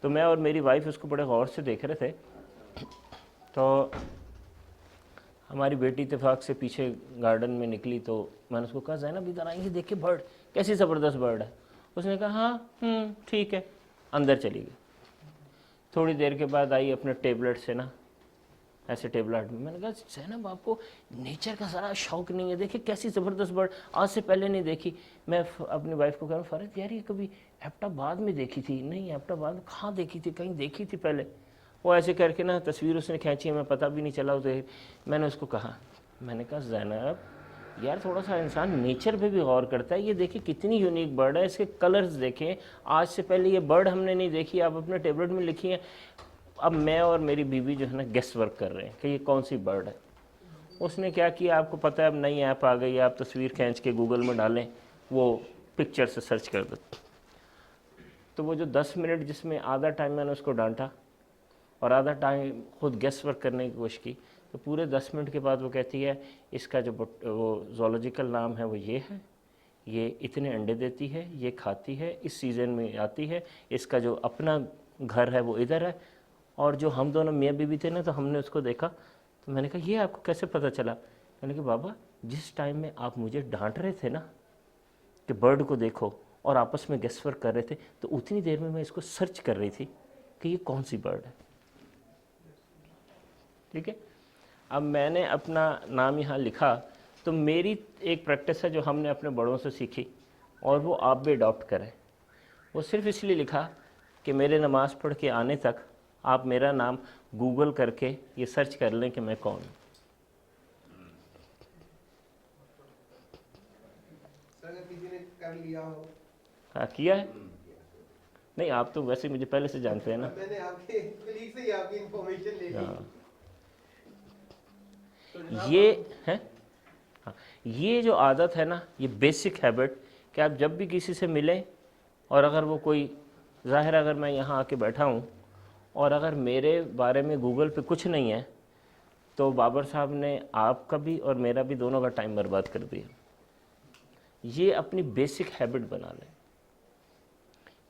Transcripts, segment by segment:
تو میں اور میری وائف اس کو بڑے غور سے دیکھ رہے تھے. تو ہماری بیٹی اتفاق سے پیچھے گارڈن میں نکلی تو میں نے اس کو کہا زینب ادھر آئیں گے دیکھیں برڈ کیسی زبردست برڈ ہے. اس نے کہا ہاں ٹھیک ہے, اندر چلی گئی. تھوڑی دیر کے بعد آئی اپنے ٹیبلٹ سے نا ایسے ٹیبلٹ میں نے کہا زینب آپ کو نیچر کا ذرا شوق نہیں ہے, دیکھیں کیسی زبردست برڈ, آج سے پہلے نہیں دیکھی. میں اپنی وائف کو کہہ رہا ہوں فرید یار یہ کبھی ایبٹ آباد میں دیکھی تھی, نہیں ایبٹ آباد میں کہاں دیکھی تھی, کہیں دیکھی تھی پہلے. وہ ایسے کر کے نا تصویر اس نے کھینچی ہے, میں پتہ بھی نہیں چلا اسے. میں نے اس کو کہا, میں نے کہا زینب یار تھوڑا سا انسان نیچر پہ بھی غور کرتا ہے, یہ دیکھیں کتنی یونیک برڈ ہے, اس کے کلرز دیکھیں, آج سے پہلے یہ برڈ ہم نے نہیں دیکھی, آپ اپنے ٹیبلٹ میں لکھی ہیں. اب میں اور میری بیوی جو ہے نا گیس ورک کر رہے ہیں کہ یہ کون سی برڈ ہے. اس نے کیا کیا آپ کو پتہ ہے, اب نئی ایپ آ گئی ہے, آپ تصویر کھینچ کے گوگل میں ڈالیں وہ پکچر سے سرچ کر دو. تو وہ جو 10 منٹ جس میں آدھا ٹائم میں نے اس کو ڈانٹا اور آدھا ٹائم خود گیس ورک کرنے کی کوشش کی, تو پورے 10 منٹ کے بعد وہ کہتی ہے اس کا جو وہ زولوجیکل نام ہے وہ یہ ہے, یہ اتنے انڈے دیتی ہے, یہ کھاتی ہے, اس سیزن میں آتی ہے, اس کا جو اپنا گھر ہے وہ ادھر ہے. اور جو ہم دونوں میاں بیوی تھے نا تو ہم نے اس کو دیکھا تو میں نے کہا یہ آپ کو کیسے پتہ چلا. میں نے کہا بابا جس ٹائم میں آپ مجھے ڈانٹ رہے تھے نا کہ برڈ کو دیکھو اور آپس میں گیس ورک کر رہے تھے, تو اتنی دیر میں اس کو سرچ کر رہی تھی کہ یہ کون سی برڈ ہے. ٹھیک ہے, اب میں نے اپنا نام یہاں لکھا تو میری ایک پریکٹس ہے جو ہم نے اپنے بڑوں سے سیکھی اور وہ آپ بھی اڈاپٹ کریں. وہ صرف اس لیے لکھا کہ میرے نماز پڑھ کے آنے تک آپ میرا نام گوگل کر کے یہ سرچ کر لیں کہ میں کون ہوں. ہاں کیا ہے, نہیں آپ تو ویسے مجھے پہلے سے جانتے ہیں نا. میں نے آپ کے کلیگ سے ہی آپ کی انفارمیشن لے لی. یہ ہے ہاں, یہ جو عادت ہے نا, یہ بیسک ہیبٹ کہ آپ جب بھی کسی سے ملیں اور اگر وہ کوئی ظاہر اگر میں یہاں آ کے بیٹھا ہوں اور اگر میرے بارے میں گوگل پہ کچھ نہیں ہے تو بابر صاحب نے آپ کا بھی اور میرا بھی دونوں کا ٹائم برباد کر دیا. یہ اپنی بیسک ہیبٹ بنا لیں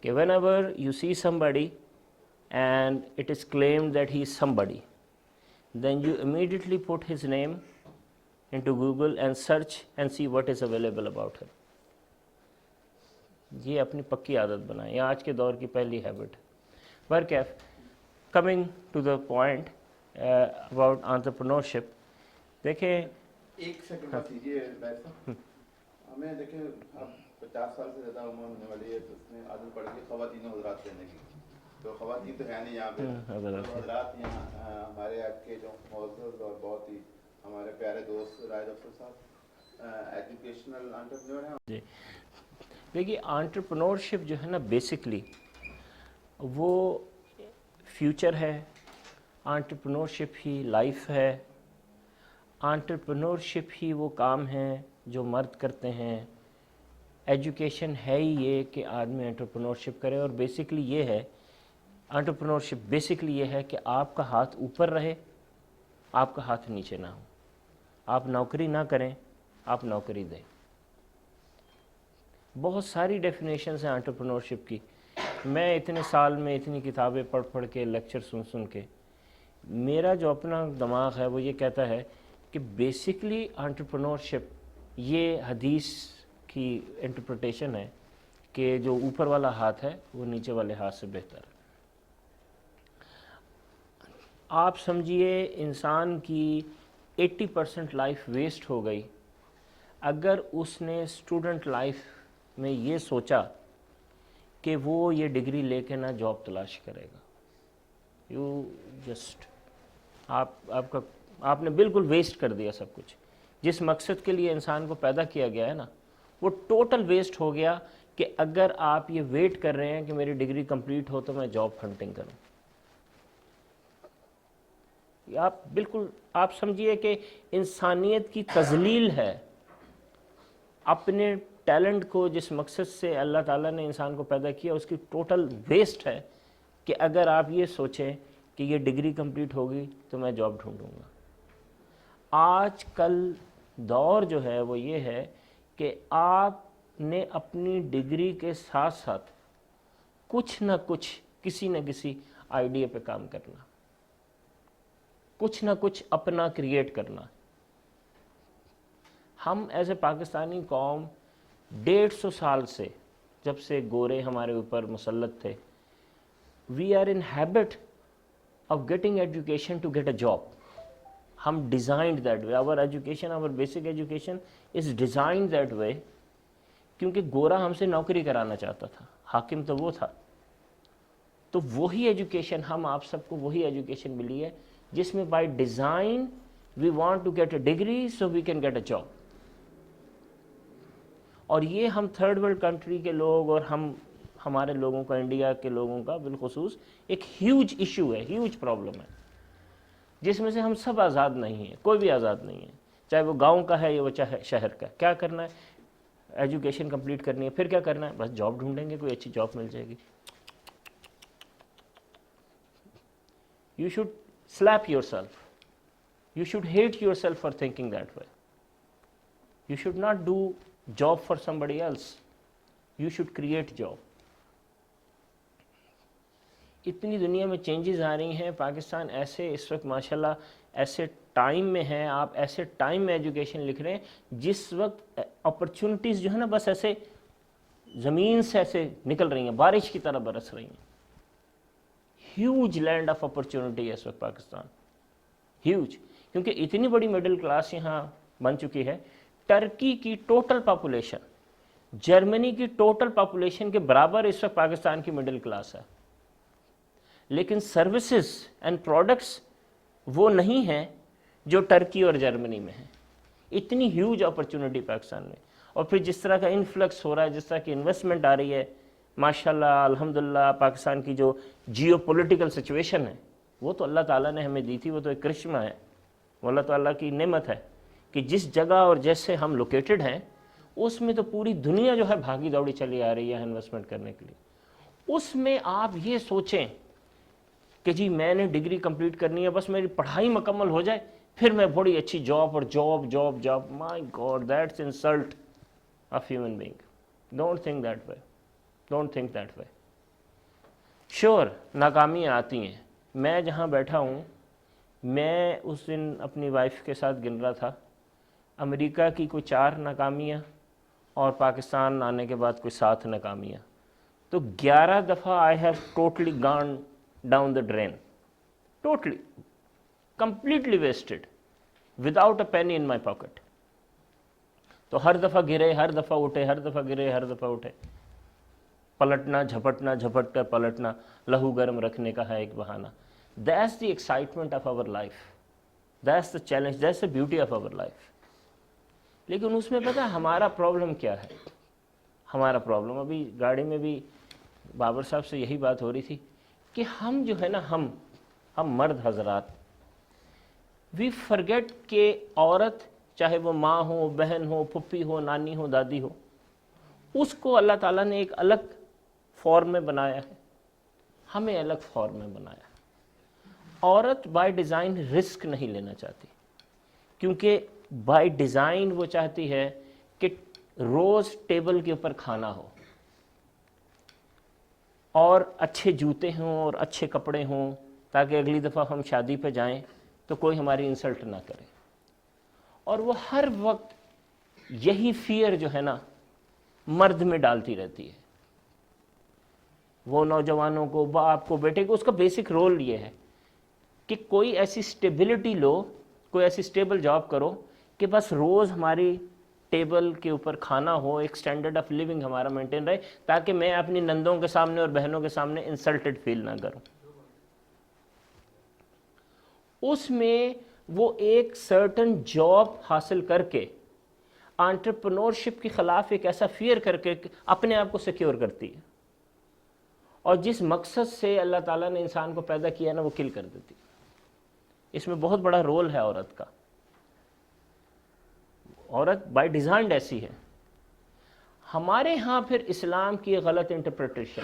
کہ whenever you see somebody and it is claimed that he is somebody, then you immediately put his name into Google and search and see what is available about him. یہ اپنی پکی عادت بنائیں, یہ آج کے دور کی پہلی ہیبٹ ہے. برکیف coming to the point about entrepreneurship, دیکھیں ایک سیکنڈ بس کیجیے صاحب, ہمیں دیکھیں اب 50 سال سے زیادہ عمر ہونے والی ہے تو اس میں عادت پڑ گئی خواتین و حضرات کہنے کی. تو خواتین تو ہے نہیں یہاں پہ, حضرات یہاں ہمارے آپ کے جو معزز اور بہت ہی ہمارے پیارے دوست رائد افسر صاحب ایجوکیشنل انٹرپرینور ہیں. جی دیکھیے انٹرپرنورشپ جو ہے نا بیسکلی وہ فیوچر ہے, انٹرپرنورشپ ہی لائف ہے, انٹرپرنورشپ ہی وہ کام ہیں جو مرد کرتے ہیں. ایجوکیشن ہے ہی یہ کہ آدمی انٹرپرنورشپ کرے, اور بیسکلی یہ ہے انٹرپرنورشپ بیسکلی یہ ہے کہ آپ کا ہاتھ اوپر رہے, آپ کا ہاتھ نیچے نہ ہو. آپ نوکری نہ کریں, آپ نوکری دیں. بہت ساری ڈیفینیشنز ہیں انٹرپرنورشپ کی. میں اتنے سال میں اتنی کتابیں پڑھ پڑھ کے لیکچر سن کے میرا جو اپنا دماغ ہے وہ یہ کہتا ہے کہ بیسکلی انٹرپرنورشپ یہ حدیث کی انٹرپریٹیشن ہے کہ جو اوپر والا ہاتھ ہے وہ نیچے والے ہاتھ سے بہتر ہے. آپ سمجھیے انسان کی 80% لائف ویسٹ ہو گئی اگر اس نے اسٹوڈنٹ لائف میں یہ سوچا کہ وہ یہ ڈگری لے کے نہ جاب تلاش کرے گا. یو جسٹ آپ نے بالکل ویسٹ کر دیا سب کچھ. جس مقصد کے لیے انسان کو پیدا کیا گیا ہے نا وہ ٹوٹل ویسٹ ہو گیا کہ اگر آپ یہ ویٹ کر رہے ہیں کہ میری ڈگری کمپلیٹ ہو تو میں جاب ہنٹنگ کروں. آپ سمجھیے کہ انسانیت کی تذلیل ہے. اپنے ٹیلنٹ کو جس مقصد سے اللہ تعالیٰ نے انسان کو پیدا کیا اس کی ٹوٹل ویسٹ ہے کہ اگر آپ یہ سوچیں کہ یہ ڈگری کمپلیٹ ہوگی تو میں جاب ڈھونڈوں گا. آج کل دور جو ہے وہ یہ ہے کہ آپ نے اپنی ڈگری کے ساتھ ساتھ کچھ نہ کچھ किसी न किसी आइडिया पे काम करना, कुछ ना कुछ अपना क्रिएट करना। हम एज ए पाकिस्तानी कौम 150 साल से, जब से गोरे हमारे ऊपर मुसल्लत थे, we are in habit of getting education to get a job. हम designed that way. Our education, our basic education is designed that way, क्योंकि गोरा हमसे नौकरी कराना चाहता था, हाकिम तो वो था। तो वही एजुकेशन, हम आप सबको वही एजुकेशन मिली है जिसमें by design we want to get a degree so we can get a job. और ये हम थर्ड वर्ल्ड कंट्री के लोग और हमारे लोगों का, इंडिया के लोगों का बिलखुसूस एक ह्यूज इशू है, ह्यूज प्रॉब्लम है, जिसमें से हम सब आज़ाद नहीं हैं, कोई भी आज़ाद नहीं है, चाहे वो गांव का है या वो चाहे शहर का। क्या करना है? एजुकेशन कंप्लीट करनी है, फिर क्या करना है? बस जॉब ढूंढेंगे, कोई अच्छी जॉब मिल जाएगी। You should slap yourself, you should hate yourself for thinking that way. You should not do job for somebody else, you should create job. इतनी दुनिया में चेंजेस आ रही हैं, पाकिस्तान ऐसे इस वक्त माशाल्लाह ऐसे टाइम में है, आप ऐसे टाइम में एजुकेशन लिख रहे हैं जिस वक्त अपॉर्चुनिटीज़ जो है ना बस ऐसे ज़मीन से ऐसे निकल रही हैं, बारिश की तरह बरस रही हैं। ह्यूज लैंड ऑफ अपॉर्चुनिटी है इस वक्त पाकिस्तान, ह्यूज, क्योंकि इतनी बड़ी मिडिल क्लास यहाँ बन चुकी है। टर्की की टोटल पॉपुलेशन जर्मनी की टोटल पॉपुलेशन के बराबर इस वक्त पाकिस्तान की मिडिल क्लास है, लेकिन सर्विसेज एंड प्रोडक्ट्स वो नहीं हैं जो टर्की और जर्मनी में है। इतनी ह्यूज अपॉर्चुनिटी पाकिस्तान में, और फिर जिस तरह का इन्फ्लक्स हो रहा है, जिस तरह की इन्वेस्टमेंट आ रही है, माशाल्लाह अल्हम्दुलिल्लाह, पाकिस्तान की जो जियो पॉलिटिकल सिचुएशन है वो तो अल्लाह ताला ने हमें दी थी, वो तो एक करिश्मा है, वो अल्लाह ताला की नेमत है कि जिस जगह और जैसे हम लोकेटेड हैं उसमें तो पूरी दुनिया जो है भागी दौड़ी चली आ रही है इन्वेस्टमेंट करने के लिए। उसमें आप ये सोचें कि जी मैंने डिग्री कंप्लीट करनी है, बस मेरी पढ़ाई मुकम्मल हो जाए फिर मैं बड़ी अच्छी जॉब और job job job. My God, that's insult of human being. Don't think that way, don't think that way. Sure नाकामियाँ आती हैं। मैं जहाँ बैठा हूँ, मैं उस दिन अपनी वाइफ के साथ गिन रहा था, अमेरिका की कोई 4 नाकामियाँ और पाकिस्तान आने के बाद कोई 7 नाकामियाँ, तो 11 दफ़ा I have totally gone down the drain, totally completely wasted without a penny in my pocket. तो हर दफ़ा गिरे, हर दफ़ा उठे, हर दफ़ा गिरे, हर दफ़ा उठे, पलटना झपटना, झपट कर पलटना, लहू गर्म रखने का है एक बहाना। That's the excitement of our life, that's the challenge, that's the beauty of our life. लेकिन उसमें पता है हमारा प्रॉब्लम क्या है? हमारा प्रॉब्लम, अभी गाड़ी में भी बाबर साहब से यही बात हो रही थी कि हम जो है ना, हम मर्द हजरात, वी फॉरगेट कि औरत चाहे वो माँ हो, बहन हो, फुप्पी हो, नानी हो, दादी हो, उसको अल्लाह ताला ने एक अलग फॉर्म में बनाया है, हमें अलग फॉर्म में बनाया है। औरत बाय डिज़ाइन रिस्क नहीं लेना चाहती, क्योंकि बाय डिज़ाइन वो चाहती है कि रोज़ टेबल के ऊपर खाना हो और अच्छे जूते हों और अच्छे कपड़े हों, ताकि अगली दफ़ा हम शादी पे जाएं तो कोई हमारी इंसल्ट ना करे। और वो हर वक्त यही फियर जो है ना मर्द में डालती रहती है। वो नौजवानों को, बाप को, बेटे को, उसका बेसिक रोल ये है कि कोई ऐसी स्टेबिलिटी लो, कोई ऐसी स्टेबल जॉब करो कि बस रोज़ हमारी टेबल के ऊपर खाना हो, एक स्टैंडर्ड ऑफ लिविंग हमारा मेंटेन रहे, ताकि मैं अपनी नंदों के सामने और बहनों के सामने इंसल्टेड फील ना करूं। उसमें वो एक सर्टन जॉब हासिल करके एंटरप्रेन्योरशिप के खिलाफ एक ऐसा फियर करके अपने आप को सिक्योर करती है, और जिस मकसद से अल्लाह ताला ने इंसान को पैदा किया ना, वो किल कर देती है। इसमें बहुत बड़ा रोल है औरत का। औरत बाय डिज़ाइन ऐसी है। हमारे यहाँ फिर इस्लाम की गलत इंटरप्रिटेशन,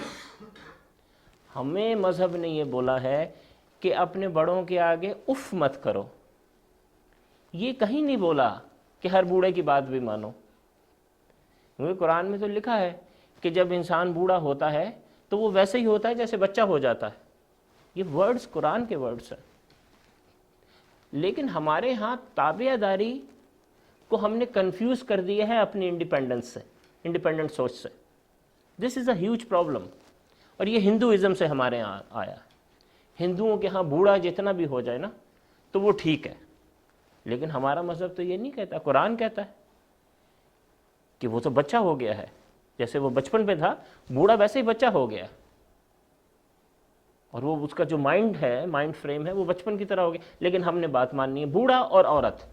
हमें मज़हब ने ये बोला है कि अपने बड़ों के आगे उफ मत करो। ये कहीं नहीं बोला कि हर बूढ़े की बात भी मानो, क्योंकि कुरान में तो लिखा है कि जब इंसान बूढ़ा होता है تو وہ ویسے ہی ہوتا ہے جیسے بچہ ہو جاتا ہے. یہ ورڈز قرآن کے ورڈز ہیں. لیکن ہمارے ہاں تابعہ داری کو ہم نے کنفیوز کر دیا ہے اپنی انڈیپینڈنس سے, انڈیپینڈنٹ سوچ سے. دس از اے ہیوج پرابلم. اور یہ ہندوازم سے ہمارے یہاں آیا ہے. ہندوؤں کے ہاں بوڑھا جتنا بھی ہو جائے نا تو وہ ٹھیک ہے, لیکن ہمارا مذہب تو یہ نہیں کہتا. قرآن کہتا ہے کہ وہ تو بچہ ہو گیا ہے, جیسے وہ بچپن پہ تھا بوڑھا ویسے ہی بچہ ہو گیا, اور وہ اس کا جو مائنڈ ہے, مائنڈ فریم ہے, وہ بچپن کی طرح ہو گیا. لیکن ہم نے بات ماننی ہے, بوڑھا اور عورت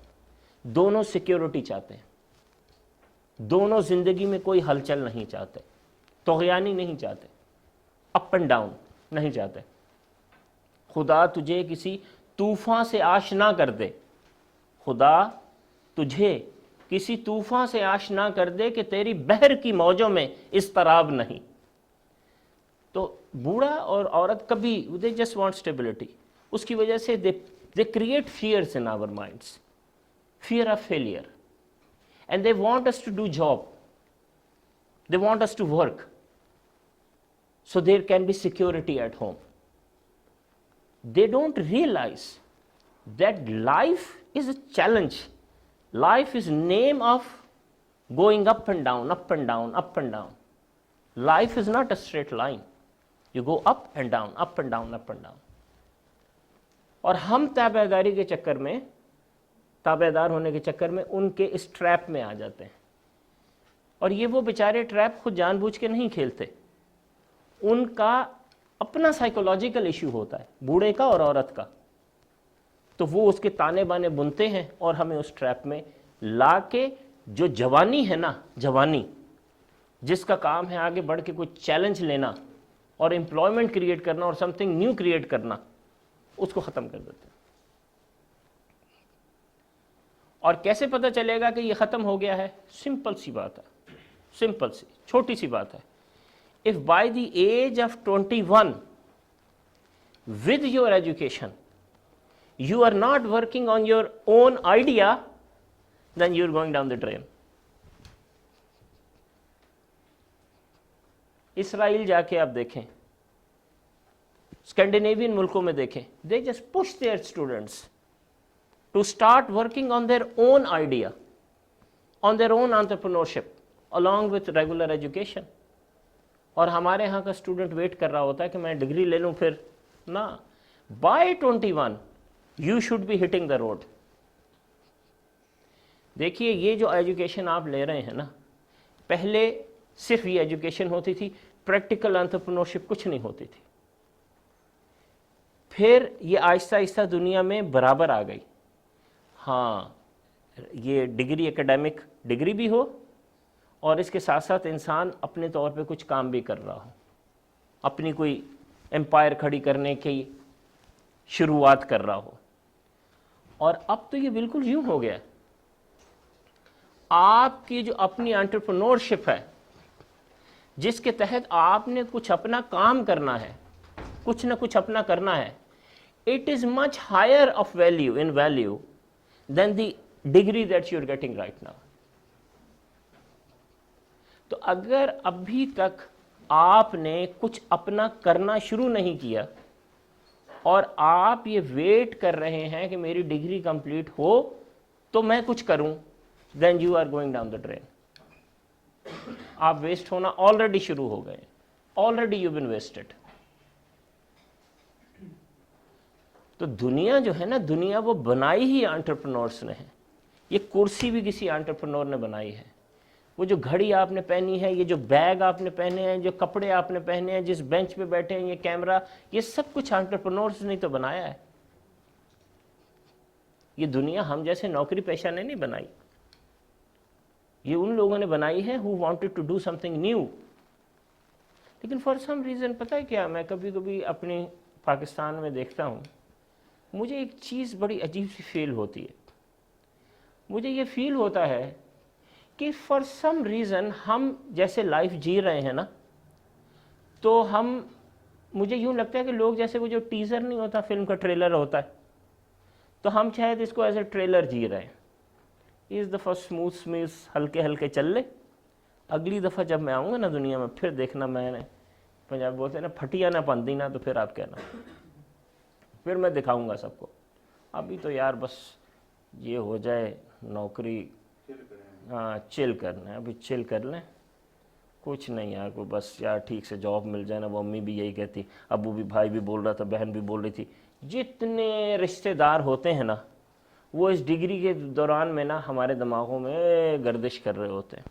دونوں سیکیورٹی چاہتے ہیں, دونوں زندگی میں کوئی ہلچل نہیں چاہتے, طغیانی نہیں چاہتے, اپ اینڈ ڈاؤن نہیں چاہتے. خدا تجھے کسی طوفان سے آشنا کر دے, خدا تجھے کسی طوفان سے آشنا کر دے کہ تیری بحر کی موجوں میں اضطراب نہیں. تو بوڑھا اور عورت کبھی they just want stability. اس کی وجہ سے they create fears in our minds, fear of failure, and they want us to do job, they want us to work, so there can be security at home. They don't realize that life is a challenge. Life is name of going up and down, up and down, up and down. Life is not a straight line. You go up and down, up and down, up and down. اور ہم تابع داری کے چکر میں, تابع دار ہونے کے چکر میں ان کے اس ٹریپ میں آ جاتے ہیں. اور یہ وہ بیچارے ٹریپ خود جان بوجھ کے نہیں کھیلتے, ان کا اپنا سائیکولوجیکل ایشو ہوتا ہے, بوڑھے کا اور عورت کا. تو وہ اس کے تانے بانے بنتے ہیں اور ہمیں اس ٹریپ میں لا کے, جو جوانی ہے نا, جوانی جس کا کام ہے آگے بڑھ کے کوئی چیلنج لینا اور امپلائمنٹ کریٹ کرنا اور سم تھنگ نیو کریٹ کرنا, اس کو ختم کر دیتے ہیں. اور کیسے پتہ چلے گا کہ یہ ختم ہو گیا ہے؟ سمپل سی بات ہے, سمپل سی چھوٹی سی بات ہے. If by the age of 21 with your education you are not working on your own idea, then you are going down the drain. اسرائیل جا کے آپ دیکھیں, اسکینڈینیوین ملکوں میں دیکھیں, they just push their students to start working on their own idea, on their own entrepreneurship along with regular education. اور ہمارے ہاں کا اسٹوڈنٹ ویٹ کر رہا ہوتا ہے کہ میں ڈگری لے لوں پھر نا. By 21 you should be hitting the road. دیکھیے یہ جو ایجوکیشن آپ لے رہے ہیں نا, پہلے صرف یہ ایجوکیشن ہوتی تھی, پریکٹیکل انٹرپرینورشپ کچھ نہیں ہوتی تھی. پھر یہ آہستہ آہستہ دنیا میں برابر آ گئی. ہاں یہ ڈگری, اکیڈیمک ڈگری بھی ہو اور اس کے ساتھ ساتھ انسان اپنے طور پہ کچھ کام بھی کر رہا ہو, اپنی کوئی امپائر کھڑی کرنے کی شروعات کر رہا ہو. اور اب تو یہ بالکل یوں ہو گیا, آپ کی جو اپنی انٹرپرینورشپ ہے جس کے تحت آپ نے کچھ اپنا کام کرنا ہے, کچھ نہ کچھ اپنا کرنا ہے, it is much higher of value in value than the degree that you are getting right now. تو اگر ابھی تک آپ نے کچھ اپنا کرنا شروع نہیں کیا اور آپ یہ ویٹ کر رہے ہیں کہ میری ڈگری کمپلیٹ ہو تو میں کچھ کروں, then you are going down the drain. آپ ویسٹ ہونا آلریڈی شروع ہو گئے, already you've been wasted. تو دنیا جو ہے نا, دنیا وہ بنائی ہی انٹرپرینورس نے ہے. یہ کرسی بھی کسی انٹرپرینور نے بنائی ہے, وہ جو گھڑی آپ نے پہنی ہے, یہ جو بیگ آپ نے پہنے ہیں, جو کپڑے آپ نے پہنے ہیں, جس بینچ پہ بیٹھے ہیں, یہ کیمرہ, یہ سب کچھ انٹرپرینورس نے تو بنایا ہے. یہ دنیا ہم جیسے نوکری پیشہ نے نہیں بنائی, یہ ان لوگوں نے بنائی ہے who wanted to do something new. لیکن فار سم ریزن پتہ ہے کیا, میں کبھی کبھی اپنی پاکستان میں دیکھتا ہوں, مجھے ایک چیز بڑی عجیب سی فیل ہوتی ہے. مجھے یہ فیل ہوتا ہے کہ فار سم ریزن ہم جیسے لائف جی رہے ہیں نا, تو ہم, مجھے یوں لگتا ہے کہ لوگ جیسے وہ جو ٹیزر نہیں ہوتا, فلم کا ٹریلر ہوتا ہے, تو ہم شاید اس کو ایز اے ٹریلر جی رہے ہیں. اس دفعہ سموتھ ہلکے ہلکے چل لے, اگلی دفعہ جب میں آؤں گا نا دنیا میں, پھر دیکھنا میں نے पंजाबी बोलते हैं ना, फटिया ना पंदी ना, तो फिर आप कहना, फिर मैं दिखाऊंगा सबको। अभी तो यार बस ये हो जाए नौकरी, हाँ चिल करना है, अभी चिल कर लें, कुछ नहीं यार को, बस यार ठीक से जॉब मिल जाए ना। वो अम्मी भी यही कहती, अबू भी, भाई भी बोल रहा था, बहन भी बोल रही थी, जितने रिश्तेदार होते हैं ना वो इस डिग्री के दौरान में ना हमारे दिमागों में गर्दिश कर रहे होते हैं,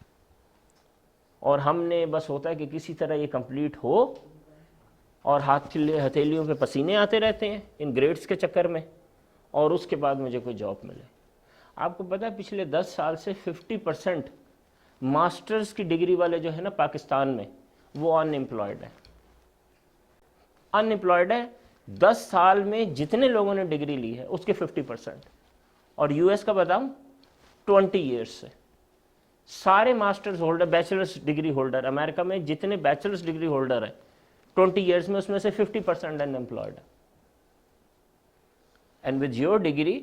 और हमने बस होता है कि किसी तरह ये कंप्लीट हो, और हथेलियों पे पसीने आते रहते हैं इन ग्रेड्स के चक्कर में, और उसके बाद मुझे कोई जॉब मिले। आपको पता है पिछले 10 साल से 50% मास्टर्स की डिग्री वाले जो है ना पाकिस्तान में, वो अनएम्प्लॉयड है। अनएम्प्लॉयड है, 10 साल में जितने लोगों ने डिग्री ली है उसके 50%। और यूएस का बताऊं 20 ईयर्स से सारे masters holder, bachelors degree holder America में जितने बैचलर्स डिग्री होल्डर है 20 ईयर्स में, उसमें से 50% अनएम्प्लॉयड है। And with your degree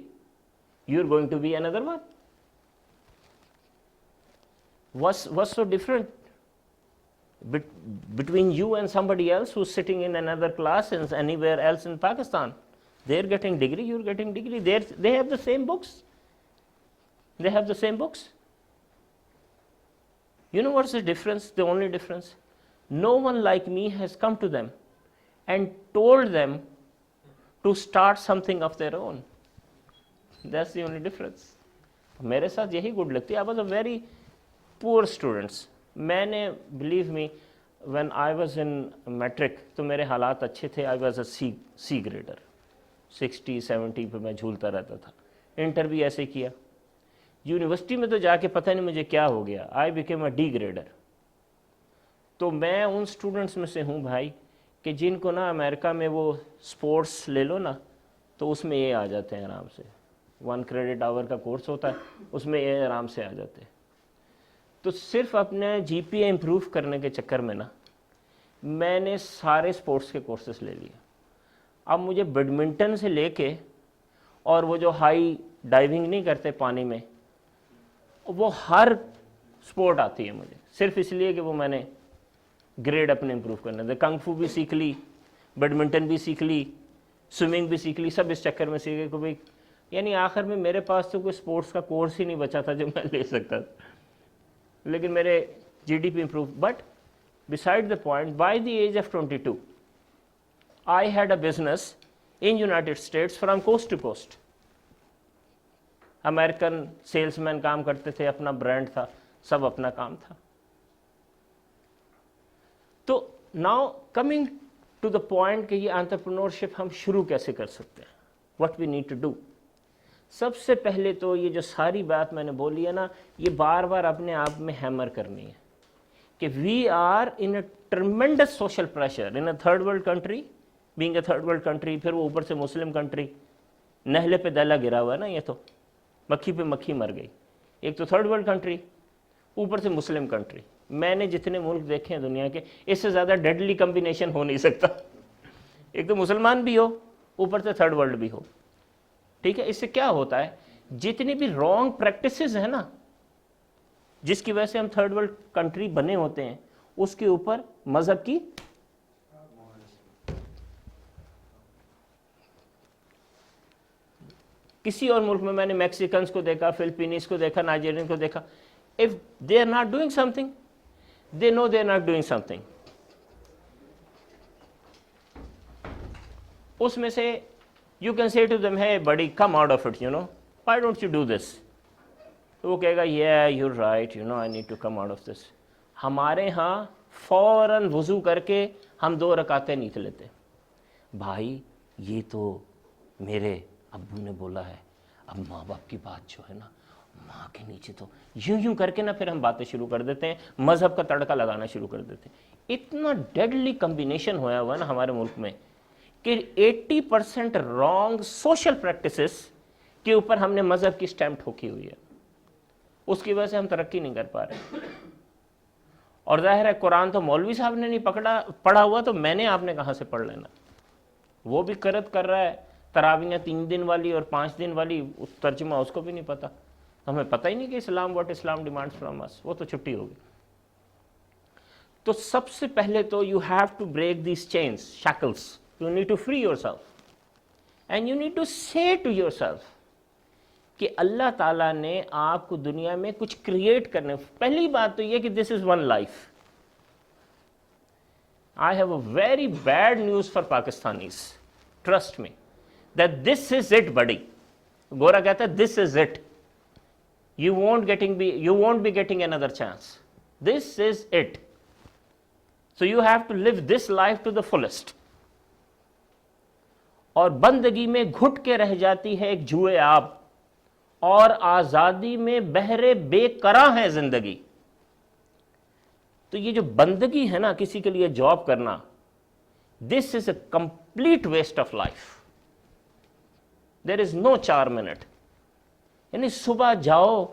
you are going to be another one. What's so different between you and somebody else who's sitting in another class and anywhere else in Pakistan? They're getting degree, you're getting degree. They have the same books. They have the same books. You know what's the difference? The only difference? No one like me has come to them and told them to start something of their own. That's the only difference. मेरे साथ यही good लगती है। I was a very poor students. मैंने believe me when I was in metric तो मेरे हालात अच्छे थे। I was a C grader, 60-70 पे मैं झूलता रहता था। इंटर भी ऐसे किया। यूनिवर्सिटी में तो जाके पता नहीं मुझे क्या हो गया, I became a D grader। तो मैं उन स्टूडेंट्स में से हूँ भाई कि जिनको ना अमेरिका में वो स्पोर्ट्स ले लो ना तो उसमें ये आ जाते हैं आराम से। 1 क्रेडिट आवर का कोर्स होता है, उसमें ये आराम से आ जाते हैं। तो सिर्फ अपने जीपीए इम्प्रूव करने के चक्कर में ना मैंने सारे स्पोर्ट्स के कोर्सेस ले लिए। अब मुझे बैडमिंटन से लेके और वो जो हाई डाइविंग नहीं करते पानी में, वो हर स्पोर्ट आती है मुझे, सिर्फ इसलिए कि वो मैंने ग्रेड अपने इम्प्रूव करने थे। कंग फू भी सीख ली, बैडमिंटन भी सीख ली, स्विमिंग भी सीख ली, सब इस चक्कर में सीखे कि भाई, यानी आखिर में मेरे पास तो कोई स्पोर्ट्स का कोर्स ही नहीं बचा था जो मैं ले सकता था। लेकिन मेरे GDP improve. But beside the point, by the age of 22 I had a business in United States from coast to coast. American salesman काम करते थे, अपना ब्रांड था, सब अपना काम था। तो now coming to the point कि ये एंटरप्रेन्योरशिप हम शुरू कैसे कर सकते हैं, what we need to do. सबसे पहले तो ये जो सारी बात मैंने बोली है ना, ये बार बार अपने आप में हैमर करनी है कि we are in a tremendous social pressure in a third world country, being a third world country, फिर वो ऊपर से मुस्लिम कंट्री। नहले पे दला गिरा हुआ है ना, ये तो मक्खी पे मक्खी मर गई। एक तो थर्ड वर्ल्ड कंट्री, ऊपर से मुस्लिम कंट्री। मैंने जितने मुल्क देखे हैं दुनिया के, इससे ज़्यादा डेडली कम्बिनेशन हो नहीं सकता। एक तो मुसलमान भी हो, ऊपर से थर्ड वर्ल्ड भी हो, ठीक है। इससे क्या होता है, जितनी भी रॉन्ग प्रैक्टिसेस है ना, जिसकी वजह से हम थर्ड वर्ल्ड कंट्री बने होते हैं, उसके ऊपर मजहब की किसी और मुल्क में मैंने मैक्सिकन्स को देखा, फिलिपीनीज को देखा, नाइजीरियन को देखा, if they are not doing something, they know they are not doing something। उसमें से you can say to them, hey buddy, come out of it, you know, why don't you do this? तो वो कहेगा, yeah you're right, you know I need to come out of this। हमारे यहाँ फौरन वुज़ू करके हम 2 रकातें नीत लेते। भाई ये तो मेरे अब्बू ने बोला है, अब माँ बाप की बात जो है ना, माँ के नीचे तो यूं करके ना फिर हम बातें शुरू कर देते हैं, मजहब का तड़का लगाना शुरू कर देते हैं। इतना डेडली कम्बिनेशन होया हुआ है ना हमारे मुल्क में कि 80% रॉन्ग सोशल प्रैक्टिसेस के ऊपर हमने मजहब की स्टैम्प ठोकी हुई है। उसकी वजह से हम तरक्की नहीं कर पा रहे। और जाहिर है कुरान तो मौलवी साहब ने नहीं पढ़ा हुआ, तो मैंने आपने कहाँ से पढ़ लेना। वो भी करत कर रहा है, तरावियाँ 3 दिन वाली और 5 दिन वाली, उस तर्जुमा उसको भी नहीं पता। हमें पता ही नहीं कि इस्लाम, what Islam demands from us, वो तो छुट्टी होगी। تو سب سے پہلے تو you have to break these chains shackles, you need to free yourself and you need to say to yourself کہ اللہ تعالیٰ نے آپ کو دنیا میں کچھ کریٹ کرنے. پہلی بات تو یہ کہ this is one life. I have a very bad news for Pakistanis. Trust me. That this is it, buddy. Gora kehta hai, this is it. You won't be getting another chance. This is it. So you have to live this life to the fullest. اور بندگی میں گھٹ کے رہ جاتی ہے ایک جوئے آب, اور آزادی میں بہرے بے قرار ہے زندگی. تو یہ جو بندگی ہے نا, کسی کے لیے جاب کرنا, this is a complete waste of life. There is no 4 minute. یعنی صبح جاؤ.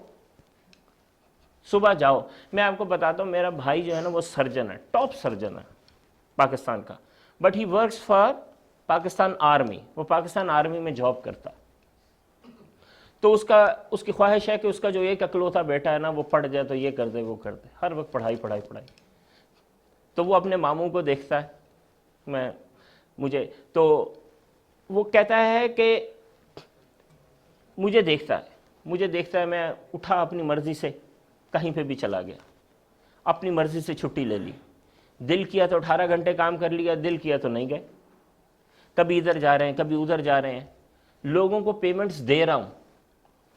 میں آپ کو بتاتا ہوں, میرا بھائی جو ہے نا وہ سرجن ہے, ٹاپ سرجن ہے پاکستان کا, but he works for Pakistan army. وہ پاکستان آرمی میں جاب کرتا. تو اس کی خواہش ہے کہ اس کا جو ایک اکلوتا بیٹا ہے نا وہ پڑھ جائے, تو یہ کر دے وہ کر دے, ہر وقت پڑھائی. تو وہ اپنے ماموں کو دیکھتا ہے, تو وہ کہتا ہے کہ مجھے دیکھتا ہے, میں اٹھا اپنی مرضی سے کہیں پہ بھی چلا گیا, اپنی مرضی سے چھٹی لے لی, دل کیا تو 18 گھنٹے کام کر لیا, دل کیا تو نہیں گئے. کبھی ادھر جا رہے ہیں, کبھی ادھر جا رہے ہیں. لوگوں کو پیمنٹس دے رہا ہوں,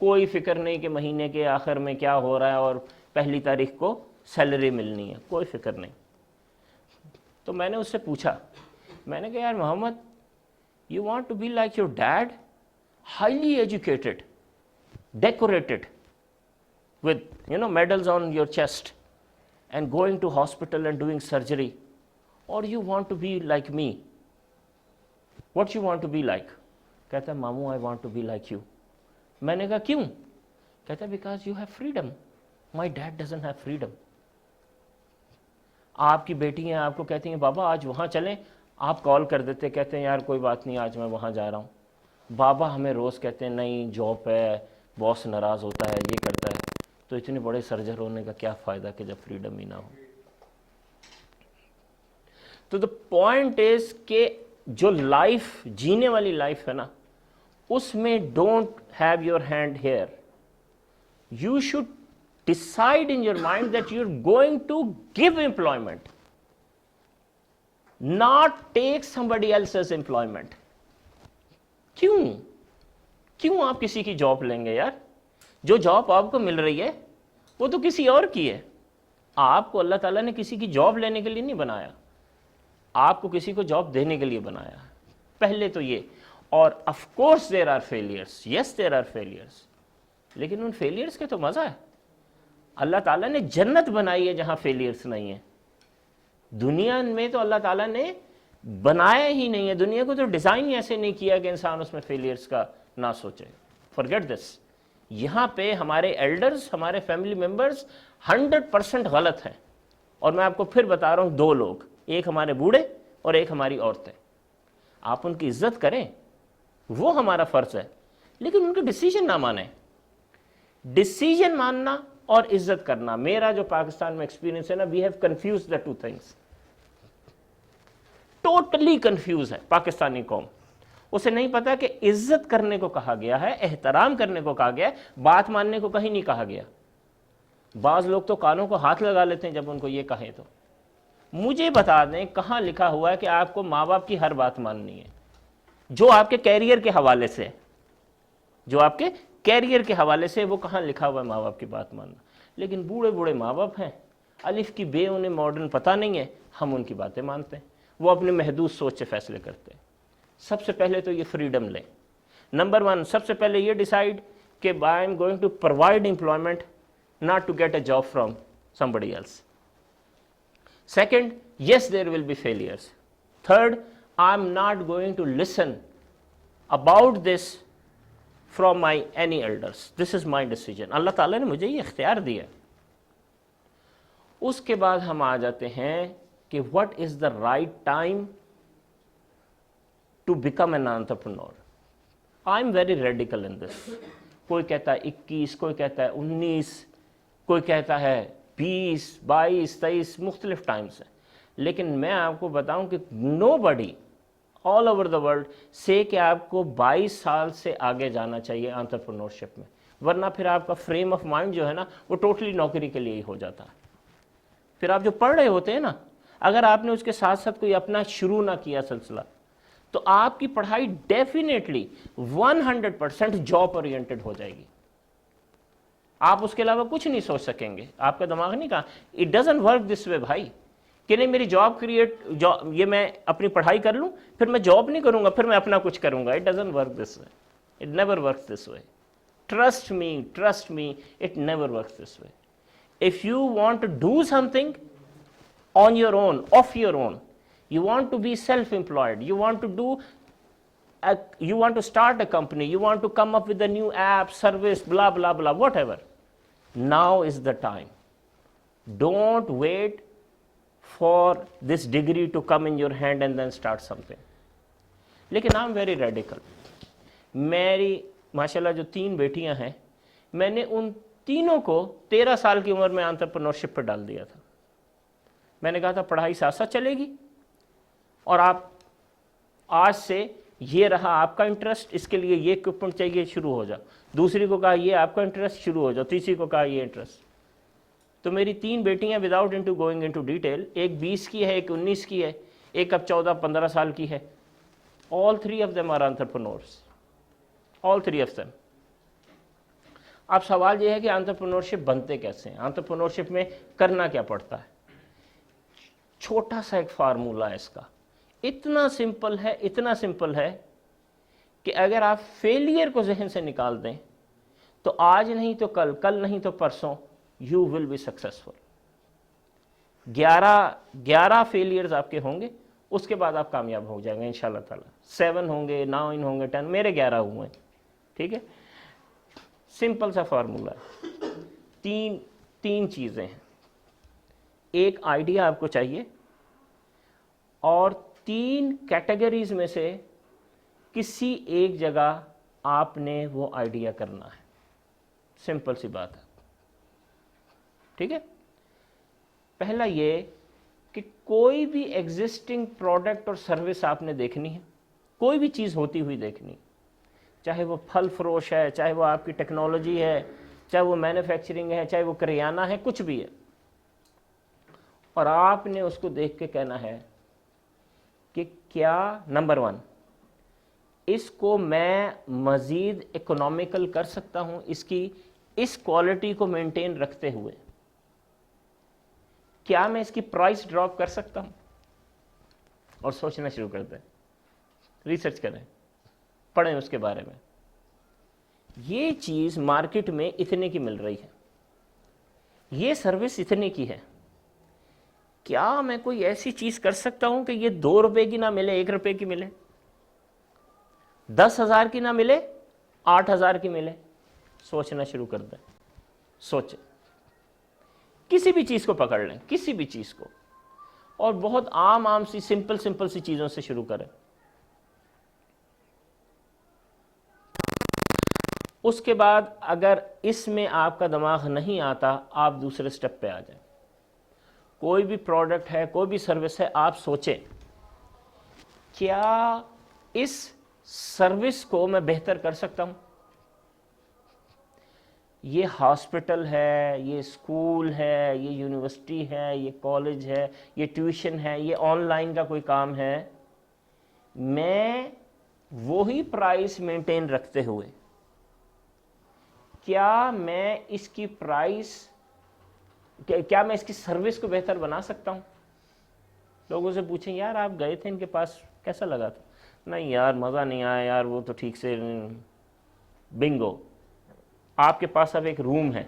کوئی فکر نہیں کہ مہینے کے آخر میں کیا ہو رہا ہے اور 1 تاریخ کو سیلری ملنی ہے, کوئی فکر نہیں. تو میں نے اس سے پوچھا, میں نے کہا یار Muhammad, you want to be like your dad, highly educated, decorated with medals on your chest and going to hospital and doing surgery, or you want to be like me? What you want to be like? کہتا ہے ماموں, I want to be like you. میں نے کہا کیوں؟ کہتا ہے because you have freedom. My dad doesn't have freedom. آپ کی بیٹی ہیں, آپ کو کہتی ہیں بابا آج وہاں چلیں, آپ کال کر دیتے, کہتے ہیں یار کوئی بات نہیں آج میں وہاں جا رہا ہوں. بابا ہمیں روز کہتے ہیں نہیں جاب ہے, باس ناراض ہوتا ہے, یہ کرتا ہے. تو اتنے بڑے سرجر ہونے کا کیا فائدہ کہ جب فریڈم ہی نہ ہو. تو دا پوائنٹ از کہ جو لائف جینے والی لائف ہے نا, اس میں don't have your hand here. You should decide in your mind that you are going to give employment, not take somebody else's employment. کیوں آپ کسی کی جاب لیں گے یار؟ جو جاب آپ کو مل رہی ہے وہ تو کسی اور کی ہے. آپ کو اللہ تعالیٰ نے کسی کی جاب لینے کے لیے نہیں بنایا, آپ کو کسی کو جاب دینے کے لیے بنایا. پہلے تو یہ. اور of course there are failures, yes there are failures, لیکن ان فیلئرس کے تو مزہ ہے. اللہ تعالیٰ نے جنت بنائی ہے جہاں فیلئرس نہیں ہیں. دنیا میں تو اللہ تعالیٰ نے بنایا ہی نہیں ہے, دنیا کو تو ڈیزائن ہی ایسے نہیں کیا کہ انسان اس میں فیلئرس کا نہ سوچے. فارگیٹ دس. یہاں پہ ہمارے ایلڈرز, ہمارے فیملی ممبرز 100% غلط ہیں. اور میں آپ کو پھر بتا رہا ہوں, 2 لوگ, ایک ہمارے بوڑھے اور ایک ہماری عورتیں. آپ ان کی عزت کریں, وہ ہمارا فرض ہے, لیکن ان کے ڈیسیجن نہ مانیں. ڈیسیجن ماننا اور عزت کرنا, میرا جو پاکستان میں ایکسپیرینس ہے نا, we have confused the 2 things. Totally confused ہے پاکستانی قوم. اسے نہیں پتا کہ عزت کرنے کو کہا گیا ہے, احترام کرنے کو کہا گیا ہے, بات ماننے کو کہیں نہیں کہا گیا. بعض لوگ تو کانوں کو ہاتھ لگا لیتے ہیں جب ان کو یہ کہیں. تو مجھے بتا دیں کہاں لکھا ہوا ہے کہ آپ کو ماں باپ کی ہر بات ماننی ہے, جو آپ کے کیریئر کے حوالے سے, جو آپ کے کیریئر کے حوالے سے, وہ کہاں لکھا ہوا ہے ماں باپ کی بات ماننا. لیکن بوڑھے ماں باپ ہیں, الف کی بے انہیں ماڈرن پتہ نہیں ہے, ہم ان کی باتیں مانتے ہیں. وہ اپنے محدود سوچ سے فیصلے کرتے ہیں. سب سے پہلے تو یہ فریڈم لیں. نمبر 1, سب سے پہلے یہ ڈیسائیڈ کہ I am going to provide employment, not to get a job from somebody else. Second, yes, there will be failures. Third, I'm not going to listen about this from my any elders. This is my decision. اللہ تعالیٰ نے مجھے یہ اختیار دیا. اس کے بعد ہم آ جاتے ہیں کہ what is the right time to become an entrepreneur. I'm very radical in this. کوئی کہتا ہے 21, کوئی کہتا ہے 19, کوئی کہتا ہے 20, 22, 23, مختلف ٹائمز ہیں. لیکن میں آپ کو بتاؤں کہ nobody all over the world سے کہ آپ کو 22 سال سے آگے جانا چاہیے انٹرپرنورشپ میں، ورنہ پھر آپ کا فریم آف مائنڈ جو ہے نا وہ ٹوٹلی نوکری کے لیے ہی ہو جاتا ہے. پھر آپ جو پڑھ رہے ہوتے ہیں نا، اگر آپ نے اس کے ساتھ ساتھ کوئی اپنا شروع نہ کیا سلسلہ، تو آپ کی پڑھائی ڈیفینیٹلی 100% جاب اورینٹڈ ہو جائے گی. آپ اس کے علاوہ کچھ نہیں سوچ سکیں گے. آپ کا دماغ نہیں کہا اٹ ڈزنٹ ورک دس وے بھائی، کہ نہیں میری جاب یہ میں اپنی پڑھائی کر لوں پھر میں جاب نہیں کروں گا پھر میں اپنا کچھ کروں گا. It doesn't work this way, it never works this way. Trust me it never works this way. If you want to do something on your own, of your own, you want to be self-employed, you want to start a company, you want to come up with a new app, service, blah, blah, blah, whatever. Now is the time. Don't wait for this degree to come in your hand and then start something. لیکن I'm very radical. میری ماشاءاللہ جو 3 بیٹیاں ہیں، میں نے ان تینوں کو 13 سال کی عمر میں انٹرپرنورشپ پہ ڈال دیا تھا. میں نے کہا تھا پڑھائی ساتھ ساتھ چلے گی، اور آپ آج سے یہ رہا آپ کا انٹرسٹ، اس کے لیے یہ اکوپمنٹ چاہیے، شروع ہو جاؤ. دوسری کو کہا یہ آپ کا انٹرسٹ، شروع ہو جاؤ. تیسری کو کہا یہ انٹرسٹ. تو میری 3 بیٹیاں وداؤٹ گوئنگ انٹو ڈیٹیل، ایک 20 کی ہے، ایک 19 کی ہے، ایک اب 14-15 سال کی ہے. all 3 of them are entrepreneurs. all 3 of them. اب سوال یہ ہے کہ انٹرپرنورشپ بنتے کیسے ہیں، انٹرپرنورشپ میں کرنا کیا پڑتا ہے. چھوٹا سا ایک فارمولہ ہے اس کا، اتنا سمپل ہے کہ اگر آپ فیلئر کو ذہن سے نکال دیں تو آج نہیں تو کل نہیں تو پرسوں you will be successful. 11 failures آپ کے ہوں گے، اس کے بعد آپ کامیاب ہو جائیں گے انشاءاللہ تعالیٰ. 7 ہوں گے، 9 ہوں گے، 10، میرے 11 ہوئے ہیں. ٹھیک ہے، سمپل سا فارمولہ ہے. تین چیزیں ہیں. ایک آئیڈیا آپ کو چاہیے، اور 3 کیٹیگریز میں سے کسی ایک جگہ آپ نے وہ آئیڈیا کرنا ہے. سمپل سی بات ہے. ٹھیک ہے، پہلا یہ کہ کوئی بھی ایگزسٹنگ پروڈکٹ اور سروس آپ نے دیکھنی ہے، کوئی بھی چیز ہوتی ہوئی دیکھنی، چاہے وہ پھل فروش ہے، چاہے وہ آپ کی ٹیکنالوجی ہے، چاہے وہ مینوفیکچرنگ ہے، چاہے وہ کریانہ ہے، کچھ بھی ہے. اور آپ نے اس کو دیکھ کے کہنا ہے کہ کیا نمبر 1 اس کو میں مزید اکنامیکل کر سکتا ہوں، اس کوالٹی کو مینٹین رکھتے ہوئے کیا میں اس کی پرائس ڈراپ کر سکتا ہوں. اور سوچنا شروع کر دیں، ریسرچ کریں، پڑھیں اس کے بارے میں. یہ چیز مارکیٹ میں اتنے کی مل رہی ہے، یہ سروس اتنے کی ہے، کیا میں کوئی ایسی چیز کر سکتا ہوں کہ یہ 2 روپے کی نہ ملے، 1 روپے کی ملے، 10,000 کی نہ ملے، 8,000 کی ملے. سوچنا شروع کر دیں. سوچیں، کسی بھی چیز کو پکڑ لیں، کسی بھی چیز کو، اور بہت عام سی سمپل سی چیزوں سے شروع کریں. اس کے بعد اگر اس میں آپ کا دماغ نہیں آتا، آپ دوسرے سٹیپ پہ آ جائیں. کوئی بھی پروڈکٹ ہے، کوئی بھی سروس ہے، آپ سوچیں کیا اس سروس کو میں بہتر کر سکتا ہوں. یہ ہاسپٹل ہے، یہ اسکول ہے، یہ یونیورسٹی ہے، یہ کالج ہے، یہ ٹیوشن ہے، یہ آن لائن کا کوئی کام ہے. میں وہی پرائس مینٹین رکھتے ہوئے کیا میں اس کی سروس کو بہتر بنا سکتا ہوں. لوگوں سے پوچھیں یار آپ گئے تھے ان کے پاس کیسا لگا تھا؟ نہیں یار مزہ نہیں آیا یار، وہ تو ٹھیک سے. بنگو، آپ کے پاس اب ایک روم ہے،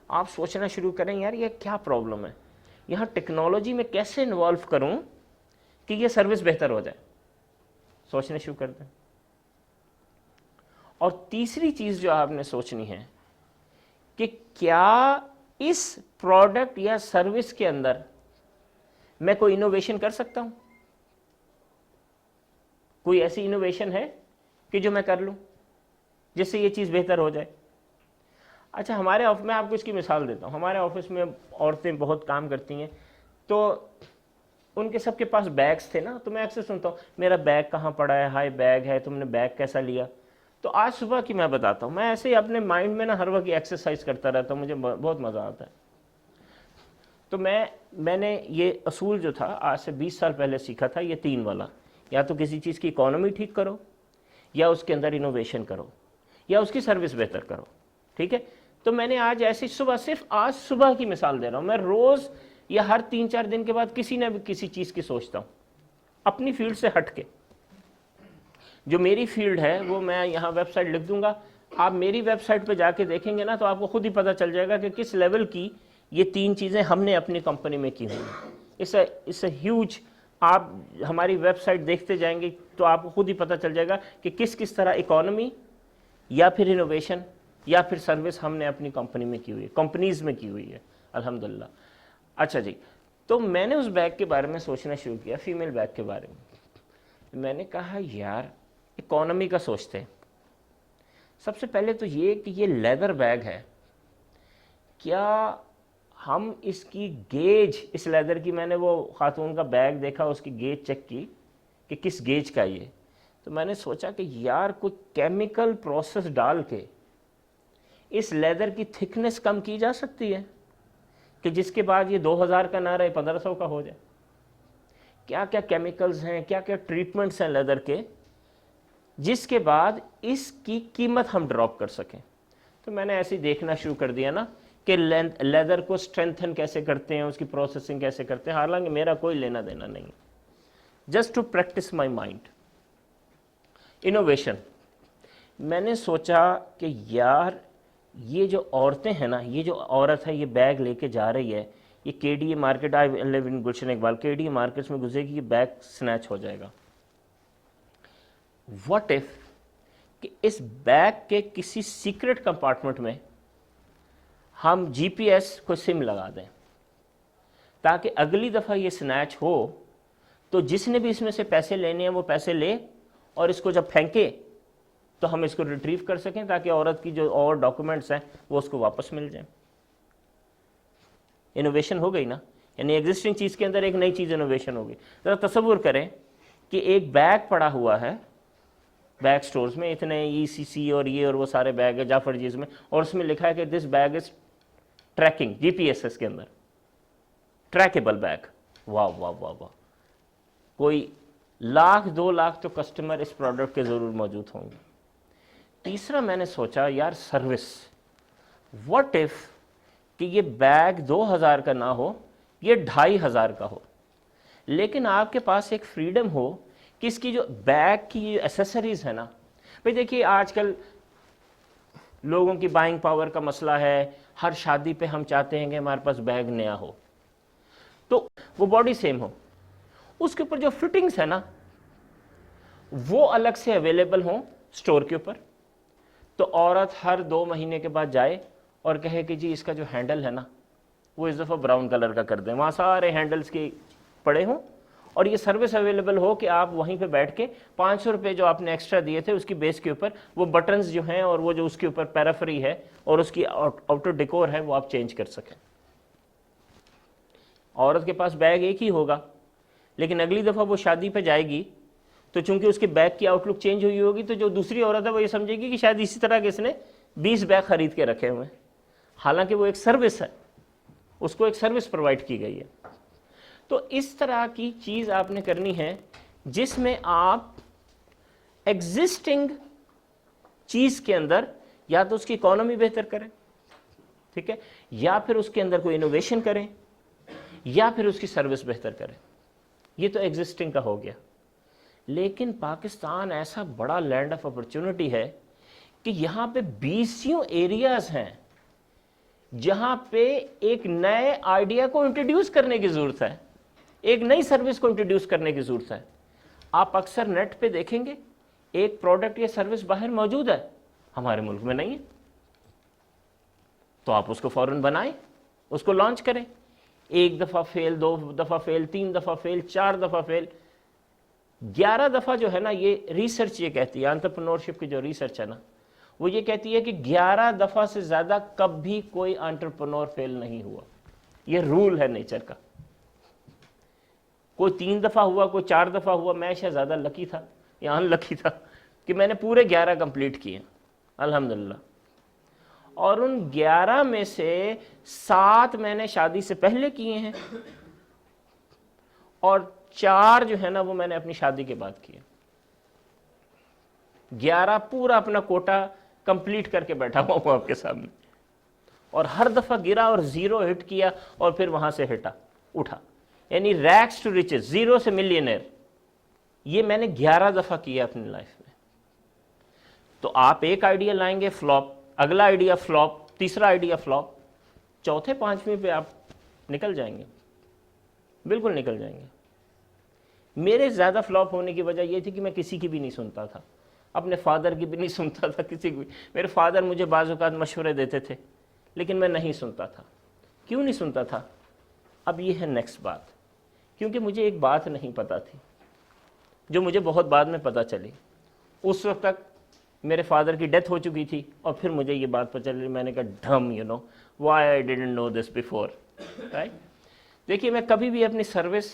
آپ سوچنا شروع کریں یار یہ کیا پرابلم ہے، یہاں ٹیکنالوجی میں کیسے انوالو کروں کہ یہ سروس بہتر ہو جائے. سوچنا شروع کر دیں. اور تیسری چیز جو آپ نے سوچنی ہے کہ کیا اس پروڈکٹ یا سروس کے اندر میں کوئی انوویشن کر سکتا ہوں. کوئی ایسی انوویشن ہے کہ جو میں کر لوں جس سے یہ چیز بہتر ہو جائے. اچھا ہمارے آفس میں آپ کو اس کی مثال دیتا ہوں. ہمارے آفس میں عورتیں بہت کام کرتی ہیں، تو उनके सबके पास बैग्स थे ना, तो मैं अक्सर सुनता हूँ मेरा बैग कहाँ पड़ा है, हाय बैग है, तुमने बैग कैसा लिया। तो आज सुबह की मैं बताता हूँ, मैं ऐसे ही अपने माइंड में ना हर वक्त एक्सरसाइज करता रहता हूँ, मुझे बहुत मज़ा आता है। तो मैंने ये असूल जो था आज से 20 साल पहले सीखा था, ये 3 वाला, या तो किसी चीज़ की इकोनॉमी ठीक करो, या उसके अंदर इनोवेशन करो, या उसकी सर्विस बेहतर करो। ठीक है, तो मैंने आज ऐसी सुबह, सिर्फ आज सुबह की मिसाल दे रहा हूँ, मैं रोज़ या हर 3-4 दिन के बाद किसी न किसी चीज़ की सोचता हूँ, अपनी फील्ड से हट के। जो मेरी फील्ड है वो मैं यहाँ वेबसाइट लिख दूंगा, आप मेरी वेबसाइट पे जाके देखेंगे ना तो आपको खुद ही पता चल जाएगा कि किस लेवल की ये 3 चीज़ें हमने अपनी कंपनी में की हुई। इट्स अ ह्यूज, आप हमारी वेबसाइट देखते जाएंगे तो आपको खुद ही पता चल जाएगा कि किस किस तरह इकोनॉमी या फिर इनोवेशन या फिर सर्विस हमने अपनी कंपनी में की हुई है, कंपनीज़ में की हुई है, अल्हम्दुलिल्लाह। अच्छा जी, तो मैंने उस बैग के बारे में सोचना शुरू किया, फीमेल बैग के बारे में। मैंने कहा यार इकोनॉमी का सोचते हैं। सबसे पहले तो ये कि ये लेदर बैग है, क्या हम इसकी गेज, इस लेदर की, मैंने वो खातून का बैग देखा, उसकी गेज चेक की कि किस गेज का ये। तो मैंने सोचा कि यार कोई केमिकल प्रोसेस डाल के इस लेदर की थिकनेस कम की जा सकती है कि जिसके बाद ये 2000 का ना रहे 1500 का हो जाए। क्या क्या केमिकल्स हैं, क्या क्या ट्रीटमेंट्स हैं लेदर के, जिसके बाद इसकी कीमत हम ड्रॉप कर सकें। तो मैंने ऐसे ही देखना शुरू कर दिया ना कि लेदर को स्ट्रेंथन कैसे करते हैं, उसकी प्रोसेसिंग कैसे करते हैं, हालांकि मेरा कोई लेना देना नहीं, just to practise my mind. Innovation, मैंने सोचा कि यार ये जो औरतें हैं ना, ये जो औरत है ये बैग लेके जा रही है, ये KDA market, I live in Gulshan Iqbal, KDA markets में गुजरेगी, ये बैग स्नैच हो जाएगा। व्हाट इफ कि इस बैग के किसी सीक्रेट कंपार्टमेंट में हम जीपीएस को सिम लगा दें, ताकि अगली दफ़ा ये स्नैच हो तो जिसने भी इसमें से पैसे लेने हैं वो पैसे ले, और इसको जब फेंके तो हम इसको रिट्रीव कर सकें, ताकि औरत की जो और डॉक्यूमेंट्स हैं वो उसको वापस मिल जाएं। इनोवेशन हो गई ना, यानी एग्जिस्टिंग चीज़ के अंदर एक नई चीज़ इनोवेशन हो गई। ज़रा तसव्वुर करें कि एक बैग पड़ा हुआ है बैग स्टोर्स में, इतने ईसीसी और ये और वो सारे बैग है जाफर जीज में, और उसमें लिखा है कि this bag is tracking, GPS के अंदर ट्रैकेबल बैग। वाह वाह वाह वाह, कोई 1,00,000-2 लाख तो कस्टमर इस प्रोडक्ट के ज़रूर मौजूद होंगे। तीसरा मैंने सोचा यार सर्विस, व्हाट इफ कि ये बैग 2000 का ना हो, ये 2500 का हो, लेकिन आपके पास एक फ्रीडम हो कि इसकी जो बैग की एसेसरीज है ना, भाई देखिए आजकल लोगों की बाइंग पावर का मसला है, हर शादी पे हम चाहते हैं कि हमारे पास बैग नया हो, तो वो बॉडी सेम हो, उसके ऊपर जो फिटिंग्स है ना वो अलग से अवेलेबल हो स्टोर के ऊपर। तो औरत हर 2 महीने के बाद जाए और कहे कि जी इसका जो हैंडल है ना वो इस दफ़ा ब्राउन कलर का कर दें, वहाँ सारे हैंडल्स के पड़े हों, और ये सर्विस अवेलेबल हो कि आप वहीं पे बैठ के 500 रुपये जो आपने एक्स्ट्रा दिए थे उसकी बेस के ऊपर वो बटन्स जो हैं और वो जो उसके ऊपर पैराफरी है और उसकी आउटर डेकोर है वो आप चेंज कर सकें। औरत के पास बैग एक ही होगा, लेकिन अगली दफ़ा वो शादी पे जाएगी तो चूंकि उसके बैग की आउटलुक चेंज हुई होगी, तो जो दूसरी औरत है वो ये समझेगी कि शायद इसी तरह के इसने 20 बैग खरीद के रखे हुए हैं, हालांकि वो एक सर्विस है, उसको एक सर्विस प्रोवाइड की गई है। तो इस तरह की चीज़ आपने करनी है जिसमें आप एग्जिस्टिंग चीज़ के अंदर या तो उसकी इकोनॉमी बेहतर करें, ठीक है, या फिर उसके अंदर कोई इनोवेशन करें, या फिर उसकी सर्विस बेहतर करें। ये तो एग्जिस्टिंग का हो गया। लेकिन पाकिस्तान ऐसा बड़ा लैंड ऑफ अपॉर्चुनिटी है कि यहाँ पे 20 एरियाज हैं जहाँ पे एक नए आइडिया को इंट्रोड्यूस करने की ज़रूरत है, एक नई सर्विस को इंट्रोड्यूस करने की ज़रूरत है। आप अक्सर नेट पे देखेंगे एक प्रोडक्ट या सर्विस बाहर मौजूद है, हमारे मुल्क में नहीं है, तो आप उसको फ़ौरन बनाएं, उसको लॉन्च करें। 1 दफ़ा फेल, 2 दफ़ा फेल, 3 दफ़ा फेल, 4 दफ़ा फेल, 11 दफ़ा जो है ना, ये रिसर्च ये कहती है, एंटरप्रेन्योरशिप की जो रिसर्च है ना वो ये कहती है कि 11 दफ़ा से ज़्यादा कभी कोई एंटरप्रेन्योर फेल नहीं हुआ। ये रूल है नेचर का। کوئی 3 دفعہ ہوا, کوئی 4 دفعہ ہوا. میں شاید زیادہ لکی تھا یا ان لکی تھا کہ میں نے پورے 11 کمپلیٹ کیے الحمدللہ. اور ان 11 میں سے 7 میں نے شادی سے پہلے کیے ہیں, اور 4 جو ہے نا وہ میں نے اپنی شادی کے بعد کیے. 11 پورا اپنا کوٹا کمپلیٹ کر کے بیٹھا ہوا ہوں آپ کے سامنے, اور ہر دفعہ گرا اور 0 ہٹ کیا اور پھر وہاں سے اٹھا. یعنی ریکس ٹو ریچز, 0 سے ملینئر, یہ میں نے 11 دفعہ کیا اپنی لائف میں. تو آپ ایک آئیڈیا لائیں گے فلاپ, اگلا آئیڈیا فلاپ, تیسرا آئیڈیا فلاپ, چوتھے 5ویں پہ آپ نکل جائیں گے, بالکل نکل جائیں گے. میرے زیادہ فلاپ ہونے کی وجہ یہ تھی کہ میں کسی کی بھی نہیں سنتا تھا, اپنے فادر کی بھی نہیں سنتا تھا, کسی کی بھی. میرے فادر مجھے بعض اوقات مشورے دیتے تھے لیکن میں نہیں سنتا تھا. کیوں نہیں سنتا تھا؟ اب یہ ہے نیکسٹ بات. کیونکہ مجھے ایک بات نہیں پتہ تھی جو مجھے بہت بعد میں پتہ چلی. اس وقت تک میرے فادر کی ڈیتھ ہو چکی تھی اور پھر مجھے یہ بات پتہ چلی. میں نے کہا ڈھم, you know why I didn't know this before, right. دیکھیے میں کبھی بھی اپنی سروس,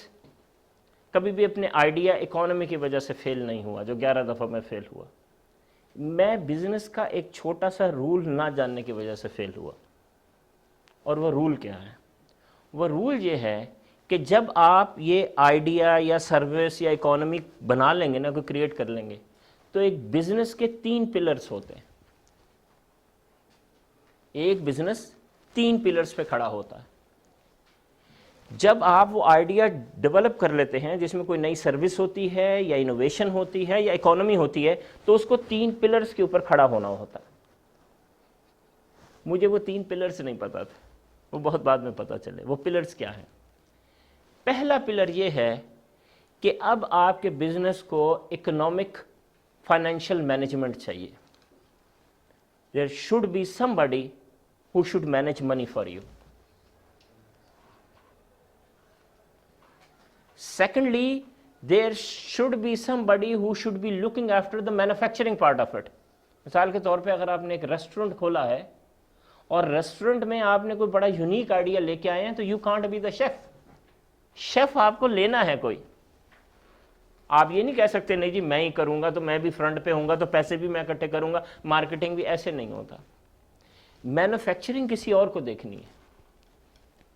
کبھی بھی اپنے آئیڈیا اکانومی کی وجہ سے فیل نہیں ہوا جو 11 دفعہ میں فیل ہوا. میں بزنس کا ایک چھوٹا سا رول نہ جاننے کی وجہ سے فیل ہوا. اور وہ رول کیا ہے؟ وہ رول یہ ہے کہ جب آپ یہ آئیڈیا یا سروس یا اکانومی بنا لیں گے نا, کوئی کریٹ کر لیں گے, تو ایک بزنس کے 3 پلرز ہوتے ہیں. ایک بزنس 3 پلرز پہ کھڑا ہوتا ہے. جب آپ وہ آئیڈیا ڈیولپ کر لیتے ہیں جس میں کوئی نئی سروس ہوتی ہے یا انوویشن ہوتی ہے یا اکانومی ہوتی ہے, تو اس کو 3 پلرز کے اوپر کھڑا ہونا ہوتا ہے. مجھے وہ 3 پلرز نہیں پتا تھے, وہ بہت بعد میں پتا چلے. وہ پلرز کیا ہیں؟ پہلا پلر یہ ہے کہ اب آپ کے بزنس کو اکنامک فائنینشیل مینجمنٹ چاہیے. There should be somebody who should manage money for you. Secondly, there should be somebody who should be looking after the manufacturing part of it. مثال کے طور پہ اگر آپ نے ایک ریسٹورنٹ کھولا ہے اور ریسٹورنٹ میں آپ نے کوئی بڑا یونیک آئیڈیا لے کے آئے ہیں, تو you can't be the chef. Chef آپ کو لینا ہے کوئی. آپ یہ نہیں کہہ سکتے نہیں جی میں ہی کروں گا تو میں بھی فرنٹ پہ ہوں گا تو پیسے بھی میں اکٹھے کروں گا, مارکیٹنگ بھی. ایسے نہیں ہوتا. مینوفیکچرنگ کسی اور کو دیکھنی ہے.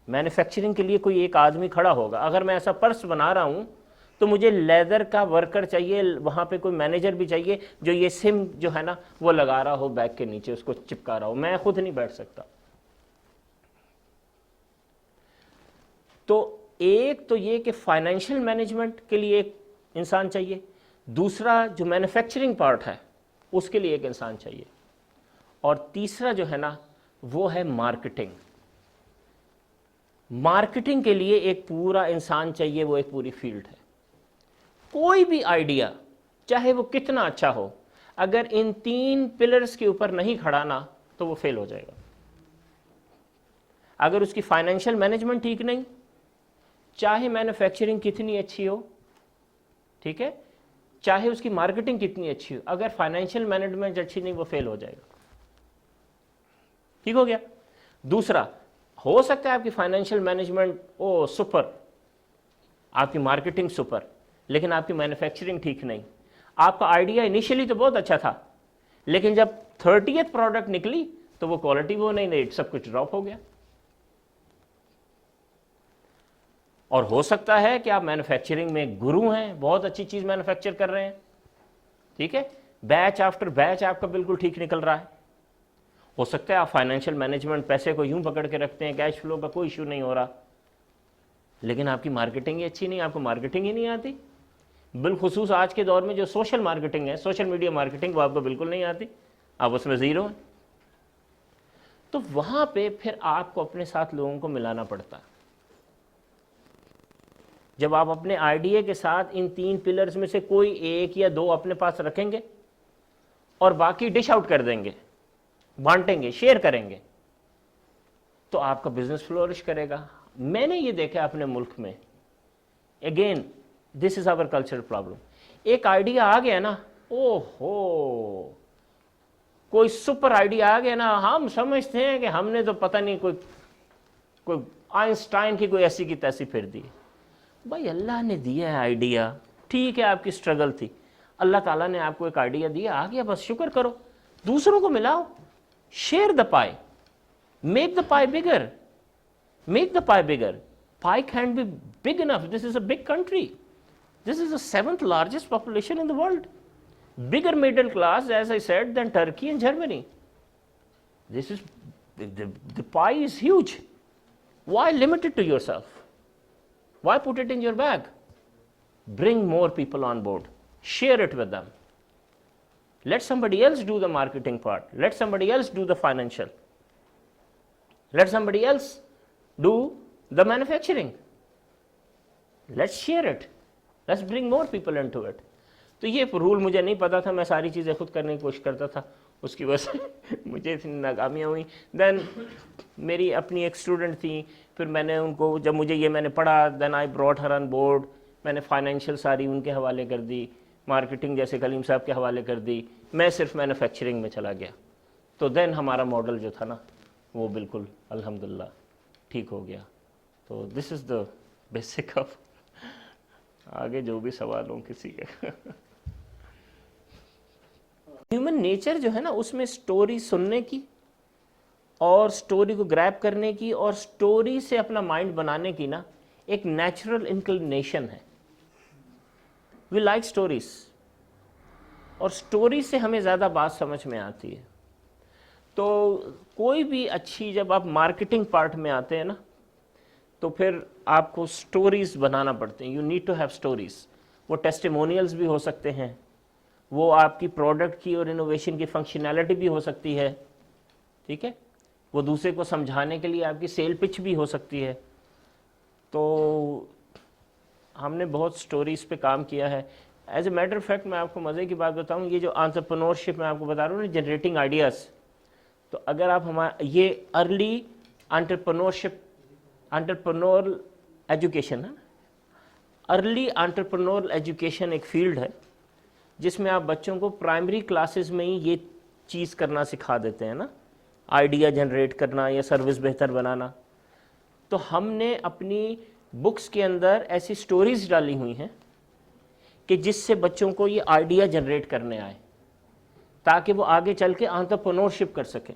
مینوفیکچرنگ کے لیے کوئی ایک آدمی کھڑا ہوگا. اگر میں ایسا پرس بنا رہا ہوں تو مجھے لیدر کا ورکر چاہیے, وہاں پہ کوئی مینیجر بھی چاہیے جو یہ سم جو ہے نا وہ لگا رہا ہو بیگ کے نیچے, اس کو چپکا رہا ہو. میں خود نہیں بیٹھ سکتا. تو ایک تو یہ کہ فائنینشیل مینجمنٹ کے لیے ایک انسان چاہیے, دوسرا جو مینوفیکچرنگ پارٹ ہے اس کے لیے ایک انسان چاہیے, اور تیسرا جو ہے نا وہ ہے مارکیٹنگ. مارکیٹنگ کے لیے ایک پورا انسان چاہیے, وہ ایک پوری فیلڈ ہے. کوئی بھی آئیڈیا چاہے وہ کتنا اچھا ہو, اگر ان 3 پلرز کے اوپر نہیں کھڑا نا تو وہ فیل ہو جائے گا. اگر اس کی فائنینشیل مینجمنٹ ٹھیک نہیں, چاہے مینوفیکچرنگ کتنی اچھی ہو, ٹھیک ہے, چاہے اس کی مارکیٹنگ کتنی اچھی ہو, اگر فائنینشیل مینجمنٹ اچھی نہیں وہ فیل ہو جائے گا. ٹھیک ہو گیا. دوسرا, ہو سکتا ہے آپ کی فائنینشیل مینجمنٹ سپر, آپ کی مارکیٹنگ سپر, لیکن آپ کی مینوفیکچرنگ ٹھیک نہیں. آپ کا آئیڈیا انیشیلی تو بہت اچھا تھا, لیکن جب 30th پروڈکٹ نکلی تو وہ کوالٹی وہ نہیں, سب کچھ ڈراپ ہو گیا. اور ہو سکتا ہے کہ آپ مینوفیکچرنگ میں گرو ہیں, بہت اچھی چیز مینوفیکچر کر رہے ہیں, ٹھیک ہے, بیچ آفٹر بیچ آپ کا بالکل ٹھیک نکل رہا ہے. ہو سکتا ہے آپ فائنینشیل مینجمنٹ پیسے کو یوں پکڑ کے رکھتے ہیں, کیش فلو کا کوئی ایشو نہیں ہو رہا, لیکن آپ کی مارکیٹنگ ہی اچھی نہیں, آپ کو مارکیٹنگ ہی نہیں آتی. بالخصوص آج کے دور میں جو سوشل مارکیٹنگ ہے, سوشل میڈیا مارکیٹنگ, وہ آپ کو بالکل نہیں آتی, آپ اس میں زیرو ہیں. تو وہاں پہ پھر آپ کو اپنے ساتھ لوگوں کو ملانا پڑتا ہے. جب آپ اپنے آئیڈیا کے ساتھ ان 3 پلرز میں سے کوئی ایک یا 2 اپنے پاس رکھیں گے اور باقی ڈش آؤٹ کر دیں گے, بانٹیں گے, شیئر کریں گے, تو آپ کا بزنس فلورش کرے گا. میں نے یہ دیکھا اپنے ملک میں, again this is our cultural problem. ایک آئیڈیا آ گیا نا, او ہو کوئی سپر آئیڈیا آ گیا نا, ہم سمجھتے ہیں کہ ہم نے تو پتہ نہیں کوئی آئنسٹائن کی کوئی ایسی کی تیسی پھر دی. بھائی اللہ نے دیا ہے آئیڈیا, ٹھیک ہے آپ کی اسٹرگل تھی, اللہ تعالیٰ نے آپ کو ایک آئیڈیا دیا, آ گیا, بس شکر کرو, دوسروں کو ملاؤ, share the pie, make the pie bigger, make the pie bigger. Pie can't be big enough. This is a big country. This is the 7th largest population in the world. Bigger middle class, as I said, than Turkey and Germany. This is, the pie is huge. Why limit it to yourself? Why put it in your bag? Bring more people on board. Share it with them. Let somebody else do the marketing part. Let somebody else do the financial. Let somebody else do the manufacturing. Let's share it. Let's bring more people into it. تو یہ role مجھے نہیں پتا تھا, میں ساری چیزیں خود کرنے کی کوشش کرتا تھا, اس کی وجہ سے مجھے اتنی ناکامیاں ہوئیں. دین میری اپنی ایک اسٹوڈنٹ تھی, پھر میں نے ان کو, جب مجھے یہ میں نے پڑھا, دین آئی براٹ ہر آن بورڈ, میں نے فائنینشیل ساری ان کے حوالے کر دی, مارکیٹنگ جیسے کلیم صاحب کے حوالے کر دی, میں صرف مینوفیکچرنگ میں چلا گیا. تو دین ہمارا ماڈل جو تھا نا وہ بالکل الحمدللہ ٹھیک ہو گیا. تو دس از دا بیسک آف, آگے جو بھی سوال ہوں کسی کے. ہیومن نیچر جو ہے نا, اس میں سٹوری سننے کی اور سٹوری کو گریب کرنے کی اور سٹوری سے اپنا مائنڈ بنانے کی نا ایک نیچرل انکلینیشن ہے. وی لائک سٹوریز, اور سٹوری سے ہمیں زیادہ بات سمجھ میں آتی ہے. تو کوئی بھی اچھی, جب آپ مارکیٹنگ پارٹ میں آتے ہیں نا, تو پھر آپ کو سٹوریز بنانا پڑتے ہیں. You need to have stories. وہ ٹیسٹیمونیلز بھی ہو سکتے ہیں, وہ آپ کی پروڈکٹ کی اور انوویشن کی فنکشنالٹی بھی ہو سکتی ہے, ٹھیک ہے, وہ دوسرے کو سمجھانے کے لیے آپ کی سیل پچ بھی ہو سکتی ہے. تو ہم نے بہت سٹوریز پہ کام کیا ہے. As a matter of fact میں آپ کو مزے کی بات بتاؤں, یہ جو انٹرپرینورشپ میں آپ کو بتا رہا ہوں نا, جنریٹنگ آئیڈیاز, تو اگر آپ یہ ارلی انٹرپرینورل ایجوکیشن ہے, ارلی انٹرپرینورل ایجوکیشن ایک فیلڈ ہے جس میں آپ بچوں کو پرائمری کلاسز میں ہی یہ چیز کرنا سکھا دیتے ہیں نا, آئیڈیا جنریٹ کرنا یا سروس بہتر بنانا. تو ہم نے اپنی بکس کے اندر ایسی سٹوریز ڈالی ہوئی ہیں کہ جس سے بچوں کو یہ آئیڈیا جنریٹ کرنے آئے, تاکہ وہ آگے چل کے انٹرپرینورشپ کر سکیں.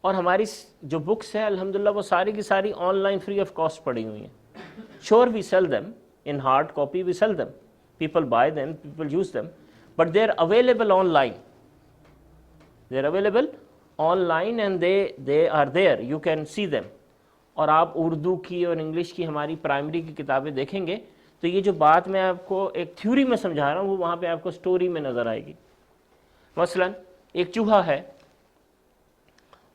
اور ہماری جو بکس ہیں الحمدللہ وہ ساری کی ساری online free of cost پڑی ہوئی ہیں. Sure we sell them in hard copy, we sell them, people buy them, people use them, but they are available online. They are available online and they are there, you can see them. اور آپ اردو کی اور English کی ہماری primary key کتابیں دیکھیں گے تو یہ جو بات میں آپ کو ایک تھیوری میں سمجھا رہا ہوں وہ وہاں پہ آپ کو سٹوری میں نظر آئے گی. مثلا ایک چوہا ہے,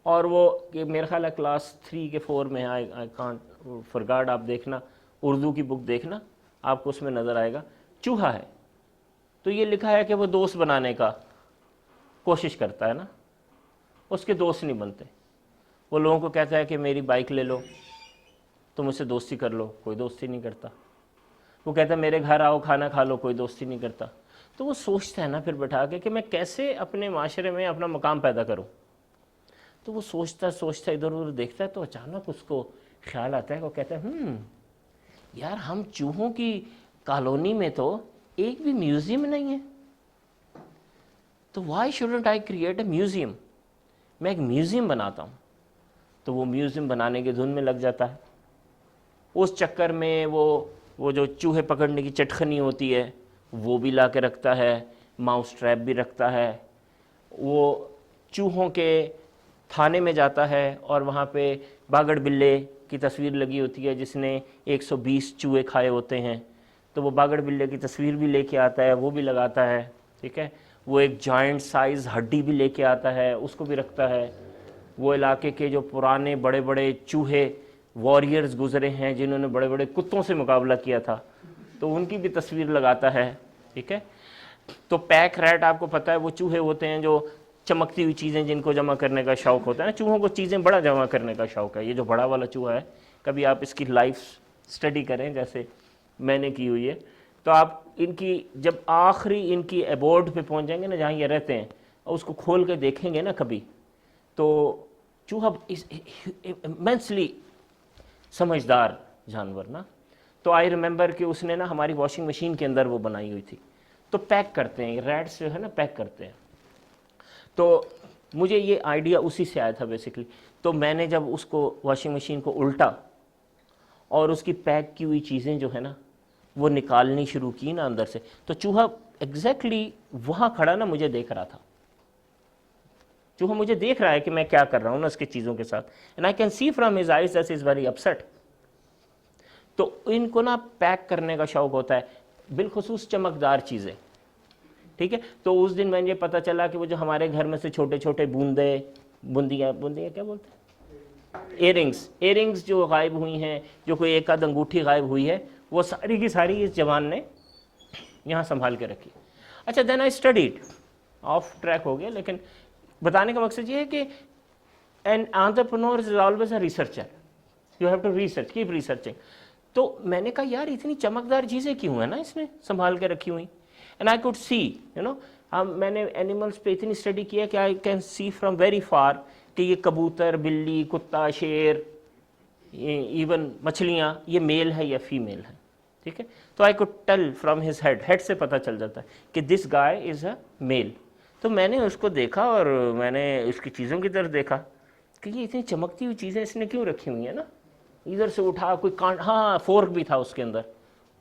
اور وہ میرا خیال ہے کلاس 3 کے 4 میں, آئی کانٹ فورگاٹ, آپ دیکھنا اردو کی بک دیکھنا, آپ کو اس میں نظر آئے گا. چوہا ہے تو یہ لکھا ہے کہ وہ دوست بنانے کا کوشش کرتا ہے نا, اس کے دوست نہیں بنتے. وہ لوگوں کو کہتا ہے کہ میری بائک لے لو, تم مجھ سے دوستی کر لو, کوئی دوستی نہیں کرتا. وہ کہتا ہے میرے گھر آؤ کھانا کھا لو, کوئی دوستی نہیں کرتا. تو وہ سوچتا ہے نا پھر بٹھا کے کہ میں کیسے اپنے معاشرے میں اپنا مقام پیدا کروں. تو وہ سوچتا ادھر ادھر دیکھتا ہے, تو اچانک اس کو خیال آتا ہے, وہ کہتا ہے یار ہم چوہوں کی کالونی میں تو ایک بھی میوزیم نہیں ہے, تو why shouldn't I create a museum, میں ایک میوزیم بناتا ہوں. تو وہ میوزیم بنانے کے دھن میں لگ جاتا ہے. اس چکر میں وہ جو چوہے پکڑنے کی چٹخنی ہوتی ہے وہ بھی لا کے رکھتا ہے, ماؤس ٹریپ بھی رکھتا ہے. وہ چوہوں کے تھانے میں جاتا ہے اور وہاں پہ باگڑ بلے کی تصویر لگی ہوتی ہے جس نے 120 چوہے کھائے ہوتے ہیں, تو وہ باگڑ بلے کی تصویر بھی لے کے آتا ہے, وہ بھی لگاتا ہے, ٹھیک ہے. وہ ایک جائنٹ سائز ہڈی بھی لے کے آتا ہے, اس کو بھی رکھتا ہے. وہ علاقے کے جو پرانے بڑے بڑے چوہے واریئرز گزرے ہیں جنہوں نے بڑے بڑے کتوں سے مقابلہ کیا تھا, تو ان کی بھی تصویر لگاتا ہے, ٹھیک ہے. تو پیک ریٹ آپ کو پتہ ہے وہ چوہے ہوتے ہیں جو چمکتی ہوئی چیزیں جن کو جمع کرنے کا شوق ہوتا ہے نا. چوہوں کو چیزیں بڑا جمع کرنے کا شوق ہے. یہ جو بڑا والا چوہا ہے, کبھی آپ اس کی لائف سٹڈی کریں جیسے میں نے کی ہوئی ہے, تو آپ ان کی جب آخری ان کی ایبورڈ پہ پہنچ جائیں گے نا جہاں یہ رہتے ہیں, اور اس کو کھول کے دیکھیں گے نا کبھی, تو چوہا امینسلی سمجھدار جانور نا. तो आई रिमेंबर कि उसने ना हमारी वॉशिंग मशीन के अंदर वो बनाई हुई थी। तो पैक करते हैं रैट्स जो है ना, पैक करते हैं। तो मुझे ये आइडिया उसी से आया था बेसिकली। तो मैंने जब उसको वॉशिंग मशीन को उल्टा और उसकी पैक की हुई चीज़ें जो है ना वो निकालनी शुरू की ना अंदर से, तो चूहा एग्जैक्टली वहाँ खड़ा ना मुझे देख रहा था। चूहा मुझे देख रहा है कि मैं क्या कर रहा हूँ ना उसकी चीज़ों के साथ, and I can see from his eyes that is very upset. तो इनको ना पैक करने का शौक होता है, बिलखुसूस चमकदार चीज़ें, ठीक है। तो उस दिन मुझे पता चला कि वो जो हमारे घर में से छोटे छोटे बूंदियाँ क्या बोलते हैं, एयरिंग्स जो गायब हुई हैं, जो कोई एक आध अंगूठी गायब हुई है, वो सारी की सारी इस जवान ने यहाँ संभाल के रखी। अच्छा, then I studied, off track हो गया, लेकिन बताने का मकसद ये है कि an entrepreneur is always a researcher, you have to research, keep researching. तो मैंने कहा यार इतनी चमकदार चीज़ें क्यों है ना इसने संभाल के रखी हुई, एंड आई कुड सी मैंने एनिमल्स पे इतनी स्टडी किया कि I can see from very far कि ये कबूतर, बिल्ली, कुत्ता, शेर, इवन मछलियाँ, ये मेल है या फीमेल है, ठीक है। तो I could tell from his head से पता चल जाता है कि this guy is a male. तो मैंने उसको देखा और मैंने उसकी चीज़ों की तरफ देखा कि ये इतनी चमकती हुई चीज़ें इसने क्यों रखी हुई हैं ना। इधर से उठा कोई कांट, हाँ फोर्क भी था उसके अंदर,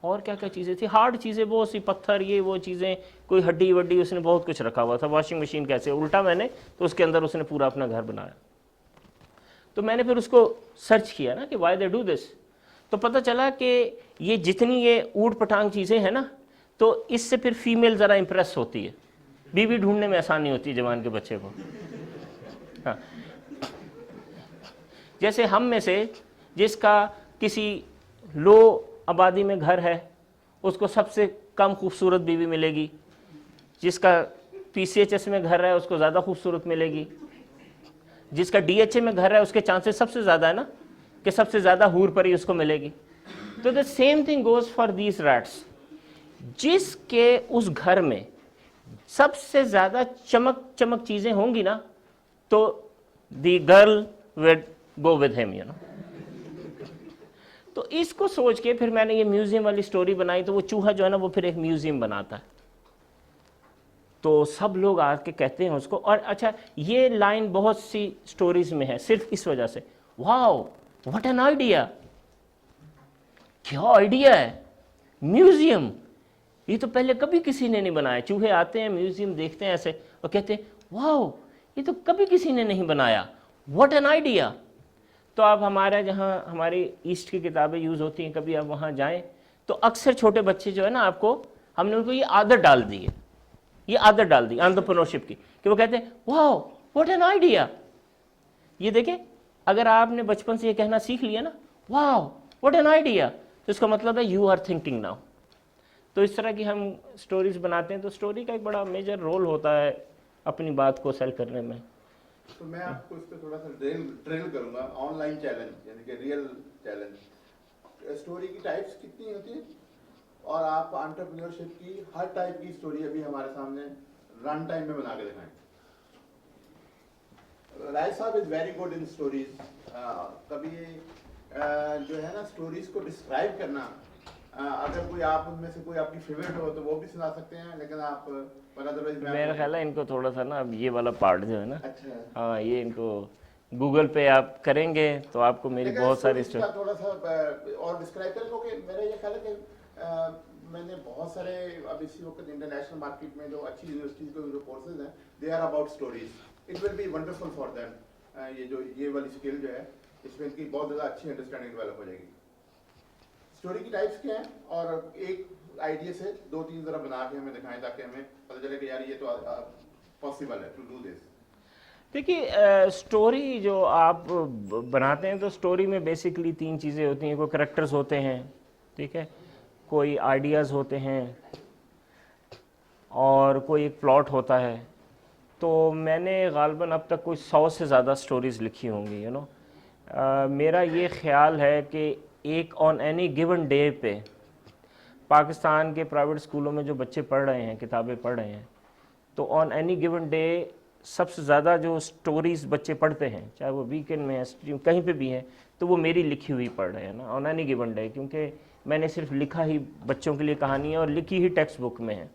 और क्या क्या चीज़ें थी, हार्ड चीज़ें बहुत सी, पत्थर, ये वो चीज़ें, कोई हड्डी वड्डी, उसने बहुत कुछ रखा हुआ था। वॉशिंग मशीन कैसे उल्टा मैंने, तो उसके अंदर उसने पूरा अपना घर बनाया। तो मैंने फिर उसको सर्च किया ना कि वाई दे डू दिस। तो पता चला कि ये जितनी ये ऊट पटांग चीज़ें हैं ना, तो इससे फिर फीमेल ज़रा इम्प्रेस होती है, बीवी ढूंढने में आसानी होती है जवान के बच्चे को। हाँ, जैसे हम में से जिसका किसी लो आबादी में घर है उसको सबसे कम खूबसूरत बीवी मिलेगी, जिसका PCHS में घर है उसको ज़्यादा खूबसूरत मिलेगी, जिसका DHA में घर है उसके चांसेस सबसे ज़्यादा है ना कि सबसे ज़्यादा हूर परी उसको मिलेगी। तो the same thing goes for these rats. जिसके उस घर में सबसे ज़्यादा चमक चीज़ें होंगी ना, तो the girl will go with him, you know. तो इसको सोच के फिर मैंने ये म्यूजियम वाली स्टोरी बनाई। तो वो चूहा जो है ना वो फिर एक म्यूजियम बनाता है, तो सब लोग आके कहते हैं उसको। और अच्छा, ये लाइन बहुत सी स्टोरीज में है सिर्फ इस वजह से, वाओ व्हाट एन आइडिया, क्या आइडिया है, म्यूजियम, ये तो पहले कभी किसी ने नहीं बनाया। चूहे आते हैं म्यूजियम देखते हैं ऐसे और कहते हैं वाओ ये तो कभी किसी ने नहीं बनाया, व्हाट एन आइडिया। तो आप हमारा जहाँ हमारी ईस्ट की किताबें यूज़ होती हैं, कभी आप वहाँ जाएं तो अक्सर छोटे बच्चे जो है ना, आपको हमने उनको ये आदत डाल दी है, ये आदत डाल दी एंटरप्रेन्योरशिप की, कि वो कहते हैं वाओ व्हाट एन आइडिया। ये देखें, अगर आपने बचपन से ये कहना सीख लिया ना, वाओ व्हाट एन आइडिया, तो इसका मतलब है यू आर थिंकिंग नाउ। तो इस तरह की हम स्टोरीज बनाते हैं। तो स्टोरी का एक बड़ा मेजर रोल होता है अपनी बात को सेल करने में। तो मैं आपको इस पे थोड़ा सा ड्रिल करूंगा। ऑनलाइन चैलेंज यानी कि रियल चैलेंज, स्टोरी की टाइप्स कितनी होती है, और आप एंटरप्रेन्योरशिप की हर टाइप की स्टोरी अभी हमारे सामने रन टाइम में बना के दिखाएं। राय साहब is very good in stories. कभी जो है ना स्टोरीज को डिस्क्राइब करना, अगर कोई आप उनमें से कोई आपकी फेवरेट हो तो वो भी सुना सकते हैं, लेकिन आप मेरा ख्याल है इनको थोड़ा सा ना अब ये वाला पार्ट जो है ना, अच्छा, हाँ ये इनको गूगल पे आप करेंगे तो आपको मेरी बहुत सारी स्टोरी थोड़ा सा और डिस्क्राइब करें, क्योंकि मेरा ये ख्याल है कि मैंने बहुत सारे अब इसी वक्त इंटरनेशनल मार्केट में जो अच्छी यूनिवर्सिटीज के जो कोर्सेज हैं, they are about stories. It will be wonderful for them. ये वाली स्किल जो है इसमें इनकी बहुत ज़्यादा अच्छी अंडरस्टैंडिंग डेवलप हो जाएगी। स्टोरी की टाइप्स क्या हैं, और एक आइडिया से 2-3 जरा बना के हमें दिखाएं ताकि हमें पता चले कि यार ये तो पॉसिबल है टू डू दिस। देखिए, स्टोरी जो आप बनाते हैं तो स्टोरी में बेसिकली 3 चीज़ें होती हैं। कोई करेक्टर्स होते हैं, ठीक है, कोई आइडियाज़ होते हैं, और कोई एक प्लॉट होता है। तो मैंने गालिबन अब तक कोई 100 से ज़्यादा स्टोरीज़ लिखी होंगी, यू नो। मेरा ये ख़्याल है कि एक ऑन एनी गिवन डे पे पाकिस्तान के प्राइवेट स्कूलों में जो बच्चे पढ़ रहे हैं, किताबें पढ़ रहे हैं, तो ऑन एनी गिवन डे सबसे ज़्यादा जो स्टोरीज़ बच्चे पढ़ते हैं, चाहे वो वीकेंड में है, कहीं पे भी हैं, तो वो मेरी लिखी हुई पढ़ रहे हैं ना ऑन एनी गिवन डे। क्योंकि میں نے صرف لکھا ہی بچوں کے لیے کہانی ہے اور لکھی ہی ٹیکسٹ بک میں ہے.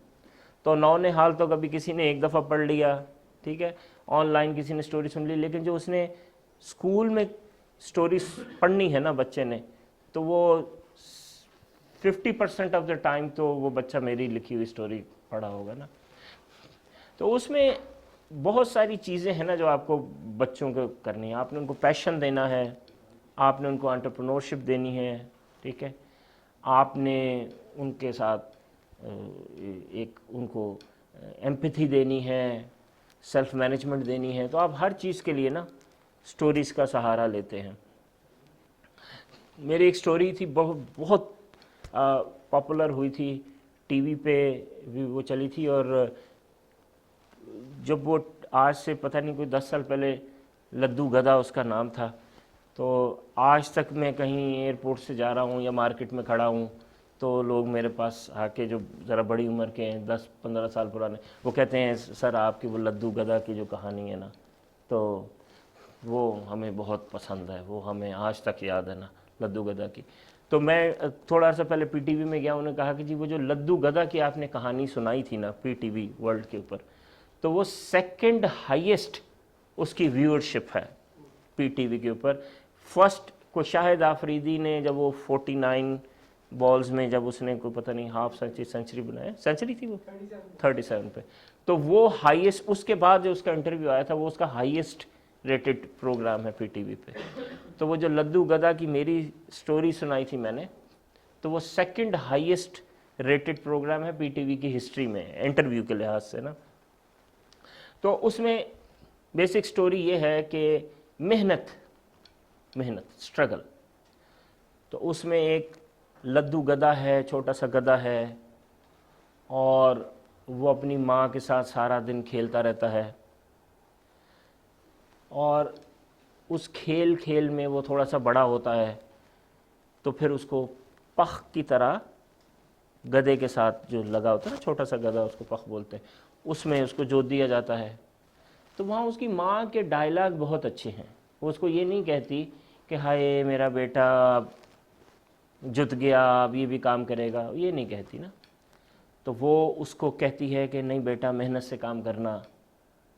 تو نون حال تو کبھی کسی نے ایک دفعہ پڑھ لیا, ٹھیک ہے, آن لائن کسی نے سٹوری سن لی, لیکن جو اس نے اسکول میں سٹوری پڑھنی ہے نا بچے نے, تو وہ 50% آف دا ٹائم تو وہ بچہ میری لکھی ہوئی سٹوری پڑھا ہوگا نا. تو اس میں بہت ساری چیزیں ہیں نا جو آپ کو بچوں کو کرنی ہے. آپ نے ان کو پیشن دینا ہے, آپ نے ان کو انٹرپرنورشپ دینی ہے, ٹھیک ہے, آپ نے ان کے ساتھ ایک ان کو ایمپتھی دینی ہے, سیلف مینجمنٹ دینی ہے. تو آپ ہر چیز کے لیے نا سٹوریز کا سہارا لیتے ہیں. میری ایک سٹوری تھی بہت پاپولر ہوئی تھی, ٹی وی پہ بھی وہ چلی تھی, اور جب وہ آج سے پتہ نہیں کوئی 10 سال پہلے, لدو گدا اس کا نام تھا. تو آج تک میں کہیں ایئرپورٹ سے جا رہا ہوں یا مارکیٹ میں کھڑا ہوں تو لوگ میرے پاس آ کے, جو ذرا بڑی عمر کے ہیں 10-15 سال پرانے, وہ کہتے ہیں سر آپ کی وہ لدو گدا کی جو کہانی ہے نا, تو وہ ہمیں بہت پسند ہے, وہ ہمیں آج تک یاد ہے نا لدو گدا کی. تو میں تھوڑا عرصہ پہلے پی ٹی وی میں گیا, انہوں نے کہا کہ جی وہ جو لدو گدا کی آپ نے کہانی سنائی تھی نا پی ٹی وی ورلڈ کے اوپر, تو وہ سیکنڈ ہائیسٹ اس کی ویورشپ ہے پی ٹی وی کے اوپر. فرسٹ کو شاہد آفریدی نے جب وہ 49 بالز میں جب اس نے کوئی پتہ نہیں ہاف سینچری بنایا, سینچری تھی وہ 37 پہ, تو وہ ہائیسٹ, اس کے بعد جو اس کا انٹرویو آیا تھا وہ اس کا ہائیسٹ ریٹڈ پروگرام ہے پی ٹی وی پہ. تو وہ جو لدو گدا کی میری سٹوری سنائی تھی میں نے, تو وہ سیکنڈ ہائیسٹ ریٹڈ پروگرام ہے پی ٹی وی کی ہسٹری میں انٹرویو کے لحاظ سے نا. تو اس میں بیسک سٹوری یہ ہے کہ محنت اسٹرگل. تو اس میں ایک لدو گدا ہے, چھوٹا سا گدا ہے, اور وہ اپنی ماں کے ساتھ سارا دن کھیلتا رہتا ہے, اور اس کھیل میں وہ تھوڑا سا بڑا ہوتا ہے, تو پھر اس کو پخ کی طرح گدے کے ساتھ جو لگا ہوتا ہے نا, چھوٹا سا گدا اس کو پخ بولتے ہیں, اس میں اس کو جوت دیا جاتا ہے. تو وہاں اس کی ماں کے ڈائلاگ بہت اچھے ہیں. وہ اس کو یہ نہیں کہتی کہ ہائے میرا بیٹا جت گیا اب یہ بھی کام کرے گا, یہ نہیں کہتی نا. تو وہ اس کو کہتی ہے کہ نہیں بیٹا محنت سے کام کرنا,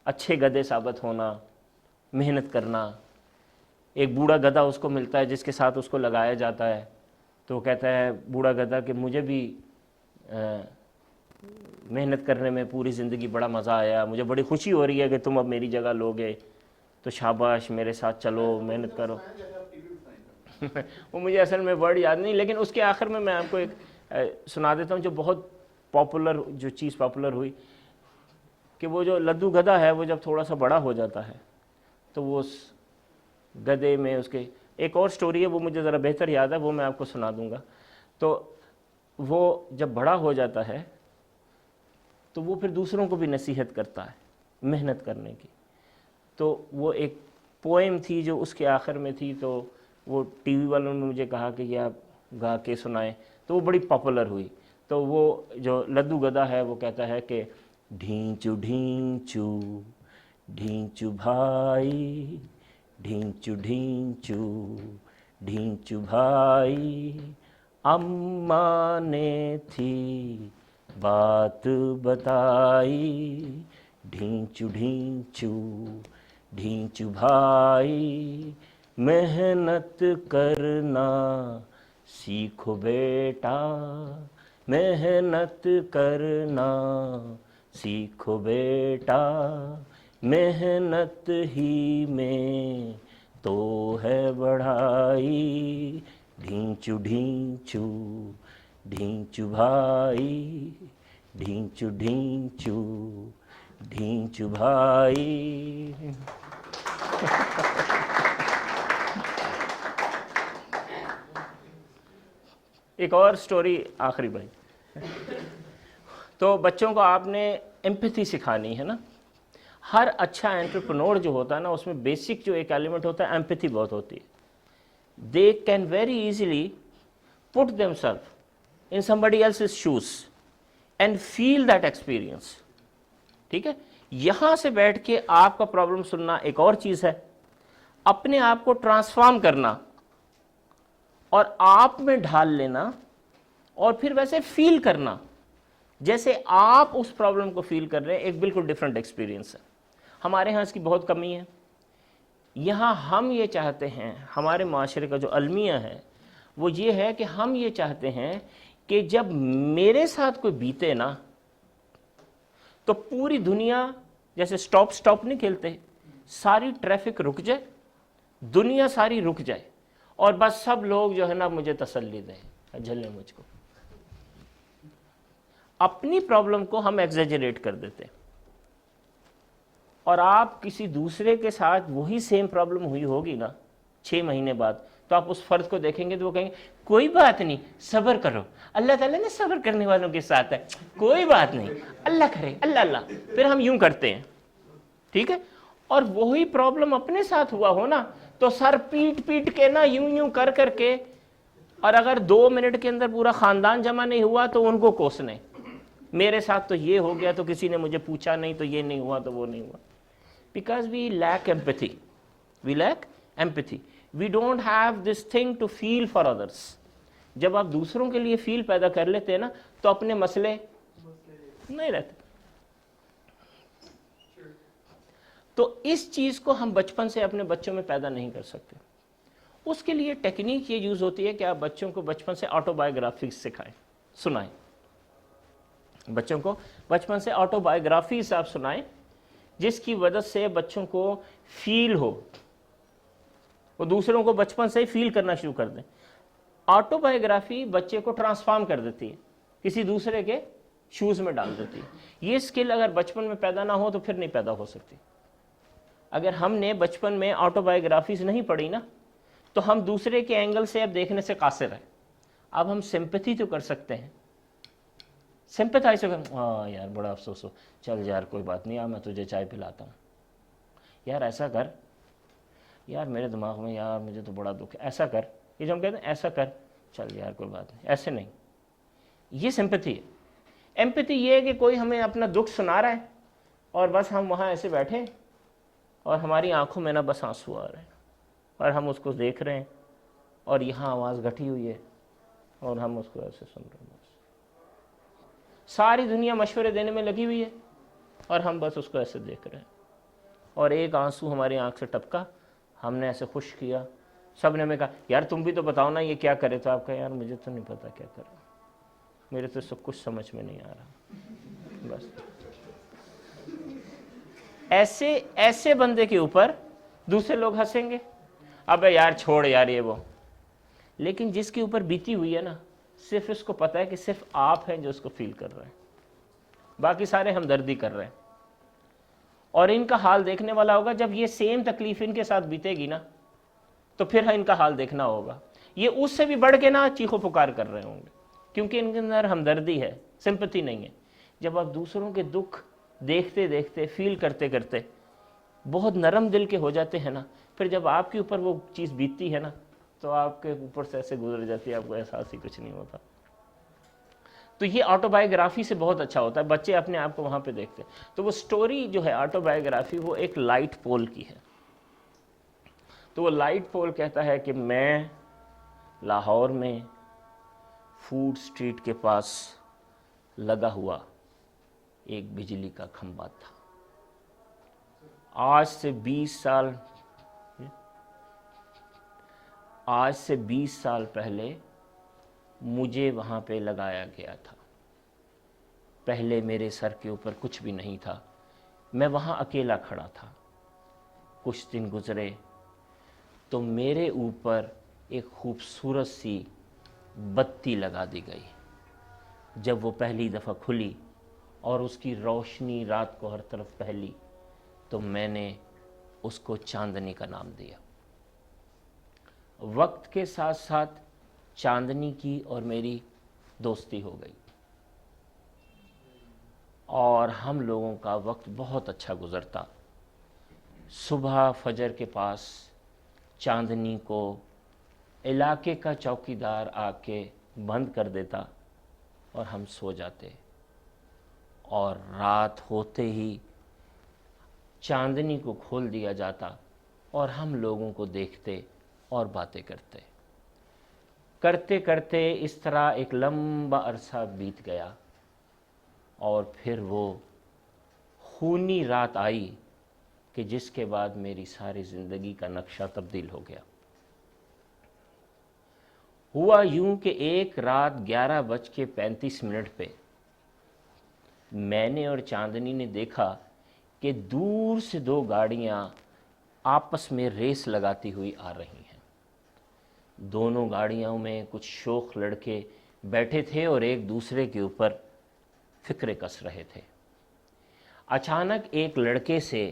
اچھے گدے ثابت ہونا, محنت کرنا. ایک بوڑھا گدھا اس کو ملتا ہے جس کے ساتھ اس کو لگایا جاتا ہے, تو وہ کہتا ہے بوڑھا گدھا کہ مجھے بھی محنت کرنے میں پوری زندگی بڑا مزہ آیا, مجھے بڑی خوشی ہو رہی ہے کہ تم اب میری جگہ لوگے, تو شاباش میرے ساتھ چلو محنت کرو. وہ مجھے اصل میں ورڈ یاد نہیں, لیکن اس کے آخر میں آپ کو ایک سنا دیتا ہوں جو بہت پاپولر, جو چیز پاپولر ہوئی, کہ وہ جو لدو گدھا ہے وہ جب تھوڑا سا بڑا ہو جاتا ہے تو وہ اس گدھے میں اس کے ایک اور سٹوری ہے, وہ مجھے ذرا بہتر یاد ہے, وہ میں آپ کو سنا دوں گا. تو وہ جب بڑا ہو جاتا ہے تو وہ پھر دوسروں کو بھی نصیحت کرتا ہے محنت کرنے کی. تو وہ ایک پوئم تھی جو اس کے آخر میں تھی, تو وہ ٹی وی والوں نے مجھے کہا کہ یہ آپ گا کے سنائیں, تو وہ بڑی پاپولر ہوئی. تو وہ جو لدو گدھا ہے وہ کہتا ہے کہ ڈھینچو ڈھینچو ڈھینچو بھائی, ڈھینچو ڈھینچو ڈھینچو بھائی, اماں نے تھی بات بتائی, ڈھینچو ڈھینچو ڈھینچو بھائی, محنت کرنا سیکھو بیٹا, محنت کرنا سیکھو بیٹا, محنت ہی میں تو ہے بڑھائی, ڈھینچو ڈھینچو ڈھینچو بھائی, ڈھینچو ڈھینچو ڈھینچو بھائی. ایک اور سٹوری آخری بھائی. تو بچوں کو آپ نے ایمپیتھی سکھانی ہے نا. ہر اچھا انٹرپرنور جو ہوتا ہے نا اس میں بیسک جو ایک ایلیمنٹ ہوتا ہے ایمپیتھی بہت ہوتی ہے. They can very easily put them self in somebody else's shoes and feel that experience. ٹھیک ہے, یہاں سے بیٹھ کے آپ کا پرابلم سننا ایک اور چیز ہے, اپنے آپ کو ٹرانسفارم کرنا اور آپ میں ڈھال لینا اور پھر ویسے فیل کرنا جیسے آپ اس پرابلم کو فیل کر رہے ہیں، ایک بالکل ڈیفرنٹ ایکسپیرینس ہے. ہمارے ہاں اس کی بہت کمی ہے. یہاں ہم یہ چاہتے ہیں، ہمارے معاشرے کا جو المیہ ہے وہ یہ ہے کہ ہم یہ چاہتے ہیں کہ جب میرے ساتھ کوئی بیتے نا تو پوری دنیا جیسے سٹاپ نہیں کھیلتے، ساری ٹریفک رک جائے، دنیا ساری رک جائے، اور بس سب لوگ جو ہے نا مجھے تسلی دیں، جھلیں مجھ کو. اپنی پرابلم کو ہم ایگزیجریٹ کر دیتے ہیں، اور آپ کسی دوسرے کے ساتھ وہی سیم پرابلم ہوئی ہوگی نا 6 مہینے بعد، تو آپ اس فرد کو دیکھیں گے تو وہ کہیں گے کوئی بات نہیں، صبر کرو، اللہ تعالیٰ نے صبر کرنے والوں کے ساتھ ہے، کوئی بات نہیں، اللہ کرے، اللہ اللہ. پھر ہم یوں کرتے ہیں، ٹھیک ہے. اور وہی پرابلم اپنے ساتھ ہوا ہو نا تو سر پیٹ پیٹ کے نا یوں کر کر کے، اور اگر 2 منٹ کے اندر پورا خاندان جمع نہیں ہوا تو ان کو کوسنے، میرے ساتھ تو یہ ہو گیا تو کسی نے مجھے پوچھا نہیں، تو یہ نہیں ہوا تو وہ نہیں ہوا. Because we lack empathy. We lack empathy. We don't have this thing to feel for others. جب آپ دوسروں کے لیے فیل پیدا کر لیتے ہیں نا تو اپنے مسئلے نہیں رہتے. تو اس چیز کو ہم بچپن سے اپنے بچوں میں پیدا نہیں کر سکتے. اس کے لیے ٹیکنیک یہ یوز ہوتی ہے کہ آپ بچوں کو بچپن سے آٹو بایوگرافیز سکھائیں، سنائیں. بچوں کو بچپن سے آٹو بایوگرافیز آپ سنائیں جس کی وجہ سے بچوں کو فیل ہو، وہ دوسروں کو بچپن سے ہی فیل کرنا شروع کر دیں. آٹو بایوگرافی بچے کو ٹرانسفارم کر دیتی ہے، کسی دوسرے کے شوز میں ڈال دیتی ہے. یہ اسکل اگر بچپن میں پیدا نہ ہو تو پھر نہیں پیدا ہو سکتی. اگر ہم نے بچپن میں آٹو بایوگرافیز نہیں پڑھی نا تو ہم دوسرے کے اینگل سے اب دیکھنے سے قاصر ہیں. اب ہم سمپتھی تو کر سکتے ہیں، سمپتھائز کر، ہاں یار بڑا افسوس ہو، چل یار کوئی بات نہیں، میں تجھے چائے پلاتا ہوں، یار ایسا کر، یار میرے دماغ میں یار مجھے تو بڑا دکھ ہے، ایسا کر. یہ جو ہم کہتے ہیں ایسا کر، چل یار کوئی بات نہیں، ایسے نہیں. یہ سمپتھی ہے. ایمپتھی یہ ہے کہ کوئی ہمیں اپنا دکھ سنا رہا ہے اور بس ہم وہاں ایسے بیٹھے اور ہماری آنکھوں میں نا بس آنسو آ رہے ہیں اور ہم اس کو دیکھ رہے ہیں اور یہاں آواز گھٹی ہوئی ہے اور ہم اس کو ایسے سن رہے ہیں. ساری دنیا مشورے دینے میں لگی ہوئی ہے اور ہم بس اس کو ایسے دیکھ رہے ہیں، اور ایک آنسو ہماری آنکھ سے ٹپکا، ہم نے ایسے خوش کیا، سب نے ہمیں کہا یار تم بھی تو بتاؤ نا یہ کیا کرے. تو آپ کہا یار مجھے تو نہیں پتا کیا کروں، میرے تو سب کچھ سمجھ میں نہیں آ رہا. بس ایسے بندے کے اوپر دوسرے لوگ ہنسیں گے، ابے یار چھوڑ یار یہ وہ. لیکن جس کے اوپر بیتی ہوئی ہے نا، صرف اس کو پتہ ہے کہ صرف آپ ہیں جو اس کو فیل کر رہے ہیں، باقی سارے ہمدردی کر رہے ہیں. اور ان کا حال دیکھنے والا ہوگا جب یہ سیم تکلیف ان کے ساتھ بیتے گی نا تو پھر ان کا حال دیکھنا ہوگا. یہ اس سے بھی بڑھ کے نا چیخو پکار کر رہے ہوں گے کیونکہ ان کے اندر ہمدردی ہے، سمپتھی نہیں ہے. جب آپ دوسروں کے دکھ دیکھتے دیکھتے فیل کرتے کرتے بہت نرم دل کے ہو جاتے ہیں نا، پھر جب آپ کے اوپر وہ چیز بیتتی ہے نا تو آپ کے اوپر سے ایسے گزر جاتی ہے، آپ کو احساس ہی کچھ نہیں ہوتا. تو یہ آٹو بایوگرافی سے بہت اچھا ہوتا ہے، بچے اپنے آپ کو وہاں پہ دیکھتے ہیں. تو وہ سٹوری جو ہے آٹو بایوگرافی وہ ایک لائٹ پول کی ہے. تو وہ لائٹ پول کہتا ہے کہ میں لاہور میں فوڈ اسٹریٹ کے پاس لگا ہوا ایک بجلی کا کھمبا تھا. آج سے 20 سال پہلے مجھے وہاں پہ لگایا گیا تھا. پہلے میرے سر کے اوپر کچھ بھی نہیں تھا، میں وہاں اکیلا کھڑا تھا. کچھ دن گزرے تو میرے اوپر ایک خوبصورت سی بتی لگا دی گئی. جب وہ پہلی دفعہ کھلی اور اس کی روشنی رات کو ہر طرف پھیلی تو میں نے اس کو چاندنی کا نام دیا. وقت کے ساتھ ساتھ چاندنی کی اور میری دوستی ہو گئی اور ہم لوگوں کا وقت بہت اچھا گزرتا. صبح فجر کے پاس چاندنی کو علاقے کا چوکیدار آ کے بند کر دیتا اور ہم سو جاتے، اور رات ہوتے ہی چاندنی کو کھول دیا جاتا اور ہم لوگوں کو دیکھتے اور باتیں کرتے. کرتے کرتے اس طرح ایک لمبا عرصہ بیت گیا اور پھر وہ خونی رات آئی کہ جس کے بعد میری ساری زندگی کا نقشہ تبدیل ہو گیا۔ ہوا یوں کہ ایک رات 11:35 پہ میں نے اور چاندنی نے دیکھا کہ دور سے دو گاڑیاں آپس میں ریس لگاتی ہوئی آ رہی ہیں۔ دونوں گاڑیوں میں کچھ شوخ لڑکے بیٹھے تھے اور ایک دوسرے کے اوپر فکرے کس رہے تھے۔ اچانک ایک لڑکے سے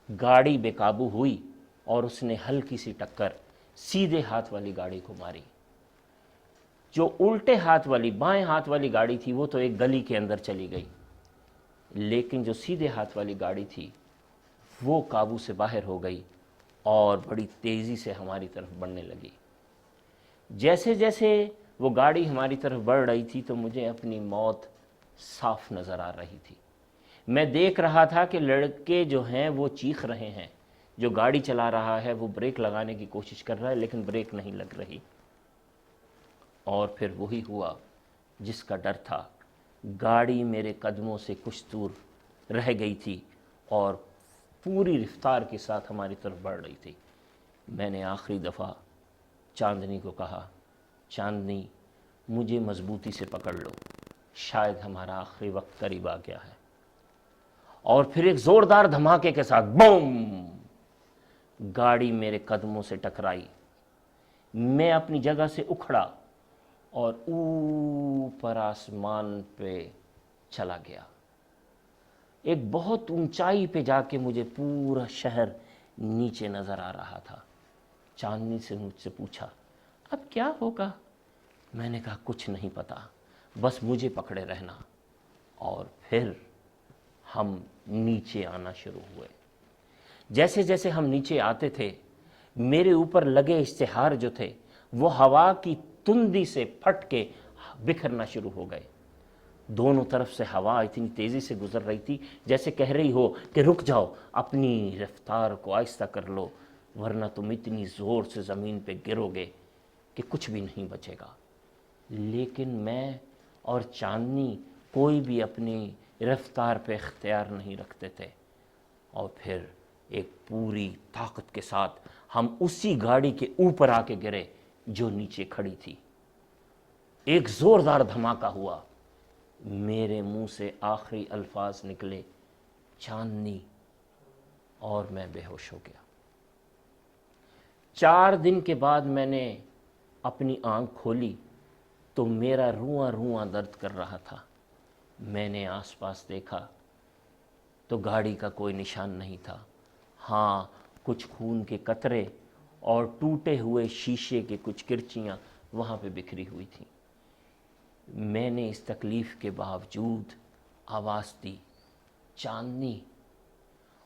گاڑی بے قابو ہوئی اور اس نے ہلکی سی ٹکر سیدھے ہاتھ والی گاڑی کو ماری۔ جو الٹے ہاتھ والی بائیں ہاتھ والی گاڑی تھی وہ تو ایک گلی کے اندر چلی گئی، لیکن جو سیدھے ہاتھ والی گاڑی تھی وہ قابو سے باہر ہو گئی اور بڑی تیزی سے ہماری طرف بڑھنے لگی۔ جیسے جیسے وہ گاڑی ہماری طرف بڑھ رہی تھی تو مجھے اپنی موت صاف نظر آ رہی تھی۔ میں دیکھ رہا تھا کہ لڑکے جو ہیں وہ چیخ رہے ہیں، جو گاڑی چلا رہا ہے وہ بریک لگانے کی کوشش کر رہا ہے لیکن بریک نہیں لگ رہی۔ اور پھر وہی ہوا جس کا ڈر تھا، گاڑی میرے قدموں سے کچھ دور رہ گئی تھی اور پوری رفتار کے ساتھ ہماری طرف بڑھ رہی تھی۔ میں نے آخری دفعہ چاندنی کو کہا، چاندنی مجھے مضبوطی سے پکڑ لو، شاید ہمارا آخری وقت قریب آ گیا ہے۔ اور پھر ایک زوردار دھماکے کے ساتھ بوم، گاڑی میرے قدموں سے ٹکرائی۔ میں اپنی جگہ سے اکھڑا اور اوپر آسمان پہ چلا گیا۔ ایک بہت اونچائی پہ جا کے مجھے پورا شہر نیچے نظر آ رہا تھا۔ چاندنی سے مجھ سے پوچھا، اب کیا ہوگا؟ میں نے کہا کچھ نہیں پتا، بس مجھے پکڑے رہنا۔ اور پھر ہم نیچے آنا شروع ہوئے۔ جیسے جیسے ہم نیچے آتے تھے میرے اوپر لگے اشتہار جو تھے وہ ہوا کی تندی سے پھٹ کے بکھرنا شروع ہو گئے۔ دونوں طرف سے ہوا اتنی تیزی سے گزر رہی تھی جیسے کہہ رہی ہو کہ رک جاؤ، اپنی رفتار کو آہستہ کر لو ورنہ تم اتنی زور سے زمین پہ گرو گے کہ کچھ بھی نہیں بچے گا۔ لیکن میں اور چاندنی کوئی بھی اپنی رفتار پہ اختیار نہیں رکھتے تھے۔ اور پھر ایک پوری طاقت کے ساتھ ہم اسی گاڑی کے اوپر آ کے گرے جو نیچے کھڑی تھی۔ ایک زوردار دھماکہ ہوا، میرے منہ سے آخری الفاظ نکلے، چاندنی، اور میں بے ہوش ہو گیا۔ 4 دن کے بعد میں نے اپنی آنکھ کھولی تو میرا رواں رواں درد کر رہا تھا۔ میں نے آس پاس دیکھا تو گاڑی کا کوئی نشان نہیں تھا، ہاں کچھ خون کے قطرے اور ٹوٹے ہوئے شیشے کے کچھ کرچیاں وہاں پہ بکھری ہوئی تھیں۔ میں نے اس تکلیف کے باوجود آواز دی، چاندنی،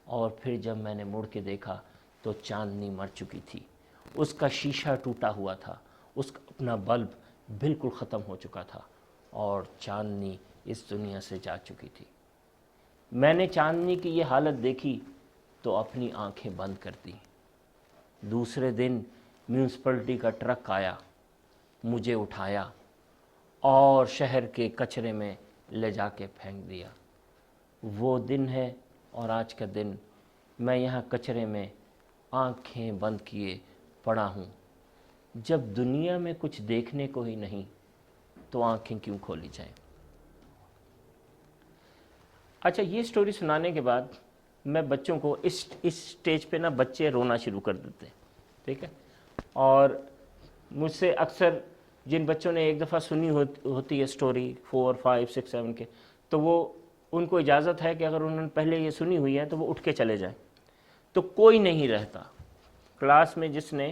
اور پھر جب میں نے مڑ کے دیکھا تو چاندنی مر چکی تھی۔ اس کا شیشہ ٹوٹا ہوا تھا، اس کا اپنا بلب بالکل ختم ہو چکا تھا اور چاندنی اس دنیا سے جا چکی تھی۔ میں نے چاندنی کی یہ حالت دیکھی تو اپنی آنکھیں بند کر دی۔ دوسرے دن میونسپلٹی کا ٹرک آیا، مجھے اٹھایا اور شہر کے کچرے میں لے جا کے پھینک دیا۔ وہ دن ہے اور آج کا دن میں یہاں کچرے میں آنکھیں بند کیے پڑا ہوں۔ جب دنیا میں کچھ دیکھنے کو ہی نہیں تو آنکھیں کیوں کھولی جائیں؟ اچھا، یہ سٹوری سنانے کے بعد میں بچوں کو اس سٹیج پہ نا بچے رونا شروع کر دیتے ہیں، ٹھیک ہے؟ اور مجھ سے اکثر جن بچوں نے ایک دفعہ سنی ہوتی ہے سٹوری 4 5 6 7 کے، تو وہ ان کو اجازت ہے کہ اگر انہوں نے پہلے یہ سنی ہوئی ہے تو وہ اٹھ کے چلے جائیں۔ تو کوئی نہیں رہتا کلاس میں جس نے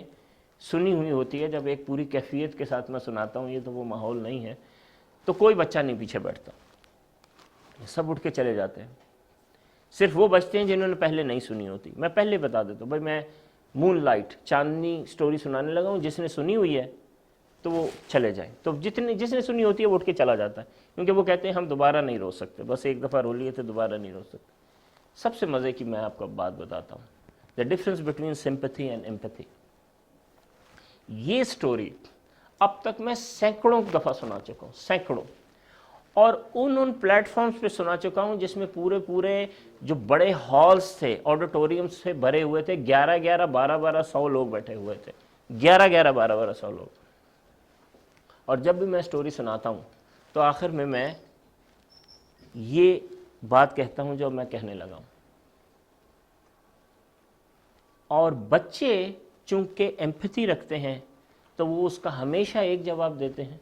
سنی ہوئی ہوتی ہے۔ جب ایک پوری کیفیت کے ساتھ میں سناتا ہوں، یہ تو وہ ماحول نہیں ہے، تو کوئی بچہ نہیں پیچھے بیٹھتا، سب اٹھ کے چلے جاتے ہیں۔ صرف وہ بچتے ہیں جنہوں نے پہلے نہیں سنی ہوتی۔ میں پہلے بتا دیتا ہوں، بھائی میں مون لائٹ چاندنی سٹوری سنانے لگا ہوں، جس نے سنی ہوئی ہے تو وہ چلے جائیں۔ تو جس نے سنی ہوتی ہے وہ اٹھ کے چلا جاتا ہے، کیونکہ وہ کہتے ہیں ہم دوبارہ نہیں رو سکتے، بس ایک دفعہ رو لیے تھے دوبارہ نہیں رو سکتے۔ سب سے مزے کی میں آپ کو بات بتاتا ہوں، the difference between sympathy and empathy. یہ سٹوری अब तक मैं सैकड़ों दफ़ा सुना चुका हूँ, सैकड़ों, और उन प्लेटफॉर्म्स पे सुना चुका हूँ जिसमें पूरे पूरे जो बड़े हॉल्स थे, ऑडिटोरियम्स से भरे हुए थे, 11-11, 12-12, 100 लोग बैठे हुए थे, 11-11, 12-12, 100 लोग। और जब भी मैं स्टोरी सुनाता हूँ तो आखिर में मैं ये बात कहता हूँ जो मैं कहने लगा हूँ। और बच्चे चूंकि एम्पैथी रखते हैं तो वो उसका हमेशा एक जवाब देते हैं,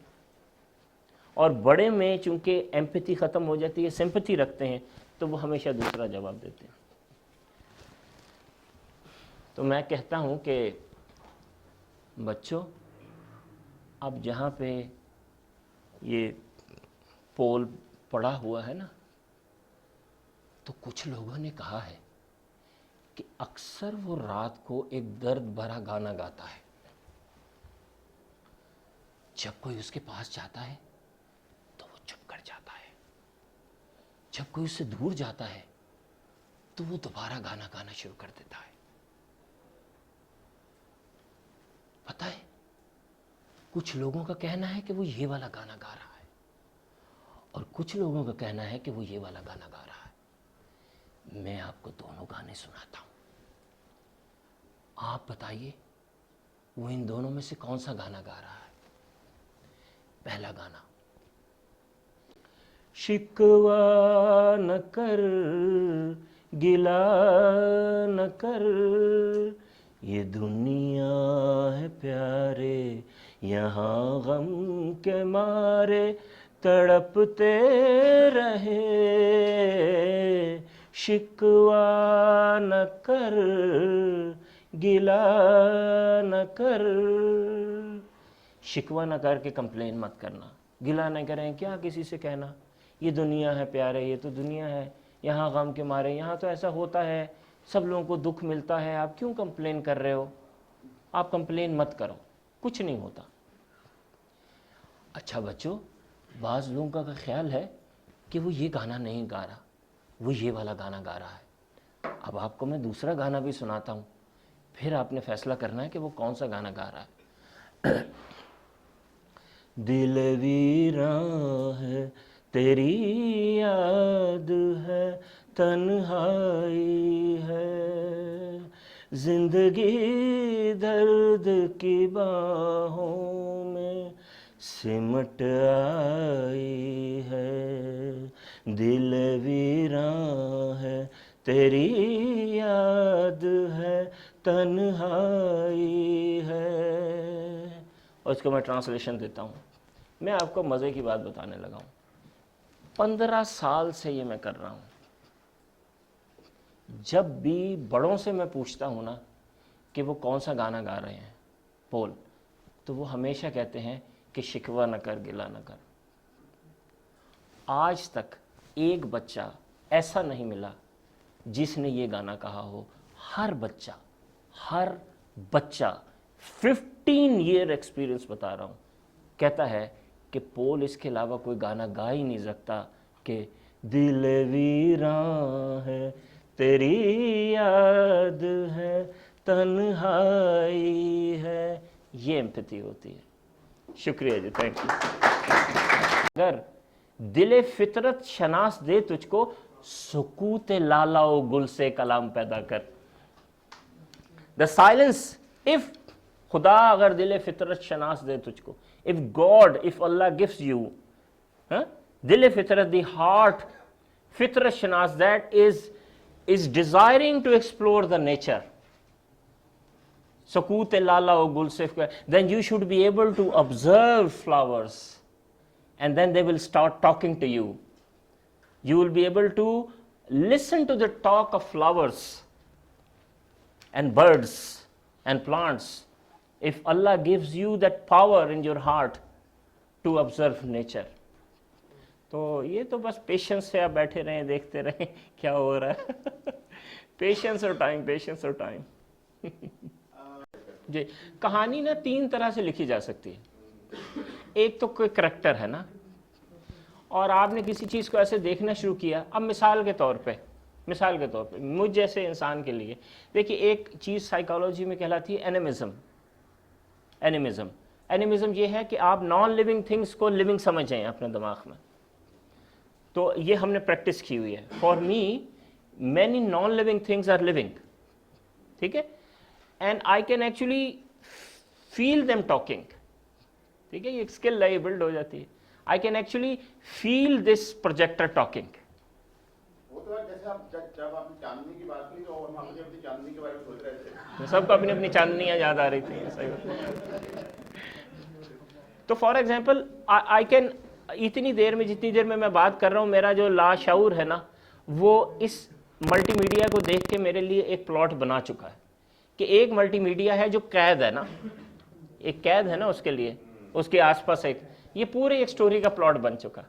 और बड़े में चूंकि एम्पैथी ख़त्म हो जाती है, सिंपैथी रखते हैं, तो वो हमेशा दूसरा जवाब देते हैं। तो मैं कहता हूँ कि बच्चों, अब जहाँ पे ये पोल पड़ा हुआ है ना, तो कुछ लोगों ने कहा है कि अक्सर वो रात को एक दर्द भरा गाना गाता है। जब कोई उसके पास जाता है तो वो चुप कर जाता है, जब कोई उससे दूर जाता है तो वो दोबारा गाना गाना शुरू कर देता है। पता है, कुछ लोगों का कहना है कि वो ये वाला गाना गा रहा है, और कुछ लोगों का कहना है कि वो ये वाला गाना गा रहा है। मैं आपको दोनों गाने सुनाता हूं, आप बताइए वो इन दोनों में से कौन सा गाना गा रहा है। पहला गाना, शिकवा न कर, गिला न कर, ये दुनिया है प्यारे, यहाँ गम के मारे तड़पते रहे। शिकवा न कर, गिला न कर। शिकवा न करके कंप्लेन मत करना, गिला न करें, क्या किसी से कहना, ये दुनिया है प्यारे, ये तो दुनिया है, यहाँ गम के मारे, यहाँ तो ऐसा होता है, सब लोगों को दुख मिलता है, आप क्यों कंप्लेन कर रहे हो। आप कंप्लेन मत करो, कुछ नहीं होता। अच्छा बच्चों, बाज़ लोगों का ख्याल है कि वो ये गाना नहीं गा रहा, वो ये वाला गाना गा रहा है। अब आपको मैं दूसरा गाना भी सुनाता हूँ, फिर आपने फैसला करना है कि वो कौन सा गाना गा रहा है। दिल वीरां है, तेरी याद है, तन्हाई है, जिंदगी दर्द की बाहों में सिमट आई है। दिल वीरां है, तेरी याद है, तन्हाई है। और इसको मैं ट्रांसलेशन देता हूँ। मैं आपको मज़े की बात बताने लगा हूँ। 15 साल से ये मैं कर रहा हूँ। जब भी बड़ों से मैं पूछता हूँ ना कि वो कौन सा गाना गा रहे हैं पोल, तो वो हमेशा कहते हैं कि शिकवा न कर, गिला न कर। आज तक एक बच्चा ऐसा नहीं मिला जिसने ये गाना कहा हो। हर बच्चा 15 ईयर एक्सपीरियंस बता रहा हूँ, कहता है कि पोल इसके अलावा कोई गाना गा ही नहीं सकता कि दिल वीरां है, तेरी याद है, तन्हाई है। ये एम्पैथी होती है। शुक्रिया जी, थैंक यू। अगर दिले फितरत शनास दे तुझको, सुकूत लालाओ गुल से कलाम पैदा कर। द साइलेंस, इफ खुदा अगर दिले फितरत शनास दे तुझको, if God, if Allah gives you dil fitrat, the heart fitrat shanas, that is desiring to explore the nature, sakut lala o gul se, then you should be able to observe flowers, and then they will start talking to you. You will be able to listen to the talk of flowers and birds and plants, if Allah gives you that power in your heart to observe nature. तो ये तो बस patience से आप बैठे रहें, देखते रहें क्या हो रहा है। पेशेंस और टाइम। जी, कहानी ना 3 तरह से लिखी जा सकती है। एक तो कोई करैक्टर है ना, और आपने किसी चीज़ को ऐसे देखना शुरू किया। अब मिसाल के तौर पे मुझ जैसे इंसान के लिए देखिए, एक चीज़ साइकोलॉजी में कहलाती है एनिमिज्म। एनिमिज्म ये है कि आप नॉन लिविंग थिंग्स को लिविंग समझें अपने दिमाग में। तो ये हमने प्रैक्टिस की हुई है। For me many non living things are living, ठीक है, and I can actually feel them talking, ठीक है, ये एक स्किल है, ये बिल्ड हो जाती है। आई can actually feel this projector talking. वो तो जैसे आप जब आपने चांदनी की बात की तो हम अपनी चांदनी के बारे में सोच रहे थे, सबको अपनी अपनी चांदनियां याद आ रही थी, सही बात। तो फॉर एग्जाम्पल आई कैन, इतनी देर में जितनी देर में मैं बात कर रहा हूँ, मेरा जो लाशऊर है ना, वो इस मल्टीमीडिया को देख के मेरे लिए एक प्लॉट बना चुका है कि एक मल्टीमीडिया है जो कैद है ना, एक कैद है ना उसके लिए, उसके आसपास एक, ये पूरे एक स्टोरी का प्लॉट बन चुका।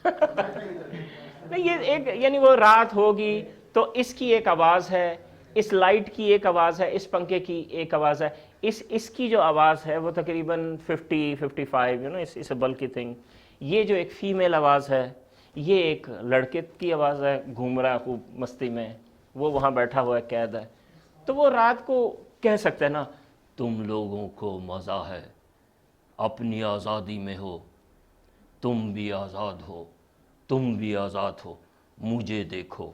नहीं, ये एक, यानी वो रात होगी तो इसकी एक आवाज़ है, इस लाइट की एक आवाज़ है, इस पंखे की एक आवाज़ है, इसकी जो आवाज़ है वो तकरीबन 50-55, यू नो, इस बल्कि थिंग। ये जो एक फीमेल आवाज़ है, ये एक लड़के की आवाज़ है, घूम रहा है खूब मस्ती में, वो वहाँ बैठा हुआ है, कैद है। तो वो रात को कह सकते हैं ना, तुम लोगों को मज़ा है, अपनी आज़ादी में हो, तुम भी आज़ाद हो, तुम भी आज़ाद हो, मुझे देखो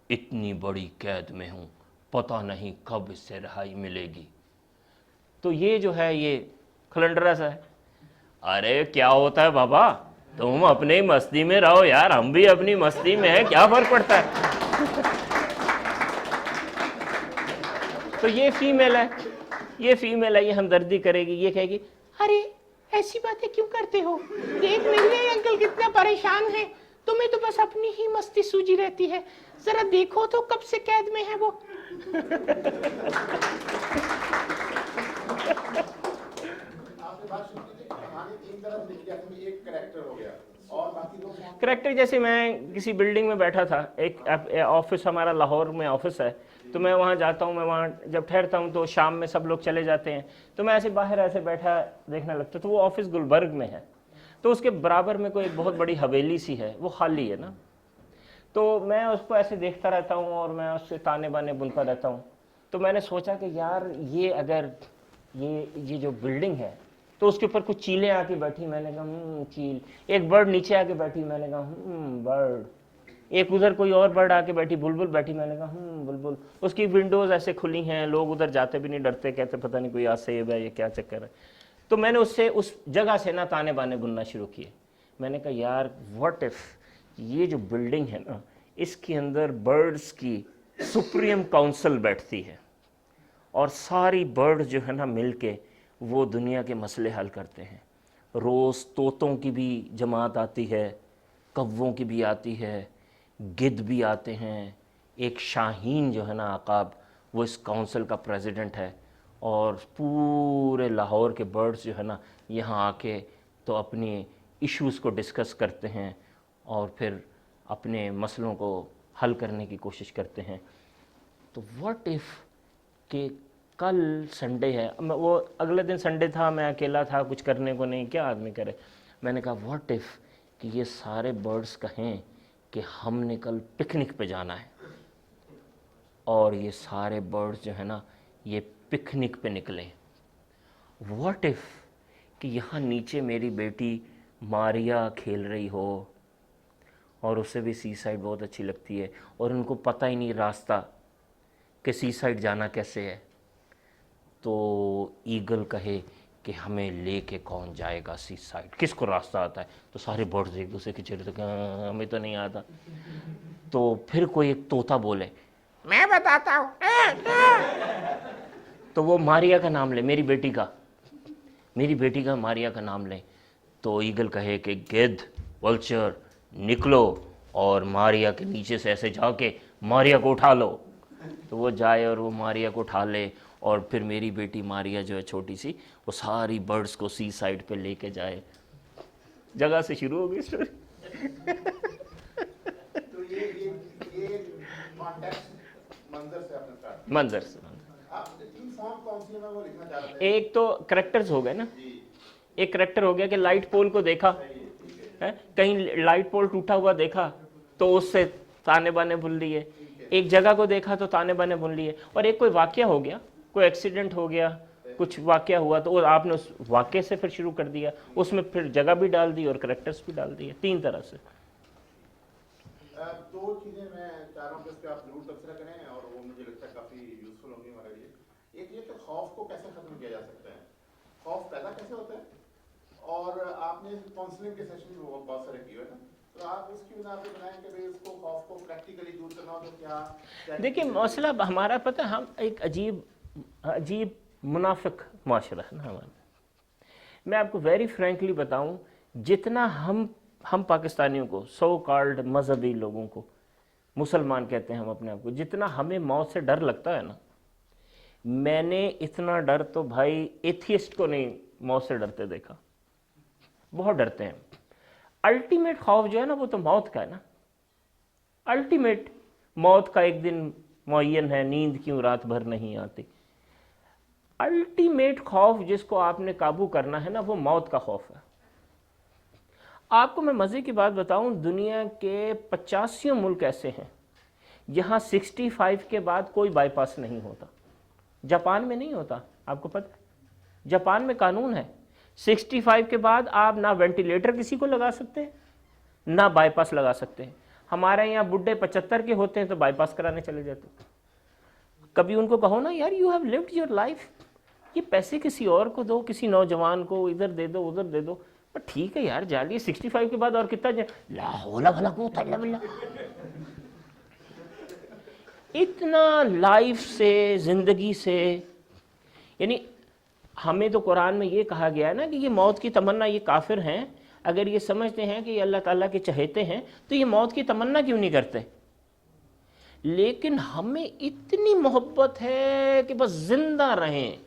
इतनी बड़ी कैद में हूँ, पता नहीं कब इससे रिहाई मिलेगी। तो ये जो है ये खलंडरस है। अरे क्या होता है बाबा, तुम अपनी मस्ती में रहो यार, हम भी अपनी मस्ती में हैं, क्या फर्क पड़ता है। तो ये फीमेल है, ये फीमेल है, ये हमदर्दी करेगी, ये कहेगी अरे ऐसी बातें क्यों करते हो, देख नहीं अंकल कितना परेशान है, तुम्हें तो बस अपनी ही मस्ती सूझी रहती है, जरा देखो तो कब से कैद में है वो। आपने बात सुनी थी, कहानी तीन तरफ लिख दिया, एक कैरेक्टर हो गया और बाकी दो करेक्टर। जैसे मैं किसी बिल्डिंग में बैठा था, एक ऑफिस, हमारा लाहौर में ऑफिस है, तो मैं वहाँ जाता हूँ, मैं वहाँ जब ठहरता हूँ तो शाम में सब लोग चले जाते हैं, तो मैं ऐसे बाहर ऐसे बैठा देखने लगता। तो वो ऑफिस गुलबर्ग में है, तो उसके बराबर में कोई एक बहुत बड़ी हवेली सी है, वो खाली है ना, तो मैं उसको ऐसे देखता रहता हूँ और मैं उससे ताने बाने बुनता रहता हूँ। तो मैंने सोचा कि यार ये अगर ये जो बिल्डिंग है तो उसके ऊपर कुछ चीलें आके बैठी, मैंने कहा चील, एक बर्ड नीचे आके बैठी, मैंने कहा बर्ड, एक उधर कोई और बर्ड आके बैठी, बुलबुल बैठी, मैंने कहा बुलबुल, उसकी विंडोज़ ऐसे खुली हैं, लोग उधर जाते भी नहीं, डरते, कहते पता नहीं कोई आसेब है, ये क्या चक्कर है। तो मैंने उससे उस जगह से ना ताने बाने बुनना शुरू किए। मैंने कहा यार व्हाट इफ़ ये जो बिल्डिंग है ना, इसके अंदर बर्ड्स की सुप्रीम काउंसिल बैठती है और सारी बर्ड जो है ना मिल के वो दुनिया के मसले हल करते हैं। रोज़ तोतों की भी जमात आती है, कव्वों की भी आती है, गिद्ध भी आते हैं, एक शाहीन जो है ना आकाब, वो इस काउंसिल का प्रेसिडेंट है, और पूरे लाहौर के बर्ड्स जो है ना यहाँ आके तो अपनी इश्यूज़ को डिस्कस करते हैं और फिर अपने मसलों को हल करने की कोशिश करते हैं। तो व्हाट इफ़ कि कल संडे है, वो अगले दिन संडे था, मैं अकेला था, कुछ करने को नहीं, क्या आदमी करे। मैंने कहा व्हाट इफ़ कि ये सारे बर्ड्स कहें कि हमने कल पिकनिक पे जाना है, और ये सारे बर्ड्स जो है ना ये पिकनिक पे निकले। व्हाट इफ़ कि यहाँ नीचे मेरी बेटी मारिया खेल रही हो और उसे भी सी साइड बहुत अच्छी लगती है और उनको पता ही नहीं रास्ता कि सी साइड जाना कैसे है। तो ईगल कहे कि हमें लेके कौन जाएगा सी साइड, किसको रास्ता आता है। तो सारे बर्ड्स एक दूसरे के चेहरे तक हमें तो नहीं आता। तो फिर कोई एक तोता बोले मैं बताता हूँ। तो वो मारिया का नाम ले, मेरी बेटी का मारिया का नाम ले। तो ईगल कहे कि गिद्ध, वल्चर निकलो और मारिया के नीचे से ऐसे जाके मारिया को उठा लो। तो वो जाए और वो मारिया को उठा ले, और फिर मेरी बेटी मारिया जो है छोटी सी, वो सारी बर्ड्स को सी साइड पे लेके जाए। जगह से शुरू हो गई स्टोरी। तो ये कॉन्टेक्स्ट मंजर से आपने स्टार्ट, मंजर से आप तीन फॉर्म कौन सी है मैं वो लिखना चाह रहा था। एक तो करेक्टर्स हो गए ना, एक करेक्टर हो गया कि लाइट पोल को देखा है, कहीं लाइट पोल टूटा हुआ देखा तो उससे ताने बाने बुन लिए, एक जगह को देखा तो ताने बाने बुन लिए, और एक कोई वाकया हो गया, कोई एक्सीडेंट हो गया, कुछ वाक़या हुआ तो आपने उस वाक़े से फिर शुरू कर दिया, उसमें फिर जगह भी डाल दी और करेक्टर्स भी डाल दिए, 3 तरह से। दो चीज़ें मैं चाह रहा हूँ कि इस पर आप जरूर तबसरा करें और वो मुझे लगता है काफ़ी यूज़फुल होंगी हमारे लिए। एक ये कि खौफ को कैसे ख़त्म किया जा सकता है, खौफ पैदा कैसे होता है, और आपने काउंसलिंग के सेशन भी बहुत सारे किए हैं ना, तो आप उसकी बिना पे बनाएं कि भाई उसको खौफ को प्रैक्टिकली दूर करना हो तो क्या। देखिए मसला हमारा पता है, हम एक अजीब मुनाफिक माशरा है ना हमारा। मैं आपको वेरी फ्रैंकली बताऊं, जितना हम पाकिस्तानियों को, सो कॉल्ड मजहबी लोगों को, मुसलमान कहते हैं हम अपने आप को, जितना हमें मौत से डर लगता है ना, मैंने इतना डर तो भाई एथियस्ट को नहीं मौत से डरते देखा। बहुत डरते हैं। अल्टीमेट खौफ जो है ना वो तो मौत का है ना। अल्टीमेट मौत का एक दिन मुअय्यन है, नींद क्यों रात भर नहीं आती। अल्टीमेट खौफ जिसको आपने काबू करना है ना वो मौत का खौफ है। आपको मैं मज़े की बात बताऊं, दुनिया के 85 मुल्क ऐसे हैं जहां 65 के बाद कोई बाईपास नहीं होता। जापान में नहीं होता, आपको पता है। जापान में कानून है 65 के बाद आप ना वेंटिलेटर किसी को लगा सकते हैं ना बाईपास लगा सकते हैं। हमारे यहाँ बुढ़े 75 के होते हैं तो बाईपास कराने चले जाते हैं। कभी उनको कहो ना यार you have lived your life, ये पैसे किसी और को दो, किसी नौजवान को इधर दे दो उधर दे दो, पर ठीक है यार जालिए 65 के बाद और कितना ला होला भला कुव्वत इल्ला बिल्लाह। इतना लाइफ से, जिंदगी से, यानी हमें तो कुरान में ये कहा गया है ना कि ये मौत की तमन्ना, ये काफिर हैं, अगर ये समझते हैं कि ये अल्लाह ताला के चहेते हैं तो ये मौत की तमन्ना क्यों नहीं करते। लेकिन हमें इतनी मोहब्बत है कि बस जिंदा रहें।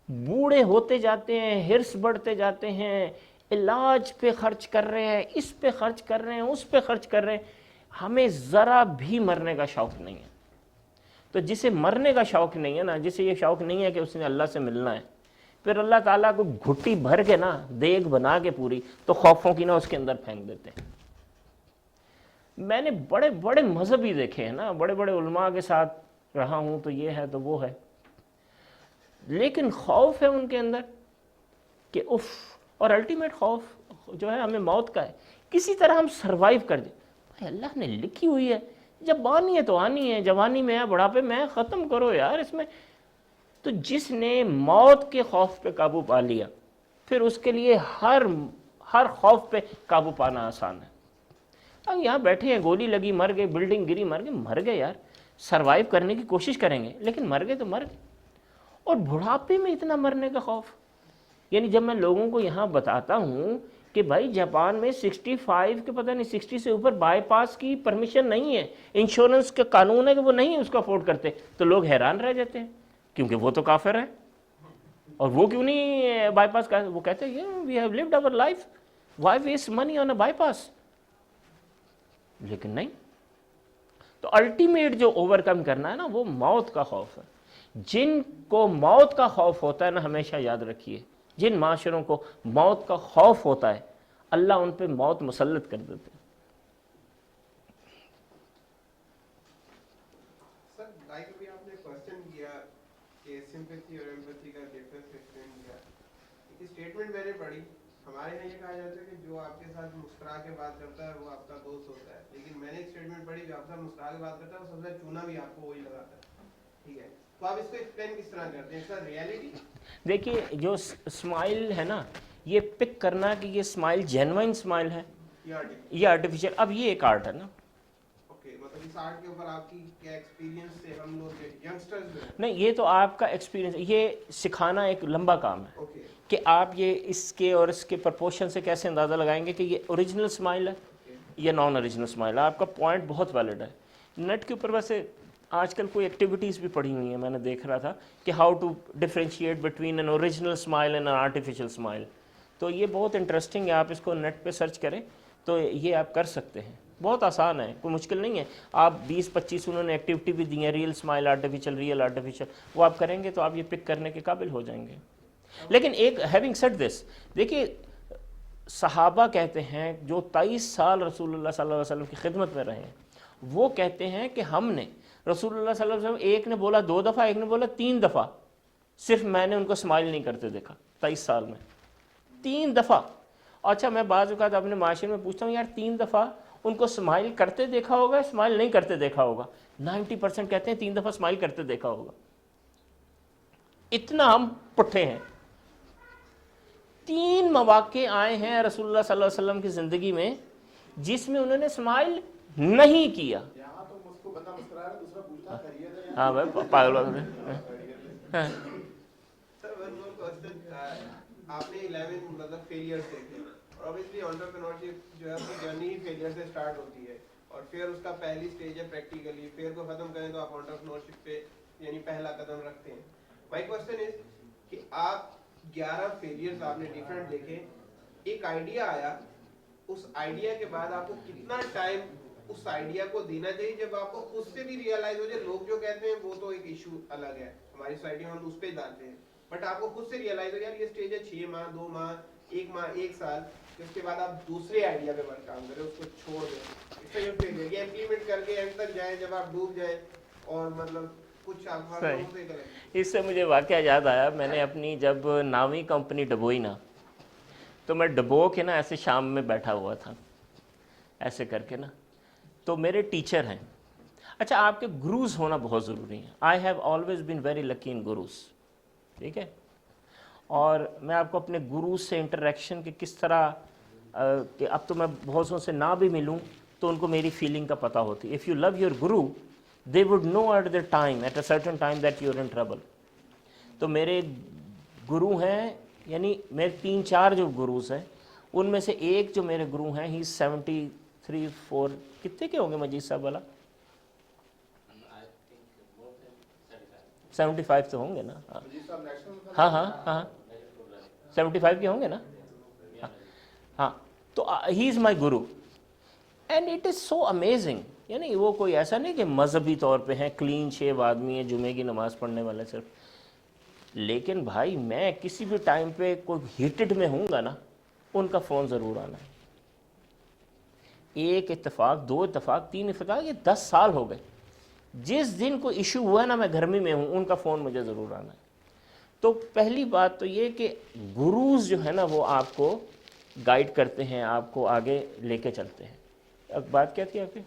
बूढ़े होते जाते हैं, हिर्स बढ़ते जाते हैं, इलाज पे खर्च कर रहे हैं, इस पे खर्च कर रहे हैं, उस पे खर्च कर रहे हैं, हमें ज़रा भी मरने का शौक़ नहीं है। तो जिसे मरने का शौक़ नहीं है ना, जिसे ये शौक़ नहीं है कि उसने अल्लाह से मिलना है, फिर अल्लाह ताला को घुट्टी भर के ना देग बना के पूरी तो खौफों की ना उसके अंदर फेंक देते हैं। मैंने बड़े बड़े मजहबी देखे हैं ना, बड़े बड़े उलमा के साथ रहा हूँ तो ये है तो वो है, लेकिन खौफ है उनके अंदर कि उफ। और अल्टीमेट खौफ जो है हमें मौत का है, किसी तरह हम सरवाइव कर दे। भाई अल्लाह ने लिखी हुई है, जब आनी है तो आनी है, जवानी में है बुढ़ापे में है, ख़त्म करो यार इसमें। तो जिसने मौत के खौफ पे काबू पा लिया फिर उसके लिए हर खौफ पे काबू पाना आसान है। अब यहाँ बैठे हैं, गोली लगी मर गए, बिल्डिंग गिरी मर गए यार, सरवाइव करने की कोशिश करेंगे लेकिन मर गए तो मर गए। और बुढ़ापे में इतना मरने का खौफ, यानी जब मैं लोगों को यहाँ बताता हूँ कि भाई जापान में 65 के पता नहीं 60 से ऊपर बाईपास की परमिशन नहीं है, इंश्योरेंस का कानून है कि वो नहीं उसको अफोर्ड करते, तो लोग हैरान रह जाते हैं क्योंकि वो तो काफिर है और वो क्यों नहीं बाईपास का। वो कहते हैं we have lived our life, why waste money on a bypass. लेकिन नहीं, तो अल्टीमेट जो ओवरकम करना है ना वो मौत का खौफ है। जिनको मौत का खौफ होता है ना, हमेशा याद रखिए, जिन माशरों को मौत का खौफ होता है अल्लाह उन पे मौत मुसल्लत कर देते हैं। सर लाइक अभी आपने क्वेश्चन किया कि सिंपैथी और एम्पैथी का डिफरेंस एक्सप्लेन किया, एक स्टेटमेंट मैंने पढ़ी, हमारे यहाँ ये कहा जाता है कि जो आपके साथ मुस्कुरा के बात करता है वो आपका दोस्त होता है, लेकिन मैंने एक स्टेटमेंट पढ़ी जो आपके साथ मुस्कुरा के बात करता है वो सबसे चूना भी आपको वही लगाता है। ठीक है, तो आप इसको एक्सप्लेन किस तरह करते हैं सर रियलिटी? देखिए जो स्माइल है ना, ये पिक करना कि ये स्माइल जेन्युइन स्माइल है या आर्टिफिशियल, अब ये एक आर्ट है ना। ओके, मतलब इस आर्ट के ऊपर आपकी क्या एक्सपीरियंस से हम लोग यंगस्टर्स में? नहीं, ये तो आपका एक्सपीरियंस, ये सिखाना एक लंबा काम है। ओके, कि आप ये इसके और इसके प्रपोर्शन से कैसे अंदाज़ा लगाएंगे कि ये ओरिजिनल स्माइल है या नॉन ओरिजिनल स्माइल है। आपका पॉइंट बहुत वैलिड है। नेट के ऊपर वैसे आजकल कोई एक्टिविटीज़ भी पड़ी हुई हैं, मैंने देख रहा था कि how to differentiate between an original smile and an artificial smile. तो ये बहुत इंटरेस्टिंग है, आप इसको नेट पे सर्च करें तो ये आप कर सकते हैं, बहुत आसान है, कोई मुश्किल नहीं है। आप 20-25 उन्होंने एक्टिविटी भी दी है, real smile artificial, real artificial, वो आप करेंगे तो आप ये पिक करने के काबिल हो जाएंगे। लेकिन एक हैविंग सेड दिस, देखिए सहाबा कहते हैं जो 23 साल रसूलुल्लाह सल्लल्लाहु अलैहि वसल्लम की खिदमत में रहे हैं, वो कहते हैं कि हमने रसूलुल्लाह सल्लल्लाहु अलैहि वसल्लम, एक ने बोला 2 दफ़ा, एक ने बोला 3 दफ़ा, صرف میں نے ان کو اسمائل نہیں کرتے دیکھا 23 سال میں 3 دفعہ. اچھا میں بعض اوقات اپنے معاشرے میں پوچھتا ہوں یار 3 دفعہ ان کو اسمائل کرتے دیکھا ہوگا اسمائل نہیں کرتے دیکھا ہوگا؟ 90% کہتے ہیں 3 دفعہ اسمائل کرتے دیکھا ہوگا. اتنا ہم پٹھے ہیں. 3 مواقع آئے ہیں رسول اللہ صلی اللہ علیہ وسلم کی زندگی میں جس میں انہوں نے اسمائل نہیں کیا. یہاں تو مجھ کو بندہ مسکرا رہا ہے دوسرا پوچھتا خیریت ہے. ہاں بھائی پاگل ہو گئے. سر ون مور کوسچن, آپ نے 11 مطلب فیلیئرز دیکھے اور obviously entrepreneurship جو ہے وہ جرنی ہی فیلیئر سے اسٹارٹ ہوتی ہے اور پھر اس کا پہلی سٹیج ہے پریکٹیکلی, فیئر کو ختم کریں تو آپ entrepreneurship پہ یعنی پہلا قدم رکھتے ہیں. مائی کوسچن از کہ آپ 11 فیلیئرز آپ نے ڈفرینٹ دیکھے, ایک آئیڈیا آیا, اس آئیڈیا کے بعد آپ کو کتنا ٹائم اس آئیڈیا کو دینا چاہیے جب آپ کو خود سے بھی ریئلائز ہو جائے؟ لوگ جو کہتے ہیں وہ تو ایک ایشو الگ ہے, ہماری سوسائٹی میں ہم اس پہ جاتے ہیں, بٹ آپ کو خود سے ریئلائز ہو یار یہ سٹیج ہے 6 ماہ 2 ماہ 1 ماہ 1 سال, اس کے بعد آپ دوسرے آئیڈیا پہ ورک کام کریں, اس کو چھوڑ دیں, اس سے یہ فیلئر یہ امپلیمنٹ کر کے اینڈ تک جائیں جب آپ ڈوب جائیں اور مطلب کچھ آپ سے کریں. اس سے مجھے واقعہ یاد آیا, میں نے اپنی جب 9ویں کمپنی ڈبوئی نا, تو میں ڈبو کے نا ایسے شام میں بیٹھا ہوا تھا ایسے کر کے نا, تو میرے ٹیچر ہیں. اچھا آپ کے گروز ہونا بہت ضروری ہے. I have always been very lucky in gurus, ٹھیک ہے. اور میں آپ کو اپنے گروز سے انٹریکشن کے کس طرح کہ اب تو میں بہت سو سے نہ بھی ملوں تو ان کو میری فیلنگ کا پتہ ہوتی. If you love your guru they would know at the time, at a certain time that you're in trouble. تو میرے گرو ہیں, یعنی میرے 3-4 جو گروز ہیں ان میں سے ایک جو میرے گرو ہیں, ہی 73-4 کتنے کے ہوں گے مجید صاحب والا؟ 75 تو ہوں گے نا. ہاں ہاں ہاں 75 کے ہوں گے نا. ہاں تو he is my guru and it is so amazing. یعنی وہ کوئی ایسا نہیں کہ مذہبی طور پہ ہیں, کلین شیو آدمی ہے, جمعے کی نماز پڑھنے والا صرف, لیکن بھائی میں کسی بھی ٹائم پہ کوئی ہیٹڈ میں ہوں گا نا ان کا فون ضرور آنا ہے. 1 اتفاق 2 اتفاق 3 اتفاق, یہ 10 سال ہو گئے. جس دن کوئی ایشو ہوا نا میں گھرمی میں ہوں, ان کا فون مجھے ضرور آنا ہے. تو پہلی بات تو یہ کہ گروز جو ہے نا وہ آپ کو گائیڈ کرتے ہیں, آپ کو آگے لے کے چلتے ہیں. اب بات کیا تھی آپ کی؟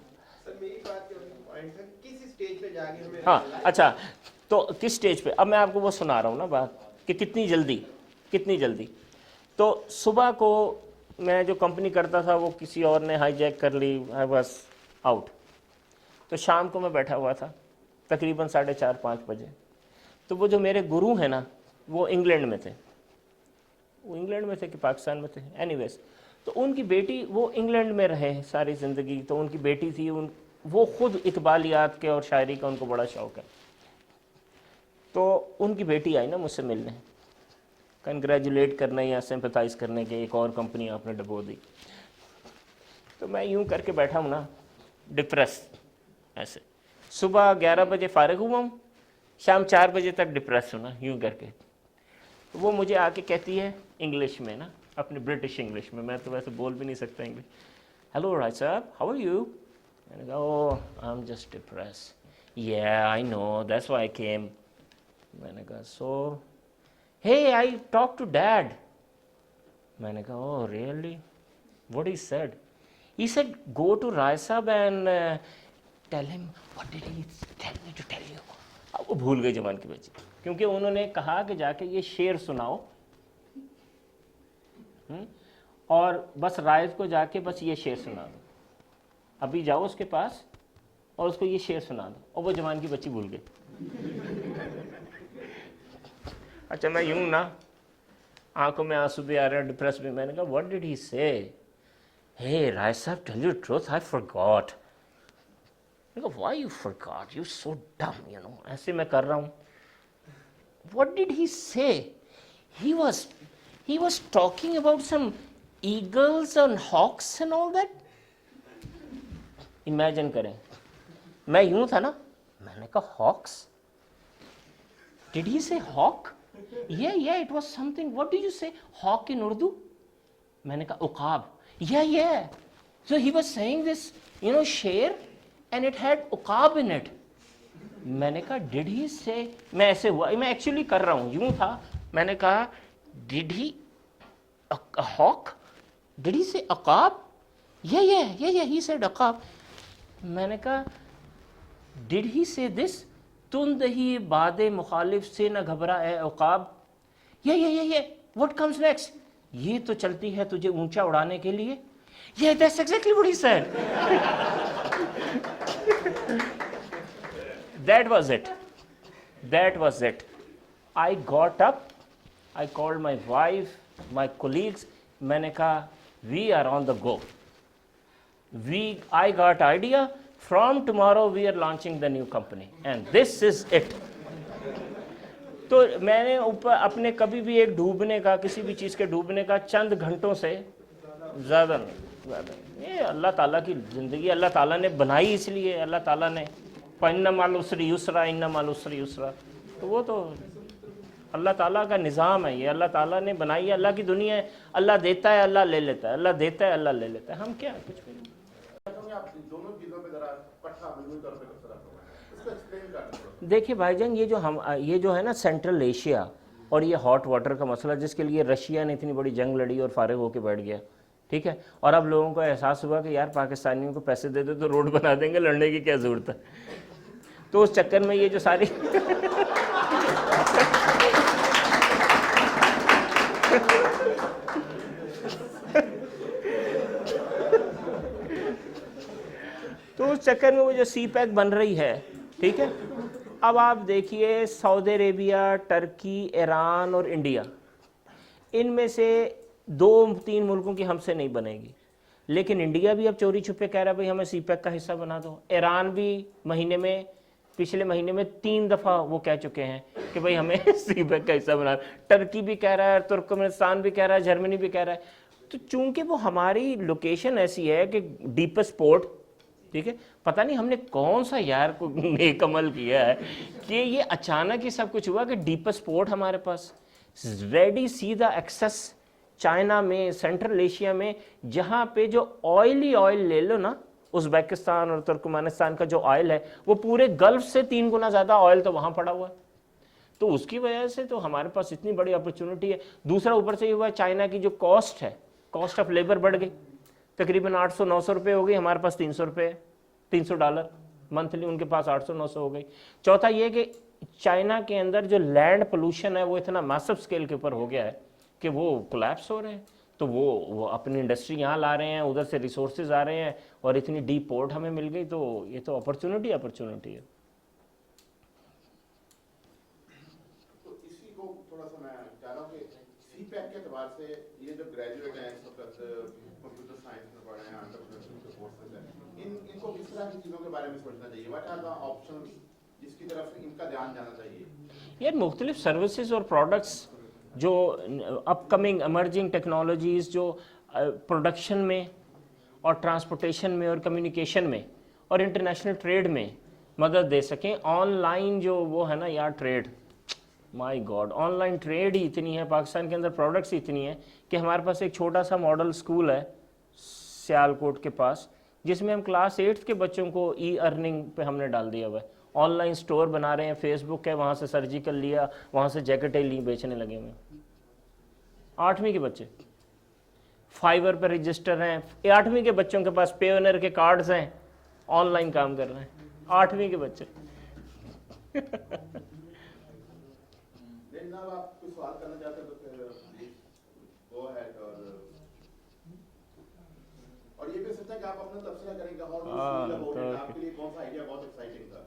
میری بات پوائنٹ ہے کس سٹیج پہ جا کے ہمیں. ہاں اچھا, تو کس سٹیج پہ, اب میں آپ کو وہ سنا رہا ہوں نا بات کہ کتنی جلدی. تو صبح کو میں جو کمپنی کرتا تھا وہ کسی اور نے ہائی جیک کر لی, آئی واز آؤٹ. تو شام کو میں بیٹھا ہوا تھا تقریباً 4:30-5 بجے. تو وہ جو میرے گرو ہیں نا وہ انگلینڈ میں تھے کہ پاکستان میں تھے, اینی ویز. تو ان کی بیٹی, وہ انگلینڈ میں رہے ساری زندگی, تو ان کی بیٹی تھی, وہ خود اقبالیات کے اور شاعری کا ان کو بڑا شوق ہے. تو ان کی بیٹی آئی نا مجھ سے ملنے, کنگریجولیٹ کرنے یا سمپتھائز کرنے کے, ایک اور کمپنی آپ نے ڈبو دی. تو میں یوں کر کے بیٹھا ہوں نا ڈپریس ایسے, صبح 11 بجے فارغ ہوا ہوں, شام 4 بجے تک ڈپریس ہونا یوں کر کے. وہ مجھے آ کے کہتی ہے انگلش میں نا, اپنی برٹش انگلش میں تو ویسے بول بھی نہیں سکتا انگلش, ہیلو راج صاحب ہاؤ آر یو؟ میں نے کہا او آئی ایم جسٹ ڈپریس. یا آئی نو دیٹس وائی آئی کیم. میں نے کہا سو hey I talked to dad. میں نے کہا oh really, what he said? He said go to Rai Sahab and tell him what did he tell me to tell you. اب وہ بھول گئی جوان کی بچی, کیونکہ انہوں نے کہا کہ جا کے یہ شعر سناؤ, اور بس رائز کو جا کے بس یہ شعر سنا دو, ابھی جاؤ اس کے پاس اور اس کو یہ شعر سنا دو, اور وہ جوان کی بچی بھول گئی. اچھا میں یوں نا آنکھوں میں آنسو بھی آ رہے ہیں, ڈپریس بھی. میں نے کہا واٹ ڈڈ ہی سے؟ ہے رائے صاحب tell you truth I forgot. میں نے کہا why you forgot, you so dumb you know. ایسے میں کر رہا ہوں. What did he say? He was talking about some eagles and hawks and all that. Imagine کریں, میں یوں تھا نا, میں نے کہا ہاکس, ڈڈ ہی سے ہاک؟ Yeah, it was something. What did you say? Hawk in Urdu? میں نے کہا عقاب. Yeah. So he was saying this, شیر, and it had عقاب in it. मैंने कहा डिड ही से, मैं ऐसे हुआ, मैं एक्चुअली कर रहा हूँ यूं था, मैंने कहा did he hawk, did he say अकाब, ये ही सेड अकाब। मैंने कहा डिड ही से दिस, तुंद ही बादे मुखालिफ से न घबरा ए अकाब, ये व्हाट कम्स नेक्स्ट, ये तो चलती है तुझे ऊंचा उड़ाने के लिए। Yeah, that's exactly what he said. That was it. That was it. I got up, I called my wife, my colleagues, मैंने कहा we are on the go. I got idea, from tomorrow we are launching the new company and this is it. तो मैंने ऊपर अपने कभी भी एक डूबने का, किसी भी चीज़ के डूबने का चंद घंटों से ज़्यादा नहीं, ये अल्लाह ताला की ज़िंदगी अल्लाह ताला ने बनाई, इसलिए अल्लाह ताला ने इन्ना माल उसरी युसरा, इन्ना माल उसरी युसरा, तो वो तो अल्लाह ताला का निज़ाम है, ये अल्लाह ताला ने बनाई है, अल्लाह की दुनिया है, अल्लाह देता है अल्लाह ले लेता है, अल्लाह देता है अल्लाह ले लेता है, हम क्या कुछ भी नहीं। दोनों चीजों पे जरा इकट्ठा मिलजुल कर इसको एक्सप्लेन कर दो। देखिए भाईजान, ये जो है ना सेंट्रल एशिया और ये हॉट वाटर का मसला, जिसके लिए रशिया ने इतनी बड़ी जंग लड़ी और फारिग होकर बैठ गया, ठीक है, और अब लोगों को एहसास हुआ कि यार पाकिस्तानियों को पैसे दे दो तो रोड बना देंगे, लड़ने की क्या ज़रूरत है। तो उस चक्कर में ये जो सारी तो उस चक्कर में वो जो सी पैक बन रही है, ठीक है, अब आप देखिए सऊदी अरेबिया, टर्की, ईरान और इंडिया, इनमें से 2-3 मुल्कों की हमसे नहीं बनेगी, लेकिन इंडिया भी अब चोरी छुपे कह रहा है भाई हमें सी पैक का हिस्सा बना दो। ईरान भी पिछले महीने में 3 दफ़ा वो कह चुके हैं कि भाई हमें सी पैक का हिस्सा बना। टर्की भी कह रहा है, तुर्कमेनिस्तान भी कह रहा है, जर्मनी भी कह रहा है। तो चूंकि वो हमारी लोकेशन ऐसी है कि डीपेस्ट पोर्ट, ठीक है, पता नहीं हमने कौन सा यार को नेक अमल किया है कि ये अचानक ही सब कुछ हुआ कि डीपेस्ट पोर्ट हमारे पास रेडी, सीधा एक्सेस चाइना में, सेंट्रल एशिया में, जहाँ पे जो ऑयल ले लो ना, उज़्बेकिस्तान और तुर्कमेनिस्तान का जो ऑयल है वो पूरे गल्फ से 3 गुना ज़्यादा ऑयल तो वहाँ पड़ा हुआ है। तो उसकी वजह से तो हमारे पास इतनी बड़ी अपॉर्चुनिटी है। दूसरा ऊपर से ये हुआ चाइना की जो कॉस्ट है, कॉस्ट ऑफ लेबर बढ़ गई, तकरीबन 800-900 रुपये हो गई, हमारे पास 300 रुपये, $300 मंथली, उनके पास 800-900 हो गई। चौथा ये कि चाइना के अंदर जो लैंड पोल्यूशन है वो इतना मैसिव स्केल के ऊपर हो गया है कि वो कोलैप्स हो रहे हैं, तो वो अपनी इंडस्ट्री यहाँ ला रहे हैं, उधर से रिसोर्सेज आ रहे हैं और इतनी डीप पोर्ट हमें मिल गई, तो ये तो अपॉर्चुनिटी है। तो इसी को थोड़ा सा मैं चाह रहा हूँ कि सीपैक के एतबार से ये जो ग्रेजुएट हैं, इस वक्त कंप्यूटर साइंस में पढ़ रहे हैं, एंटरप्रेन्योरशिप के कोर्सेज हैं, इनको किस तरह की चीज़ों के बारे में सोचना चाहिए? व्हाट आर द ऑप्शंस जिसकी तरफ इनका ध्यान जाना चाहिए? यार मुख्तलिफ सर्विसेज और प्रोडक्ट्स जो अपकमिंग इमर्जिंग टेक्नोलॉजीज़ जो प्रोडक्शन में और ट्रांसपोर्टेशन में और कम्युनिकेशन में और इंटरनेशनल ट्रेड में मदद दे सकें। ऑनलाइन जो वो है ना यार trade, my god, online trade ही इतनी है, पाकिस्तान के अंदर प्रोडक्ट्स ही इतनी है कि हमारे पास एक छोटा सा मॉडल स्कूल है सियालकोट के पास, जिसमें हम क्लास 8 के बच्चों को ई अर्निंग पे हमने डाल दिया हुआ है। ऑनलाइन स्टोर बना रहे हैं, फेसबुक है, वहाँ से सर्जिकल लिया, वहाँ से जैकेटें ली, बेचने लगे हुए। 8वीं के बच्चे फाइवर पर रजिस्टर हैं, 8वीं के बच्चों के पास पेयोनियर के कार्ड्स हैं, ऑनलाइन काम कर रहे हैं 8वीं के बच्चे। आप कोई सवाल करना चाहते हैं तो फिर गो अहेड। और ये भी सच है कि आप अपना तबसरा करेंगे, आपके लिए कौन सा आइडिया बहुत एक्साइटिंग था?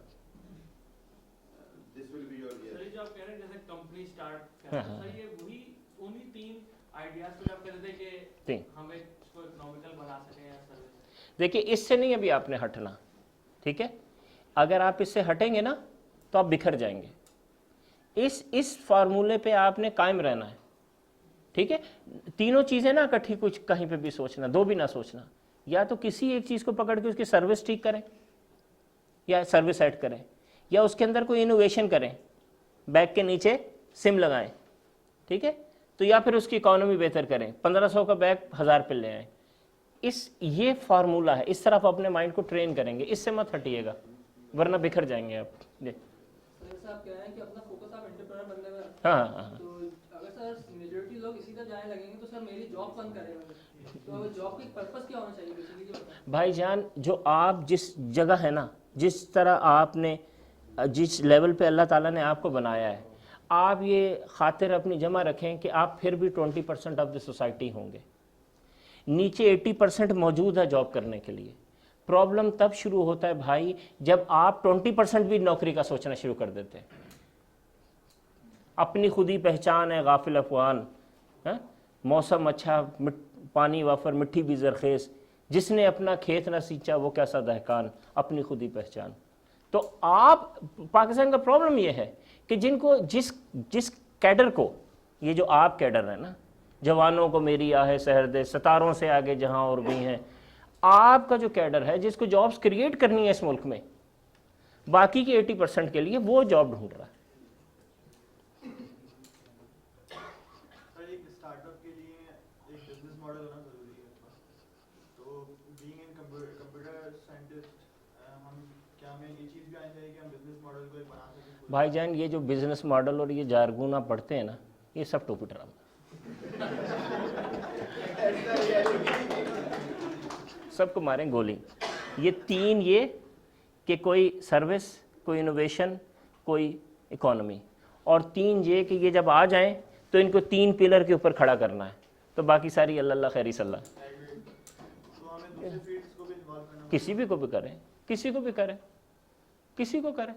This will be your sir जो आप कह रहे हैं जैसे कंपनी स्टार्ट करना, सर ये वही उन्हीं 3 आइडियाज को आप कह रहे थे कि हम इसको इकोनॉमिकल बना सकें या सर्विस। देखिए इससे नहीं अभी आपने हटना, ठीक है, अगर आप इससे हटेंगे ना तो आप बिखर जाएंगे। इस फार्मूले पे आपने कायम रहना है, ठीक है। तीनों चीज़ें ना इकट्ठी कुछ कहीं पे भी सोचना, 2 भी ना सोचना, या तो किसी एक चीज़ को पकड़ के उसकी सर्विस ठीक करें या सर्विस ऐड करें, या उसके अंदर कोई इनोवेशन करें, बैग के नीचे सिम लगाएं, ठीक है, तो या फिर उसकी इकोनॉमी बेहतर करें, 1500 का बैग 1000 पे ले आएँ। ये फार्मूला है, इस तरफ अपने माइंड को ट्रेन करेंगे, इससे मत हटिएगा, वरना बिखर जाएंगे आप। जी सर जैसे आप कह रहे हैं कि अपना फोकस आप एंटरप्रेन्योर बनने में हाँ हाँ हाँ। तो अगर सर मेजॉरिटी लोग इसी तरह जाने लगेंगे तो सर मेरी जॉब कौन करेगा? तो जॉब का पर्पस क्या होना चाहिए बेसिकली ये बताएं। भाईजान, जो आप जिस जगह है ना, जिस तरह आपने जिस लेवल पे अल्लाह ताला ने आपको बनाया है, आप ये खातिर अपनी जमा रखें कि आप फिर भी 20% ऑफ द सोसाइटी होंगे। नीचे 80% मौजूद है जॉब करने के लिए। प्रॉब्लम तब शुरू होता है भाई जब आप 20% भी नौकरी का सोचना शुरू कर देते हैं। अपनी खुद ही पहचान है गाफिल अफवान, मौसम अच्छा पानी वाफर मिट्टी भी जरखेज़, जिसने अपना खेत न सींचा वो कैसा दहकान, अपनी खुद ही पहचान। तो आप पाकिस्तान का प्रॉब्लम ये है कि जिनको जिस कैडर को, ये जो आप कैडर है ना, जवानों को मेरी आहे सहर दे, सितारों से आगे जहां और भी हैं, आपका जो कैडर है जिसको जॉब्स क्रिएट करनी है इस मुल्क में, बाकी के 80% के लिए वो जॉब ढूंढ रहा है। सर एक स्टार्टअप के लिए एक बिजनेस मॉडल होना जरूरी है। तो बीइंग इन कंप्यूटर साइंटिस्ट हम क्या हमें ये चीज़ भी आनी चाहिए कि हम बिजनेस मॉडल को एक बना सकें? भाईजान, ये जो बिजनेस मॉडल और ये जारगून आप पढ़ते हैं ना, ये सब टोपी ड्रामा, सबको मारें गोली। ये तीन, ये कि कोई सर्विस, कोई इनोवेशन, कोई इकोनॉमी, और तीन ये कि ये जब आ जाएं तो इनको तीन पिलर के ऊपर खड़ा करना है, तो बाकी सारी अल्लाह खैरी सल्ला। तो हमें दूसरे फील्ड्स को भी इन्वॉल्व करना किसी भी को भी करें, किसी को भी करें, किसी को करें।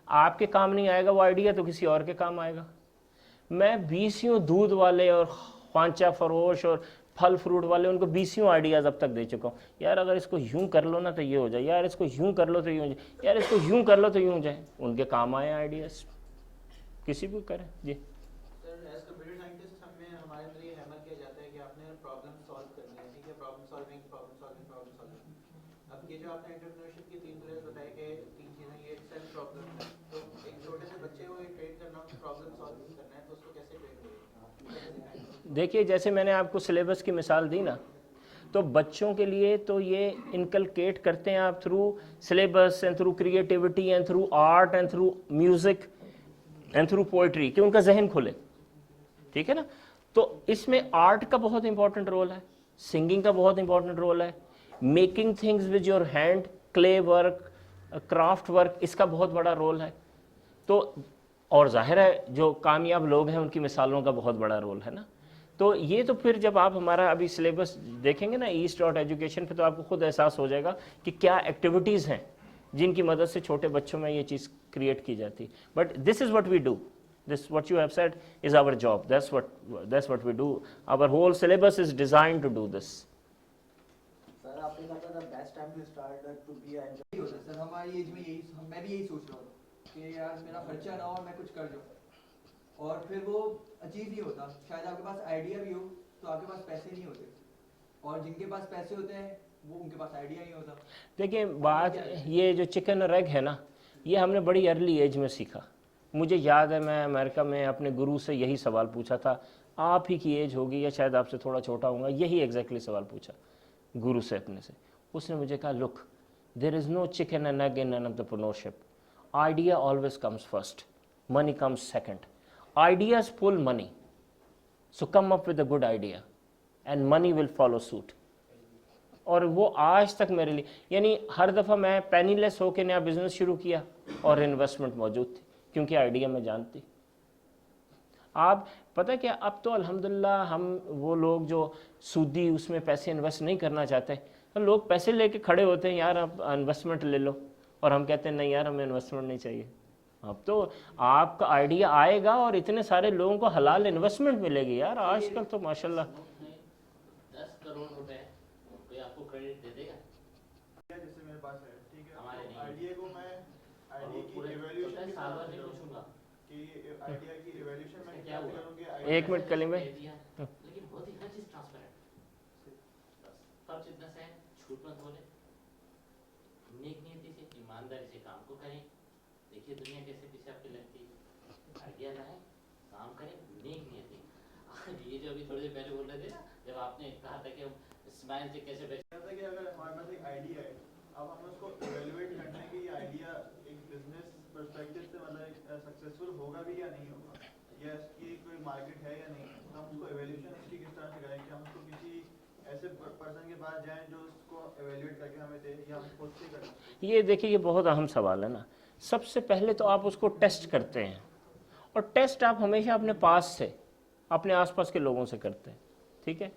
आपके काम नहीं आएगा वो आइडिया तो किसी और के काम आएगा। मैं 20 दूध वाले और ख्वांचा फरोश और फल फ्रूट वाले, उनको 20 आइडियाज़ अब तक दे चुका हूँ। यार अगर इसको यूं कर लो ना तो ये हो जाए, यार इसको यूं कर लो तो यूं हो जाए, यार इसको यूं कर लो तो यूं हो जाए। उनके काम आए आइडियाज़, किसी भी करें। जी सर एज कंप्यूटर साइंटिस्ट हमें हमारे अंदर ये हैमर किया जाता है कि आपने प्रॉब्लम सॉल्व करनी है, ठीक है, प्रॉब्लम सॉल्विंग। अब ये जो आपने एंटरप्रेन्योरशिप की 3 पिलर्स बताए कि 3 चीज़ें, ये सेल्फ प्रॉब्लम है, तो एक छोटे से बच्चे को ट्रेन करना, प्रॉब्लम सॉल्व करना है, तो उसको कैसे ट्रेन करेंगे? देखिए, जैसे मैंने आपको सिलेबस की मिसाल दी ना, तो बच्चों के लिए तो ये इनकलकेट करते हैं आप through syllabus and through creativity and through art and through music and through poetry, कि उनका जहन खुले, ठीक है ना। तो इसमें आर्ट का बहुत इंपॉर्टेंट रोल है, सिंगिंग का बहुत इंपॉर्टेंट रोल है, making things with your hand, clay work, craft work, इसका बहुत बड़ा रोल है। तो और जाहिर है जो कामयाब लोग हैं उनकी मिसालों का बहुत बड़ा रोल है ना। तो ये तो फिर जब आप हमारा अभी सिलेबस देखेंगे ना east.education पे, तो आपको खुद एहसास हो जाएगा कि क्या एक्टिविटीज़ हैं जिनकी मदद से छोटे बच्चों में ये चीज़ क्रिएट की जाती। But this is what we do, this what you have said is our job, that's what we do. Our whole syllabus is designed to do this. Sir आपने कहा था best time to start to be an होता है sir, हमारी as में यही, मैं भी यही सोच रहा हूँ कि यार मेरा खर्चा ना हो और मैं कुछ कर जाऊँ, और फिर वो अचीव नहीं होता। शायद आपके पास आइडिया भी हो तो आपके पास पैसे नहीं होते, और जिनके पास पैसे होते हैं वो उनके पास आइडिया नहीं होता। देखिए बात, ये जो चिकन और एग है ना, ये हमने बड़ी अर्ली एज में सीखा। मुझे याद है मैं अमेरिका में अपने गुरु से यही सवाल पूछा था, आप ही की एज होगी या शायद आपसे थोड़ा छोटा होगा, यही एग्जैक्टली सवाल पूछा गुरु से अपने से। उसने मुझे कहा, look there is no chicken and egg in entrepreneurship, idea always comes first, money comes second. Ideas pull money, so come up with a good idea and money will follow suit. और वो आज तक मेरे लिए, यानी हर दफ़ा मैं penniless होकर नया बिजनेस शुरू किया और इन्वेस्टमेंट मौजूद थी, क्योंकि आइडिया में जानती। आप पता क्या, अब तो अल्हम्दुलिल्लाह हम वो लोग जो सूदी उसमें पैसे इन्वेस्ट नहीं करना चाहते, तो लोग पैसे लेके खड़े होते हैं, यार आप इन्वेस्टमेंट ले लो, और हम कहते हैं नहीं यार हमें इन्वेस्टमेंट नहीं चाहिए। अब तो आपका आइडिया आएगा और इतने सारे लोगों को हलाल इन्वेस्टमेंट मिलेगी यार आजकल तो माशाल्लाह। 10 करोड़ रुपए कोई आपको क्रेडिट दे देगा? जैसे मेरे पास है, ठीक है, हमारे नहीं। आइडिया को मैं आइडिया की इवैल्यूएशन साल भर नहीं पूछूंगा कि आइडिया की इवैल्यूएशन मैं क्या हुआ? करूंगी। एक मिनट कलीम भाई, लेकिन बहुत ही हर चीज ट्रांसपेरेंट, फर्ज इतना सा है, झूठ मत बोले, नेक नियति से ईमानदारी से काम को करें। देखिए दुनिया कैसे पीछे आपकी लगती है, आइडिया लाए, काम करें, नेक नियति। ये जो अभी थोड़ी देर पहले बोल रहे थे ना, जब आपने कहा था कि हम स्माइल से कैसे कि अगर हमारे पास एक आइडिया है, अब हमें उसको इवेलुएट करना है कि ये आइडिया एक बिजनेस पर्सपेक्टिव से मतलब सक्सेसफुल होगा भी या नहीं होगा, या इसकी कोई मार्केट है या नहीं, तो हम उसको इवेल्यूशन इसकी किस तरह से करें कि हम उसको किसी ऐसे पर्सन के पास जाएं जो उसको इवेल्युएट करके हमें दे, या हम खुद से करें? ये देखिए, ये बहुत अहम सवाल है ना। सबसे पहले तो आप उसको टेस्ट करते हैं, और टेस्ट आप हमेशा अपने पास से, अपने आसपास के लोगों से करते हैं, ठीक है।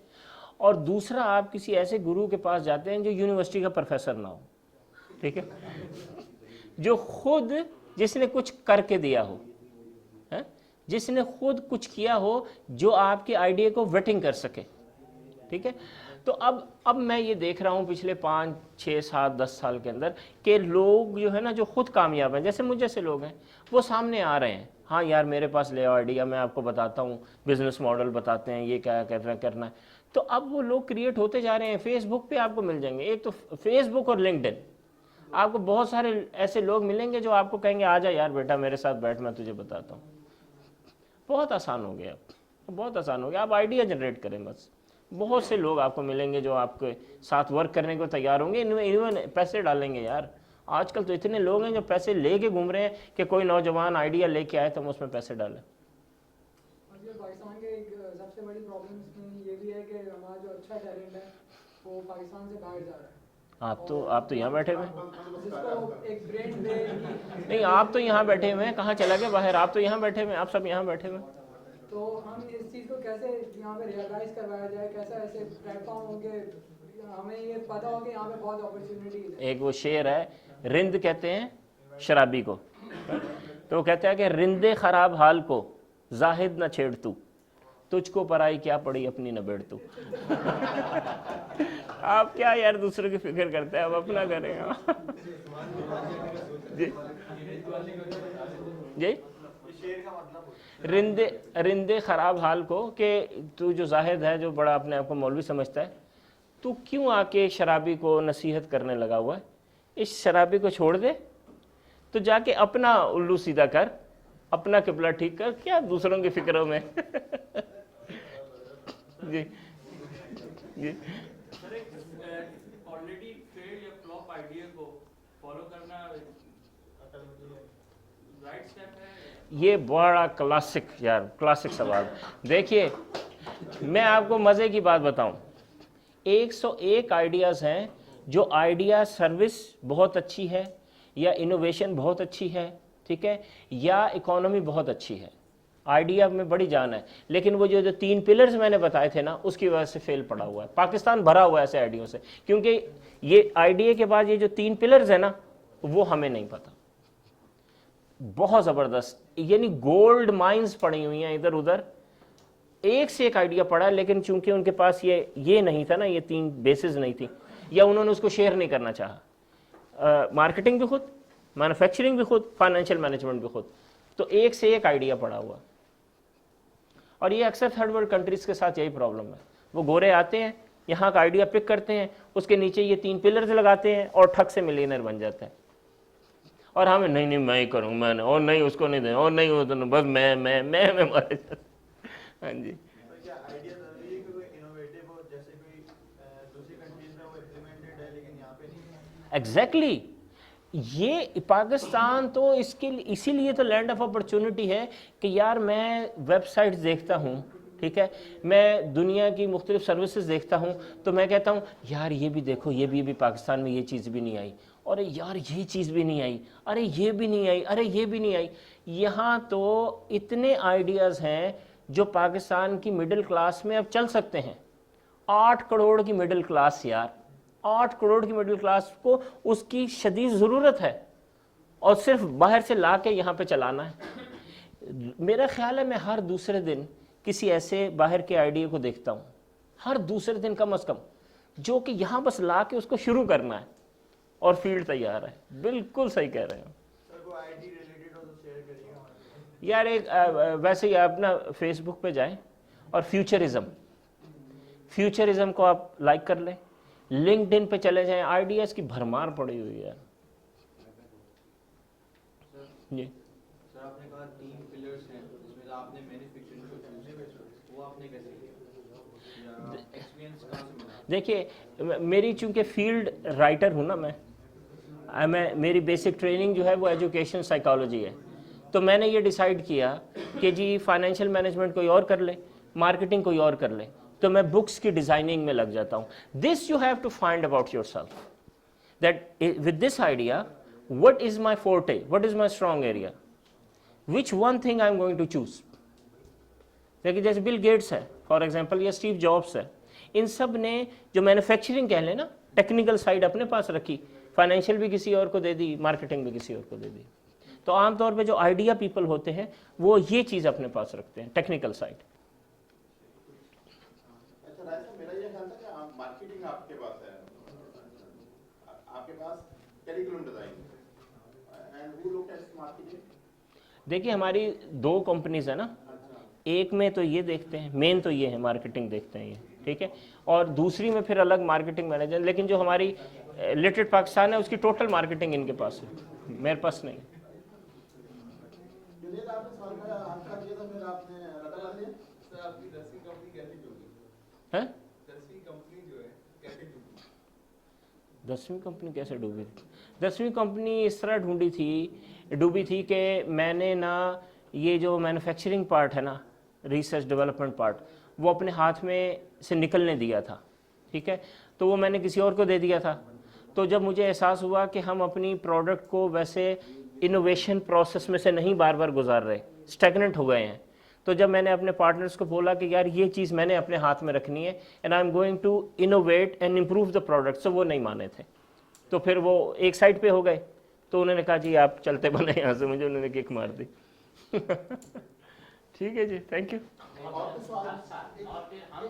और दूसरा, आप किसी ऐसे गुरु के पास जाते हैं जो यूनिवर्सिटी का प्रोफेसर ना हो, ठीक है, जो खुद, जिसने कुछ करके दिया हो, है, जिसने खुद कुछ किया हो, जो आपके आइडिया को वेटिंग कर सके, ठीक है। तो अब मैं ये देख रहा हूँ पिछले 5, 6, 7, 10 साल के अंदर कि लोग जो है ना, जो खुद कामयाब हैं, जैसे मुझ जैसे लोग हैं, वो सामने आ रहे हैं, हाँ यार मेरे पास ले आओ आइडिया, मैं आपको बताता हूँ, बिजनेस मॉडल बताते हैं, ये क्या करना है। तो अब वो लोग क्रिएट होते जा रहे हैं। फेसबुक पे आपको मिल जाएंगे, एक तो फेसबुक और लिंक्डइन, आपको बहुत सारे ऐसे लोग मिलेंगे जो आपको कहेंगे आ जा यार बेटा मेरे साथ बैठ, मैं तुझे बताता हूँ। बहुत आसान हो गया, बहुत आसान हो गया। आप आइडिया जनरेट करें बस। बहुत से लोग आपको मिलेंगे जो आपके साथ वर्क करने को तैयार होंगे, इनमें पैसे डालेंगे यार। आजकल तो इतने लोग हैं जो पैसे लेके घूम रहे हैं कि कोई नौजवान आइडिया लेके आए तो हम उसमें पैसे डालें। पाकिस्तान के एक सबसे बड़ी प्रॉब्लम इसमें ये भी है कि हमारा जो अच्छा टैलेंट है वो पाकिस्तान से बाहर जा रहा है। आप तो यहाँ बैठे हुए हैं। जिसको एक ब्रेन ड्रेन, नहीं, आप तो यहाँ बैठे हुए हैं, कहाँ चला गया बाहर? आप तो यहाँ बैठे हुए हैं, आप सब यहाँ बैठे हुए हैं। तो हम इस चीज़ को कैसे यहाँ पे रियलाइज करवाया जाए, कैसे ऐसे प्लेटफॉर्म हो के हमें ये पता हो कि यहाँ पे बहुत अपॉर्चुनिटीज है। एक वो शेर है, रिंद कहते हैं शराबी को, तो वो कहते हैं कि रिंदे खराब हाल को जाहिद न छेड़ तू, तुझको पराई क्या पड़ी अपनी न बेड़ तू। आप क्या यार दूसरों की फिक्र करते हैं, आप अपना करें। जी जी, रिंदे खराब हाल को, कि तू जो जाहिद है, जो बड़ा अपने आप को मौलवी समझता है, तू क्यों आके शराबी को नसीहत करने लगा हुआ है? इस शराबी को छोड़ दे, तो जाके अपना उल्लू सीधा कर, अपना किबला ठीक कर, क्या दूसरों की फिक्रों में। जी जी, सर एक ऑलरेडी फेल्ड या फ्लॉप आइडिया को फॉलो करना राइट स्टेप है? ये बड़ा क्लासिक सवाल। देखिए, मैं आपको मज़े की बात बताऊं, 101 आइडियाज़ हैं जो आइडिया सर्विस बहुत अच्छी है, या इनोवेशन बहुत अच्छी है, ठीक है, या इकोनॉमी बहुत अच्छी है। आइडिया में बड़ी जान है, लेकिन वो जो 3 पिलर्स मैंने बताए थे ना, उसकी वजह से फेल पड़ा हुआ है। पाकिस्तान भरा हुआ है ऐसे आइडियों से, क्योंकि ये आइडिया के बाद ये जो 3 पिलर्स है ना, वो हमें नहीं पता। बहुत ज़बरदस्त, यानी गोल्ड माइंस पड़ी हुई हैं इधर उधर, एक से एक आइडिया पड़ा है, लेकिन चूंकि उनके पास ये नहीं था ना, ये 3 बेसिस नहीं थी, या उन्होंने उसको शेयर नहीं करना चाहा। मार्केटिंग भी खुद, मैन्युफैक्चरिंग भी खुद, फाइनेंशियल मैनेजमेंट भी खुद, तो एक से एक आइडिया पड़ा हुआ। और ये अक्सर थर्ड वर्ल्ड कंट्रीज़ के साथ यही प्रॉब्लम है। वो गोरे आते हैं, यहाँ का आइडिया पिक करते हैं, उसके नीचे ये 3 पिलर्स लगाते हैं और ठग से मिलियनर बन जाते हैं। और हमें नहीं मैं ही करूँ, मैंने, और नहीं उसको नहीं दे, और नहीं वो तो बस मैं मारे जाते। हाँ जी, क्या आइडिया जरूरी है कि कोई इनोवेटिव हो, जैसे कोई दूसरी कंट्रीज में वो इम्प्लीमेंटेड है लेकिन यहाँ पे नहीं है? एग्जैक्टली। ये पाकिस्तान तो इसीलिए तो लैंड ऑफ अपॉर्चुनिटी है कि यार मैं वेबसाइट्स देखता हूँ, ठीक है, मैं दुनिया की मुख्तलिफ सर्विसेज देखता हूँ, तो मैं कहता हूँ यार ये भी देखो, ये भी पाकिस्तान में ये चीज़ भी नहीं आई, अरे यार ये चीज़ भी नहीं आई, अरे ये भी नहीं आई, अरे ये भी नहीं आई। यहाँ तो इतने आइडियाज़ हैं जो पाकिस्तान की मिडिल क्लास में अब चल सकते हैं। 8 करोड़ की मिडिल क्लास यार, 8 करोड़ की मिडिल क्लास को उसकी शदीद ज़रूरत है, और सिर्फ बाहर से ला के यहाँ पर चलाना है। मेरा ख्याल है मैं हर दूसरे दिन किसी ऐसे बाहर के आइडिया को देखता हूँ, हर दूसरे दिन कम से कम, जो कि यहाँ बस ला के उसको शुरू करना है और फील्ड तैयार है। बिल्कुल सही कह रहे हो यार। एक वैसे ही आप ना फेसबुक पे जाएं और फ्यूचरिज्म को आप लाइक कर लें, लिंक्डइन पे चले जाएं, आइडियाज़ की भरमार पड़ी हुई है जी। सर आपने कहा 3 पिलर्स हैं, जिसमें आपने मैन्युफैक्चरिंग को चूज किया, वो आपने कैसे किया? एक्सपीरियंस कहाँ से मिला? देखिए, मेरी चूंकि फील्ड राइटर हूँ ना मैं, मैं मेरी बेसिक ट्रेनिंग जो है वो एजुकेशन साइकोलॉजी है, तो मैंने ये डिसाइड किया कि जी फाइनेंशियल मैनेजमेंट कोई और कर ले, मार्केटिंग कोई और कर ले, तो मैं बुक्स की डिज़ाइनिंग में लग जाता हूँ. This you have to find about yourself, that with this idea what is my forte, what is my strong area, which one thing I am going to choose. देखिए जैसे Bill Gates है for example या Steve jobs है, इन सब ने जो manufacturing कह लें ना, टेक्निकल साइड अपने पास रखी, फाइनेंशियल भी किसी और को दे दी, मार्केटिंग भी किसी और को दे दी. तो आमतौर पे जो आइडिया पीपल होते हैं वो ये चीज़ अपने पास रखते हैं, टेक्निकल साइड. अच्छा राय साहब, मेरा ये ख्याल था कि मार्केटिंग आपके पास है, आपके पास curriculum design and who looked at marketing. देखिए हमारी 2 कंपनीज है ना, एक में तो ये देखते हैं, मेन तो ये है मार्केटिंग देखते हैं ये, ठीक है, और दूसरी में फिर अलग मार्केटिंग मैनेजर. लेकिन जो हमारी लिटरेट पाकिस्तान है उसकी टोटल मार्केटिंग इनके पास है, मेरे पास नहीं. जुनेद, आपने सवाल का आंसर दिया था, फिर आपने रटा डाल दिया. सर आपकी 10वीं कंपनी कैसे डूबी? हैं 10वीं कंपनी जो है कैसे डूबी? 10वीं कंपनी कैसे डूबी थी? 10वीं कंपनी इस तरह डूबी थी कि मैंने ना ये जो मैन्युफैक्चरिंग पार्ट है ना, रिसर्च डेवलपमेंट पार्ट, वो अपने हाथ में से निकलने दिया था, ठीक है, तो वो मैंने किसी और को दे दिया था. तो जब मुझे एहसास हुआ कि हम अपनी प्रोडक्ट को वैसे इनोवेशन प्रोसेस में से नहीं बार बार गुजार रहे, स्टैग्नेंट हो गए हैं, तो जब मैंने अपने पार्टनर्स को बोला कि यार ये चीज़ मैंने अपने हाथ में रखनी है and I am going to innovate and improve the product, तो वो नहीं माने थे. तो फिर वो एक साइड पे हो गए, तो उन्होंने कहा जी आप चलते बने यहाँ से, मुझे उन्होंने किक मार दी. ठीक है जी, थैंक यू. और कुछ सवाल? और फिर हम